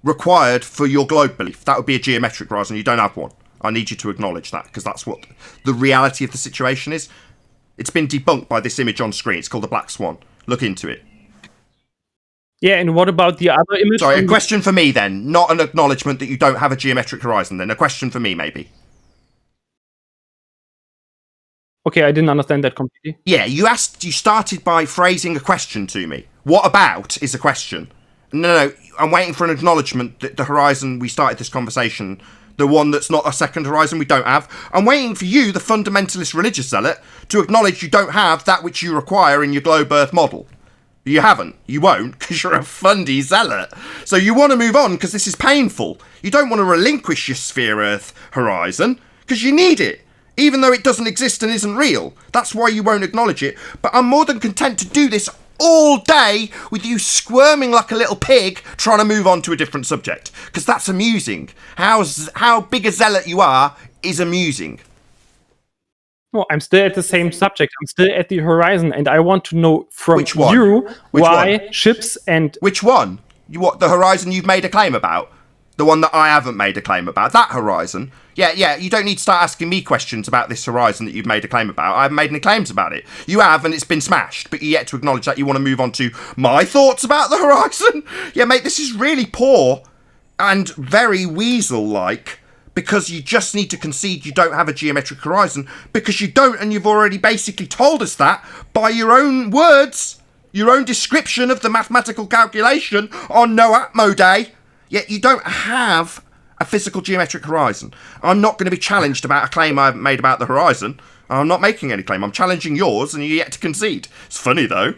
required for your globe belief. That would be a geometric horizon. You don't have one. I need you to acknowledge that, because that's what the reality of the situation is. It's been debunked by this image on screen. It's called the Black Swan. Look into it. Yeah, and what about the other image? Sorry, a question for me then, not an acknowledgement that you don't have a geometric horizon then. A question for me, maybe. Okay, I didn't understand that completely. Yeah, you started by phrasing a question to me. What about is a question. No, I'm waiting for an acknowledgement that the horizon we started this conversation, the one that's not a second horizon we don't have. I'm waiting for you, the fundamentalist religious zealot, to acknowledge you don't have that which you require in your globe Earth model. You haven't. You won't, because you're a fundy zealot. So you want to move on because this is painful. You don't want to relinquish your sphere Earth horizon because you need it, even though it doesn't exist and isn't real. That's why you won't acknowledge it. But I'm more than content to do this all day with you squirming like a little pig trying to move on to a different subject, because that's amusing. How big a zealot you are is amusing. No, I'm still at the same subject. I'm still at the horizon, and I want to know from Which one? you Which why one? ships and... Which one? What, the horizon you've made a claim about? The one that I haven't made a claim about? That horizon? Yeah, you don't need to start asking me questions about this horizon that you've made a claim about. I haven't made any claims about it. You have, and it's been smashed, but you're yet to acknowledge that you want to move on to my thoughts about the horizon? Yeah, mate, this is really poor and very weasel-like, because you just need to concede you don't have a geometric horizon, because you don't, and you've already basically told us that by your own words. your own description of the mathematical calculation on no Atmo Day, yet you don't have a physical geometric horizon. I'm not going to be challenged about a claim I haven't made about the horizon. I'm not making any claim. I'm challenging yours, and you're yet to concede. It's funny, though.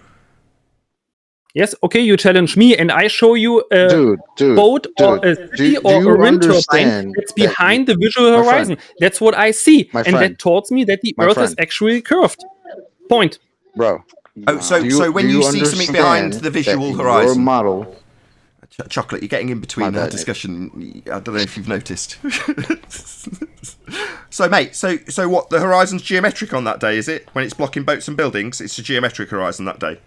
Yes, okay, you challenge me, and I show you a boat or a city or a wind turbine that's behind the visual horizon. That's what I see, and that tells me that the Earth is actually curved. Point. Bro. Oh, so when you see something behind the visual horizon, your model, Chocolate, you're getting in between our discussion. I don't know if you've noticed. So, mate, so what? The horizon's geometric on that day, is it? When it's blocking boats and buildings, it's a geometric horizon that day.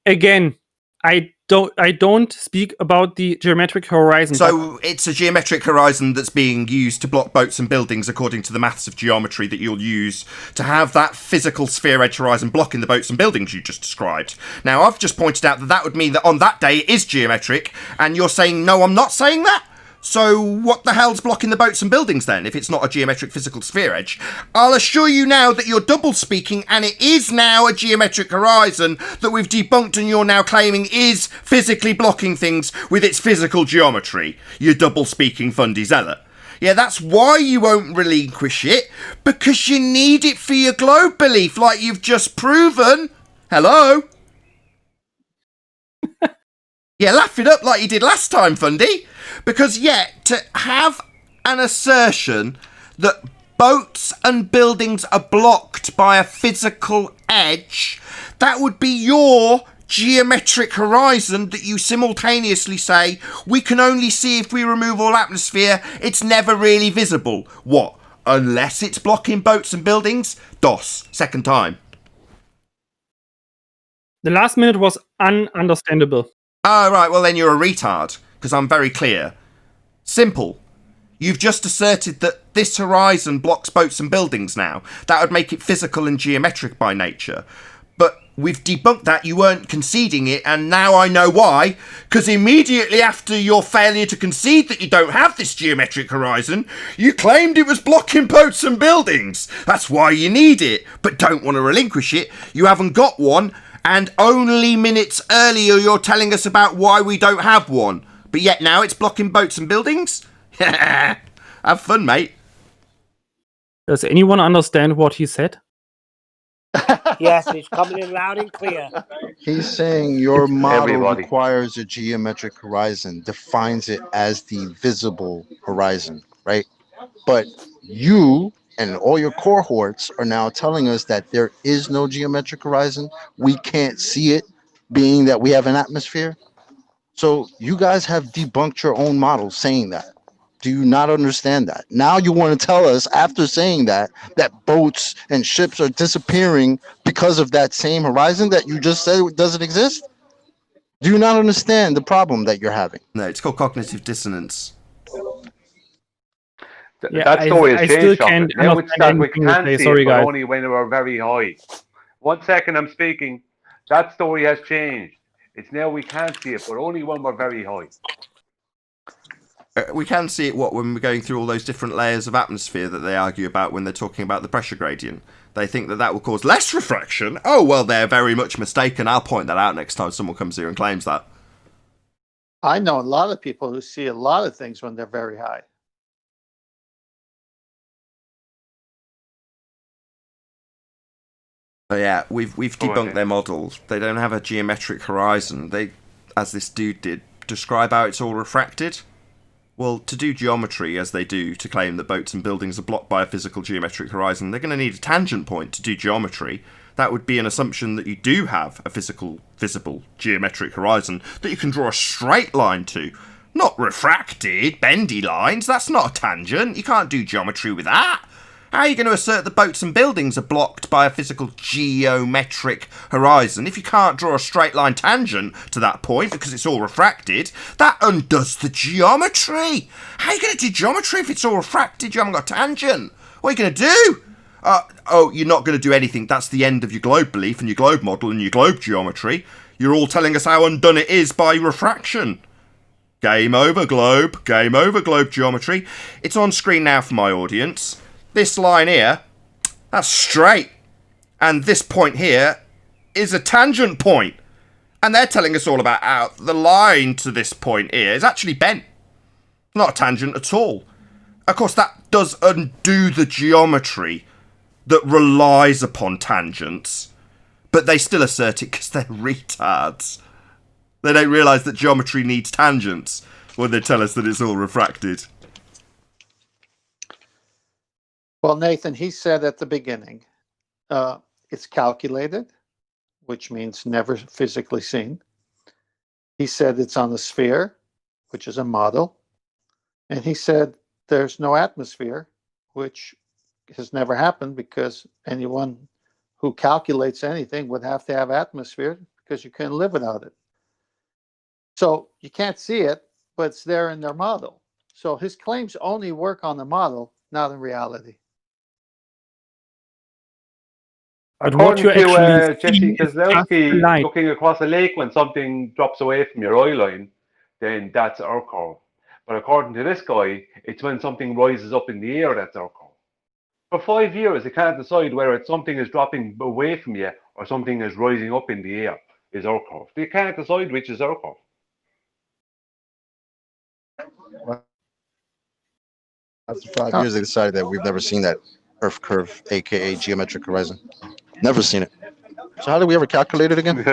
Again, I don't speak about the geometric horizon. So it's a geometric horizon that's being used to block boats and buildings according to the maths of geometry that you'll use to have that physical sphere edge horizon blocking the boats and buildings you just described. Now, I've just pointed out that would mean that on that day it is geometric, and you're saying, no, I'm not saying that? So what the hell's blocking the boats and buildings then, if it's not a geometric physical sphere edge? I'll assure you now that you're double speaking, and it is now a geometric horizon that we've debunked and you're now claiming is physically blocking things with its physical geometry. You double speaking fundy zealot. Yeah, that's why you won't relinquish it, because you need it for your globe belief, like you've just proven. Hello? Yeah, laugh it up like you did last time, Fundy. Because, yeah, to have an assertion that boats and buildings are blocked by a physical edge, that would be your geometric horizon that you simultaneously say, we can only see if we remove all atmosphere, it's never really visible. What? Unless it's blocking boats and buildings? DOS. Second time. The last minute was ununderstandable. Oh, right, well then you're a retard, because I'm very clear. Simple. You've just asserted that this horizon blocks boats and buildings now. That would make it physical and geometric by nature. But we've debunked that, you weren't conceding it, and now I know why. Because immediately after your failure to concede that you don't have this geometric horizon, you claimed it was blocking boats and buildings. That's why you need it, but don't want to relinquish it. You haven't got one. And only minutes earlier you're telling us about why we don't have one. But yet now it's blocking boats and buildings? Have fun, mate. Does anyone understand what he said? Yes, it's coming in loud and clear. He's saying your model requires a geometric horizon, defines it as the visible horizon, right? But you and all your cohorts are now telling us that there is no geometric horizon. We can't see it, being that we have an atmosphere. So you guys have debunked your own model saying that. Do you not understand that? Now you want to tell us, after saying that boats and ships are disappearing because of that same horizon that you just said doesn't exist? Do you not understand the problem that you're having? No, it's called cognitive dissonance. That story has changed. Now it's that we can see Sorry, it, but guys. only when we're very high. 1 second, I'm speaking. That story has changed. It's now we can't see it, but only when we're very high. We can see it when we're going through all those different layers of atmosphere that they argue about when they're talking about the pressure gradient. They think that will cause less refraction. Oh, well, they're very much mistaken. I'll point that out next time someone comes here and claims that. I know a lot of people who see a lot of things when they're very high. So yeah, we've debunked their models. They don't have a geometric horizon. They, as this dude did, describe how it's all refracted. Well, to do geometry, as they do, to claim that boats and buildings are blocked by a physical geometric horizon, they're going to need a tangent point to do geometry. That would be an assumption that you do have a physical, visible, geometric horizon that you can draw a straight line to. Not refracted, bendy lines. That's not a tangent. You can't do geometry with that. How are you going to assert that boats and buildings are blocked by a physical geometric horizon if you can't draw a straight line tangent to that point because it's all refracted? That undoes the geometry. How are you going to do geometry if it's all refracted? You haven't got a tangent. What are you going to do? Oh, you're not going to do anything. That's the end of your globe belief and your globe model and your globe geometry. You're all telling us how undone it is by refraction. Game over, globe. Game over, globe geometry. It's on screen now for my audience. This line here, that's straight. And this point here is a tangent point. And they're telling us all about how the line to this point here is actually bent. Not a tangent at all. Of course, that does undo the geometry that relies upon tangents. But they still assert it because they're retards. They don't realise that geometry needs tangents when they tell us that it's all refracted. Well, Nathan, he said at the beginning, it's calculated, which means never physically seen. He said it's on a sphere, which is a model. And he said there's no atmosphere, which has never happened because anyone who calculates anything would have to have atmosphere because you can't live without it. So you can't see it, but it's there in their model. So his claims only work on the model, not in reality. According you to actually Jesse see is just the Kozlowski, light. looking across a lake when something drops away from your eye line, then that's our curve. But according to this guy, it's when something rises up in the air that's our curve. For 5 years, they can't decide whether it's something is dropping away from you or something is rising up in the air is our curve. They can't decide which is our curve. After 5 years, they decided that we've never seen that Earth curve, aka geometric horizon. Never seen it. So how did we ever calculate it again?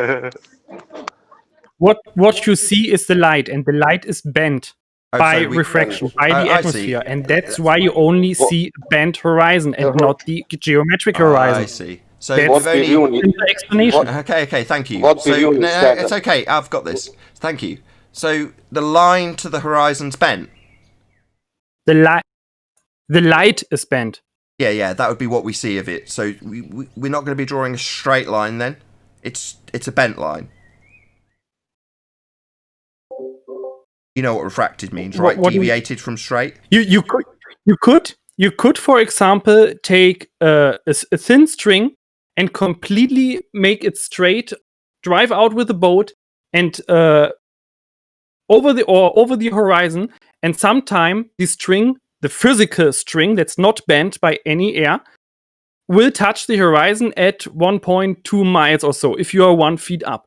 What you see is the light, and the light is bent by so we- refraction, by I the see. atmosphere, and that's why you only see a bent horizon and not the geometric horizon. I see. So That's we've only... the simple explanation. Okay, thank you. What So, do you no, understand it's that- okay, I've got this. Thank you. So the line to the horizon's bent? The light is bent. Yeah, that would be what we see of it. So we're not going to be drawing a straight line then? It's a bent line. You know what refracted means, right? What do you- Deviated from straight? You could, for example, take a thin string and completely make it straight, drive out with a boat, and over the horizon, and sometime the string, the physical string that's not bent by any air, will touch the horizon at 1.2 miles or so if you are 1 feet up.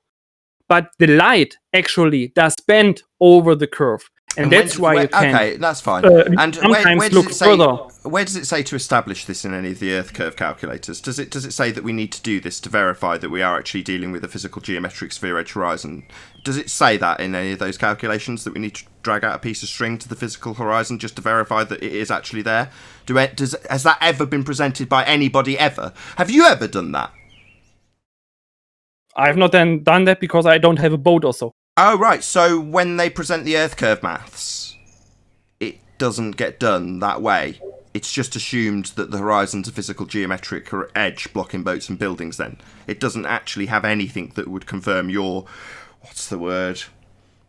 But the light actually does bend over the curve. And that's why you can. Okay, that's fine. And sometimes where does look it say? further. Where does it say to establish this in any of the Earth curve calculators? Does it say that we need to do this to verify that we are actually dealing with a physical geometric sphere edge horizon? Does it say that in any of those calculations that we need to drag out a piece of string to the physical horizon just to verify that it is actually there? Has that ever been presented by anybody ever? Have you ever done that? I've not done that because I don't have a boat also. Oh, right. So when they present the Earth curve maths, it doesn't get done that way. It's just assumed that the horizon's a physical geometric edge blocking boats and buildings then. It doesn't actually have anything that would confirm your, what's the word,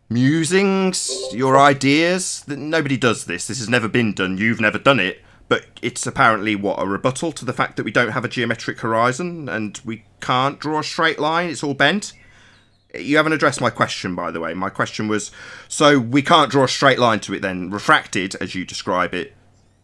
musings, your ideas. Nobody does this. This has never been done. You've never done it. But it's apparently, what, a rebuttal to the fact that we don't have a geometric horizon and we can't draw a straight line. It's all bent. You haven't addressed my question, by the way. My question was, so we can't draw a straight line to it then, refracted, as you describe it,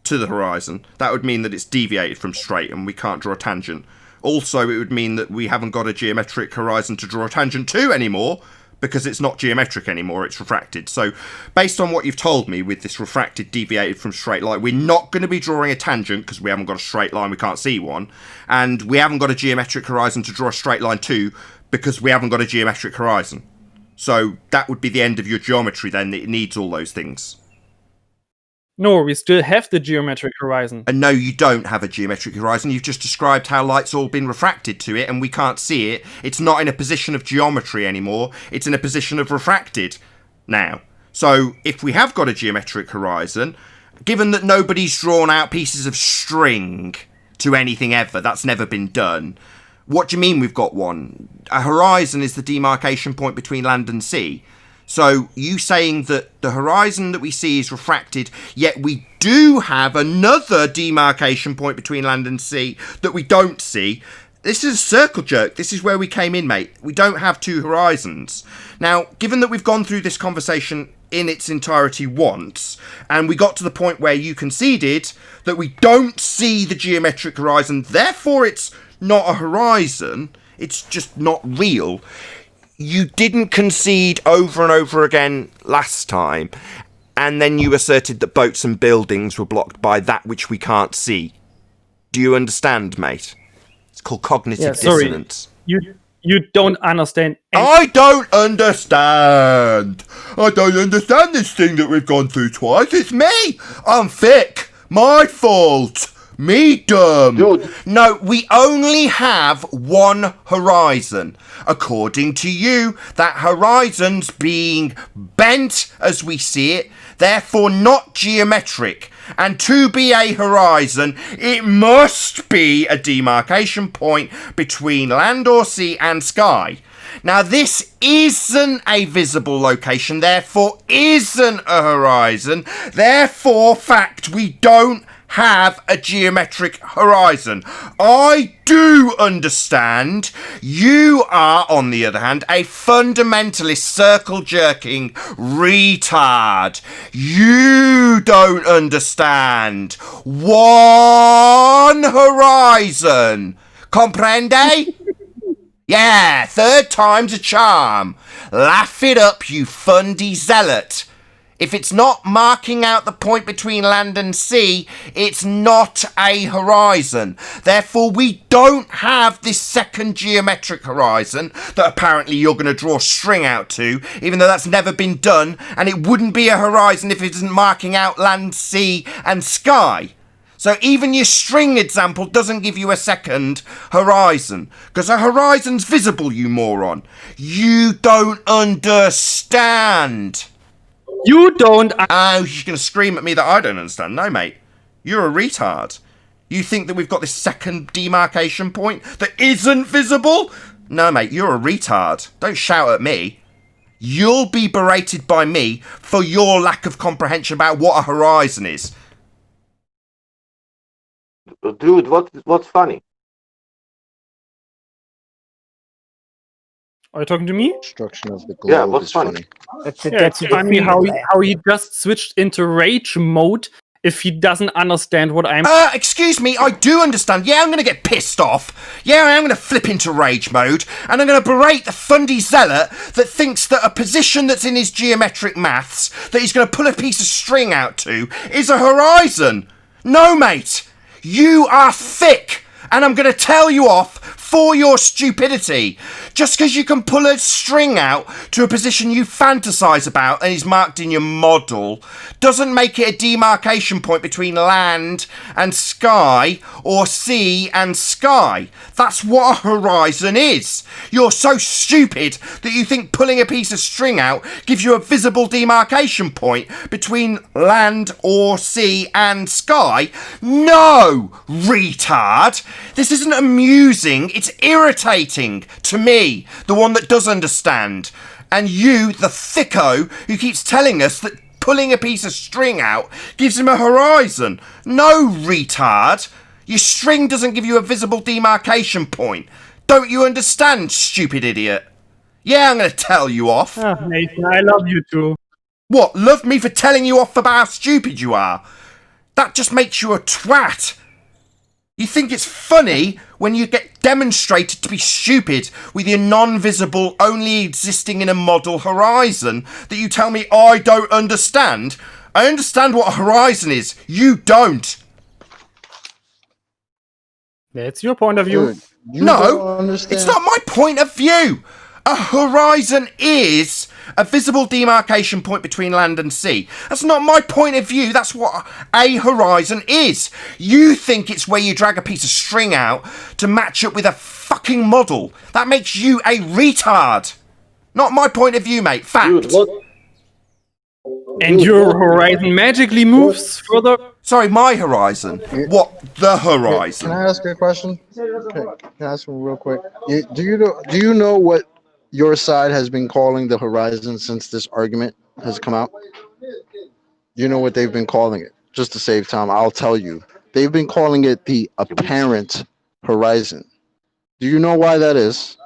to the horizon. That would mean that it's deviated from straight and we can't draw a tangent. Also, it would mean that we haven't got a geometric horizon to draw a tangent to anymore, because it's not geometric anymore, it's refracted. So, based on what you've told me with this refracted, deviated from straight line, we're not going to be drawing a tangent because we haven't got a straight line, we can't see one, and we haven't got a geometric horizon to draw a straight line to because we haven't got a geometric horizon. So, that would be the end of your geometry then, it needs all those things. No, we still have the geometric horizon. And no, you don't have a geometric horizon. You've just described how light's all been refracted to it and we can't see it. It's not in a position of geometry anymore. It's in a position of refracted now. So if we have got a geometric horizon, given that nobody's drawn out pieces of string to anything ever, that's never been done, what do you mean we've got one? A horizon is the demarcation point between land and sea. So you saying that the horizon that we see is refracted, yet we do have another demarcation point between land and sea that we don't see. This is a circle jerk. This is where we came in, mate. We don't have two horizons. Now, given that we've gone through this conversation in its entirety once, and we got to the point where you conceded that we don't see the geometric horizon, therefore it's not a horizon, It's just not real. You didn't concede over and over again last time, and then you asserted that boats and buildings were blocked by that which we can't see. Do you understand, mate? It's called cognitive dissonance. You don't understand. I don't understand. I don't understand this thing that we've gone through twice. It's me. I'm thick. My fault. Me dumb. Dude. No, we only have one horizon. According to you, that horizon's being bent as we see it, therefore not geometric. And to be a horizon, it must be a demarcation point between land or sea and sky. Now, this isn't a visible location, therefore isn't a horizon. Therefore, fact, we don't have a geometric horizon. I do understand. You are, on the other hand, a fundamentalist circle-jerking retard. You don't understand. One horizon. Comprende? Yeah, third time's a charm. Laugh it up, you fundy zealot. If it's not marking out the point between land and sea, it's not a horizon. Therefore, we don't have this second geometric horizon that apparently you're going to draw a string out to, even though that's never been done, and it wouldn't be a horizon if it isn't marking out land, sea, and sky. So even your string example doesn't give you a second horizon, because a horizon's visible, you moron. You don't understand. You don't. Oh, you're going to scream at me that I don't understand. No, mate. You're a retard. You think that we've got this second demarcation point that isn't visible? No, mate, you're a retard. Don't shout at me. You'll be berated by me for your lack of comprehension about what a horizon is. Dude, what's funny? Are you talking to me? Destruction of the globe is funny. It's funny how he just switched into rage mode if he doesn't understand what I'm... Excuse me, I do understand. Yeah, I'm going to get pissed off. Yeah, I am going to flip into rage mode, and I'm going to berate the fundy zealot that thinks that a position that's in his geometric maths that he's going to pull a piece of string out to is a horizon. No, mate. You are thick, and I'm going to tell you off for your stupidity. Just because you can pull a string out to a position you fantasize about and is marked in your model doesn't make it a demarcation point between land and sky or sea and sky. That's what a horizon is. You're so stupid that you think pulling a piece of string out gives you a visible demarcation point between land or sea and sky. No, retard. This isn't amusing. It's irritating to me, the one that does understand. And you, the thicko, who keeps telling us that pulling a piece of string out gives him a horizon. No, retard. Your string doesn't give you a visible demarcation point. Don't you understand, stupid idiot? Yeah, I'm going to tell you off. Oh, Nathan, I love you too. What, love me for telling you off about how stupid you are? That just makes you a twat. You think it's funny when you get demonstrated to be stupid with your non-visible, only existing in a model horizon that you tell me I don't understand? I understand what a horizon is. You don't. That's your point of view. No, it's not my point of view. A horizon is a visible demarcation point between land and sea. That's not my point of view. That's what a horizon is. You think it's where you drag a piece of string out to match up with a fucking model. That makes you a retard. Not my point of view, mate. Fact. Dude, And your horizon magically moves further. Sorry, my horizon. What? The horizon. Can I ask you a question? Can I ask you real quick? Do you know what your side has been calling the horizon since this argument has come out? You know what they've been calling it? Just to save time, I'll tell you. They've been calling it the apparent horizon. Do you know why that is?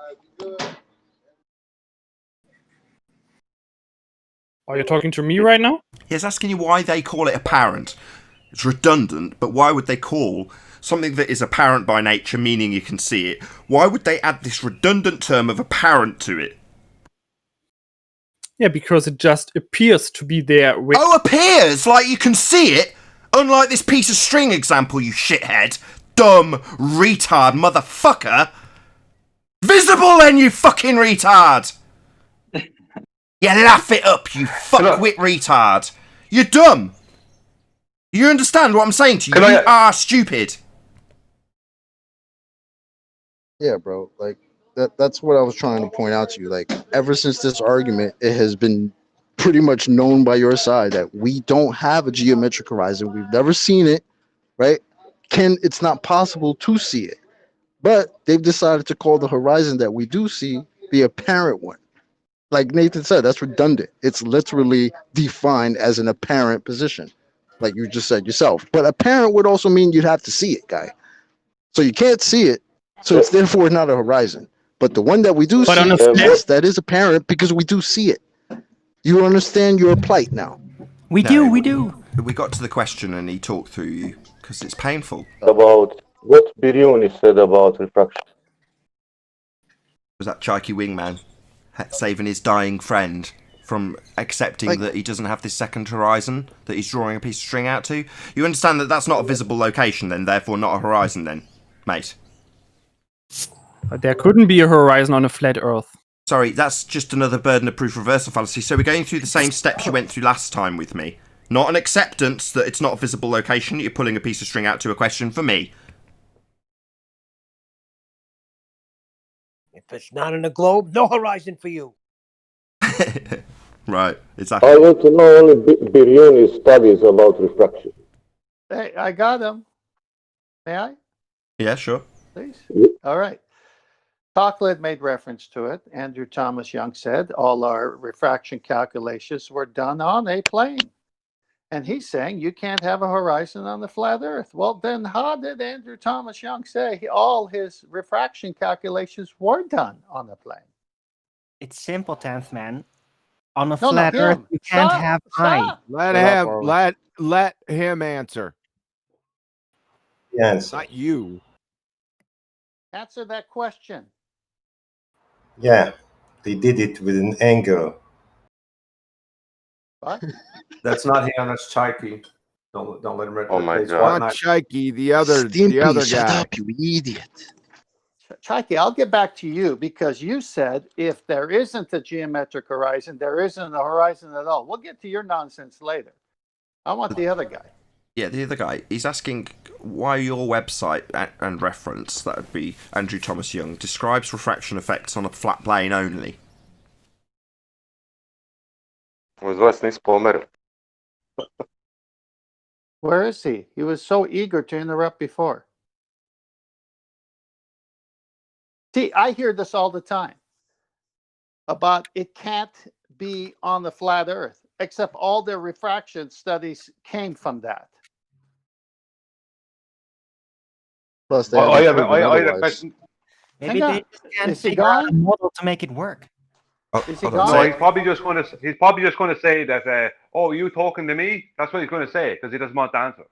Are you talking to me right now? He's asking you why they call it apparent. It's redundant, but why would they call something that is apparent by nature, meaning you can see it, why would they add this redundant term of apparent to it? Yeah, because it just appears to be there. Oh, appears? Like you can see it? Unlike this piece of string example, you shithead. Dumb, retard, motherfucker. Visible then, you fucking retard! You laugh it up, you fuckwit retard. You're dumb. You understand what I'm saying to you? You are stupid. Yeah, bro. Like that's what I was trying to point out to you. Like ever since this argument, it has been pretty much known by your side that we don't have a geometric horizon. We've never seen it, right? It's not possible to see it. But they've decided to call the horizon that we do see the apparent one. Like Nathan said, that's redundant. It's literally defined as an apparent position, like you just said yourself. But apparent would also mean you'd have to see it, guy. So you can't see it, so it's therefore not a horizon. But the one that we do see, yes, that is apparent because we do see it. You understand your plight now. We do. We got to the question and he talked through you because it's painful. About what Biruni said about refraction. Was that Chikey Wingman saving his dying friend from accepting that he doesn't have this second horizon that he's drawing a piece of string out to? You understand that that's not a visible location then, therefore not a horizon then, mate? But there couldn't be a horizon on a flat Earth. Sorry, that's just another burden of proof reversal fallacy. So we're going through the same steps you went through last time with me. Not an acceptance that it's not a visible location, you're pulling a piece of string out to a question for me. If it's not in the globe, no horizon for you. Right, exactly. I want to know only Biruni's studies about refraction. Hey, I got him. May I? Yeah, sure. Please. All right. Toklid made reference to it. Andrew Thomas Young said all our refraction calculations were done on a plane. And he's saying you can't have a horizon on the flat Earth. Well, then how did Andrew Thomas Young say all his refraction calculations were done on the plane? It's simple, 10th man. On a No, flat him. Earth, you can't Stop, have stop. Let him answer. Yes. Not you. Answer that question. Yeah, they did it with an angle. What? That's not him. That's Chikey. Don't let him read. Oh my God. Not Chikey, the other Shut guy. up, you idiot. Chikey, I'll get back to you because you said if there isn't a geometric horizon, there isn't a horizon at all. We'll get to your nonsense later. I want the other guy. Yeah, the other guy. He's asking why your website and reference, that would be Andrew Thomas Young, describes refraction effects on a flat plane only. Where is he? He was so eager to interrupt before. See, I hear this all the time about it can't be on the flat Earth, except all their refraction studies came from that. Plus, I have a question. Maybe Hang on. they just can't Is he figure out a gone? model to make it work. Is he hold on, No, gone? he's probably just going to say that. Oh, you talking to me? That's what he's going to say because he doesn't want the answer.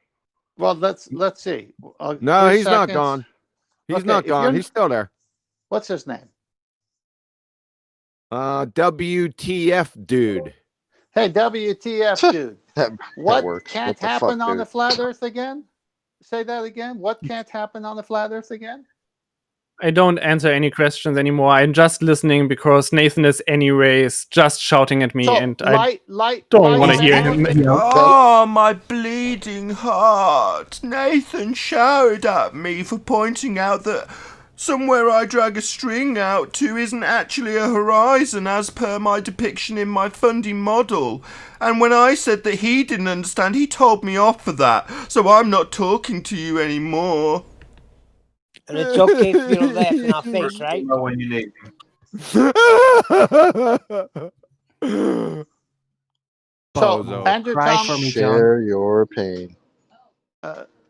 Well, let's see. No, 3 he's not seconds. gone. He's Okay, not if gone. you're- He's still there. What's his name? WTF, dude. Hey, WTF, dude. That What works. can't What the happen fuck, on the dude? flat Earth again? Say that again. What can't happen on the flat Earth again? I don't answer any questions anymore. I'm just listening because Nathan is anyways just shouting at me, So, and I Light don't want to said hear what- him. Oh, my bleeding heart. Nathan shouted at me for pointing out that somewhere I drag a string out to isn't actually a horizon as per my depiction in my funding model. And when I said that he didn't understand, he told me off for that. So I'm not talking to you anymore. And it's okay for you to laugh in our face, right? Know when you need him. So, Bozo. Andrew Cry Thomas, for me, Share your pain.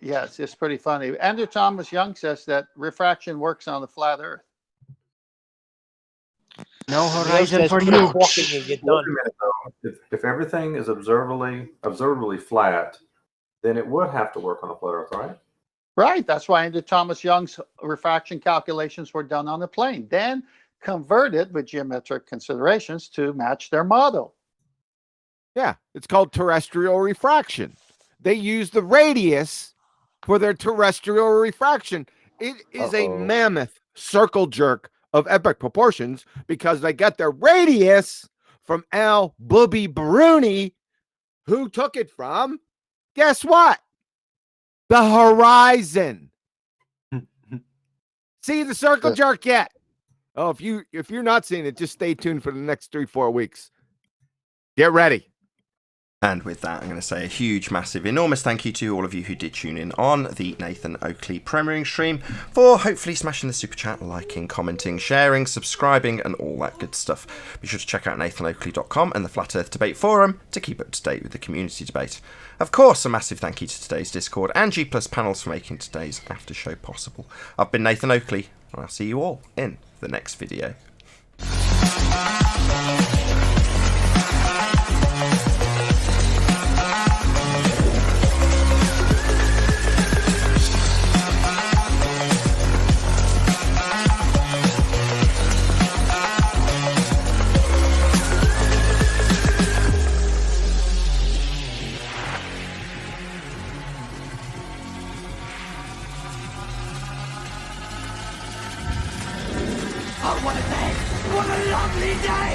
yes, it's pretty funny. Andrew Thomas Young says that refraction works on the flat Earth. No Leo horizon says for quit you. talking and you're Wait a done. minute, though. If everything is observably flat, then it would have to work on a flat Earth, right? Right. That's why the Thomas Young's refraction calculations were done on the plane, then converted with geometric considerations to match their model. Yeah, it's called terrestrial refraction. They use the radius for their terrestrial refraction. It is a mammoth circle jerk of epic proportions because they get their radius from Al Booby Bruni, who took it from, guess what? The horizon. See the circle jerk yet? Oh, if you're not seeing it, just stay tuned for the next 3-4 weeks. Get ready. And with that, I'm going to say a huge, massive, enormous thank you to all of you who did tune in on the Nathan Oakley premiering stream for hopefully smashing the super chat, liking, commenting, sharing, subscribing, and all that good stuff. Be sure to check out nathanoakley.com and the Flat Earth Debate Forum to keep up to date with the community debate. Of course, a massive thank you to today's Discord and G Plus panels for making today's after show possible. I've been Nathan Oakley, and I'll see you all in the next video. What a day! What a lovely day!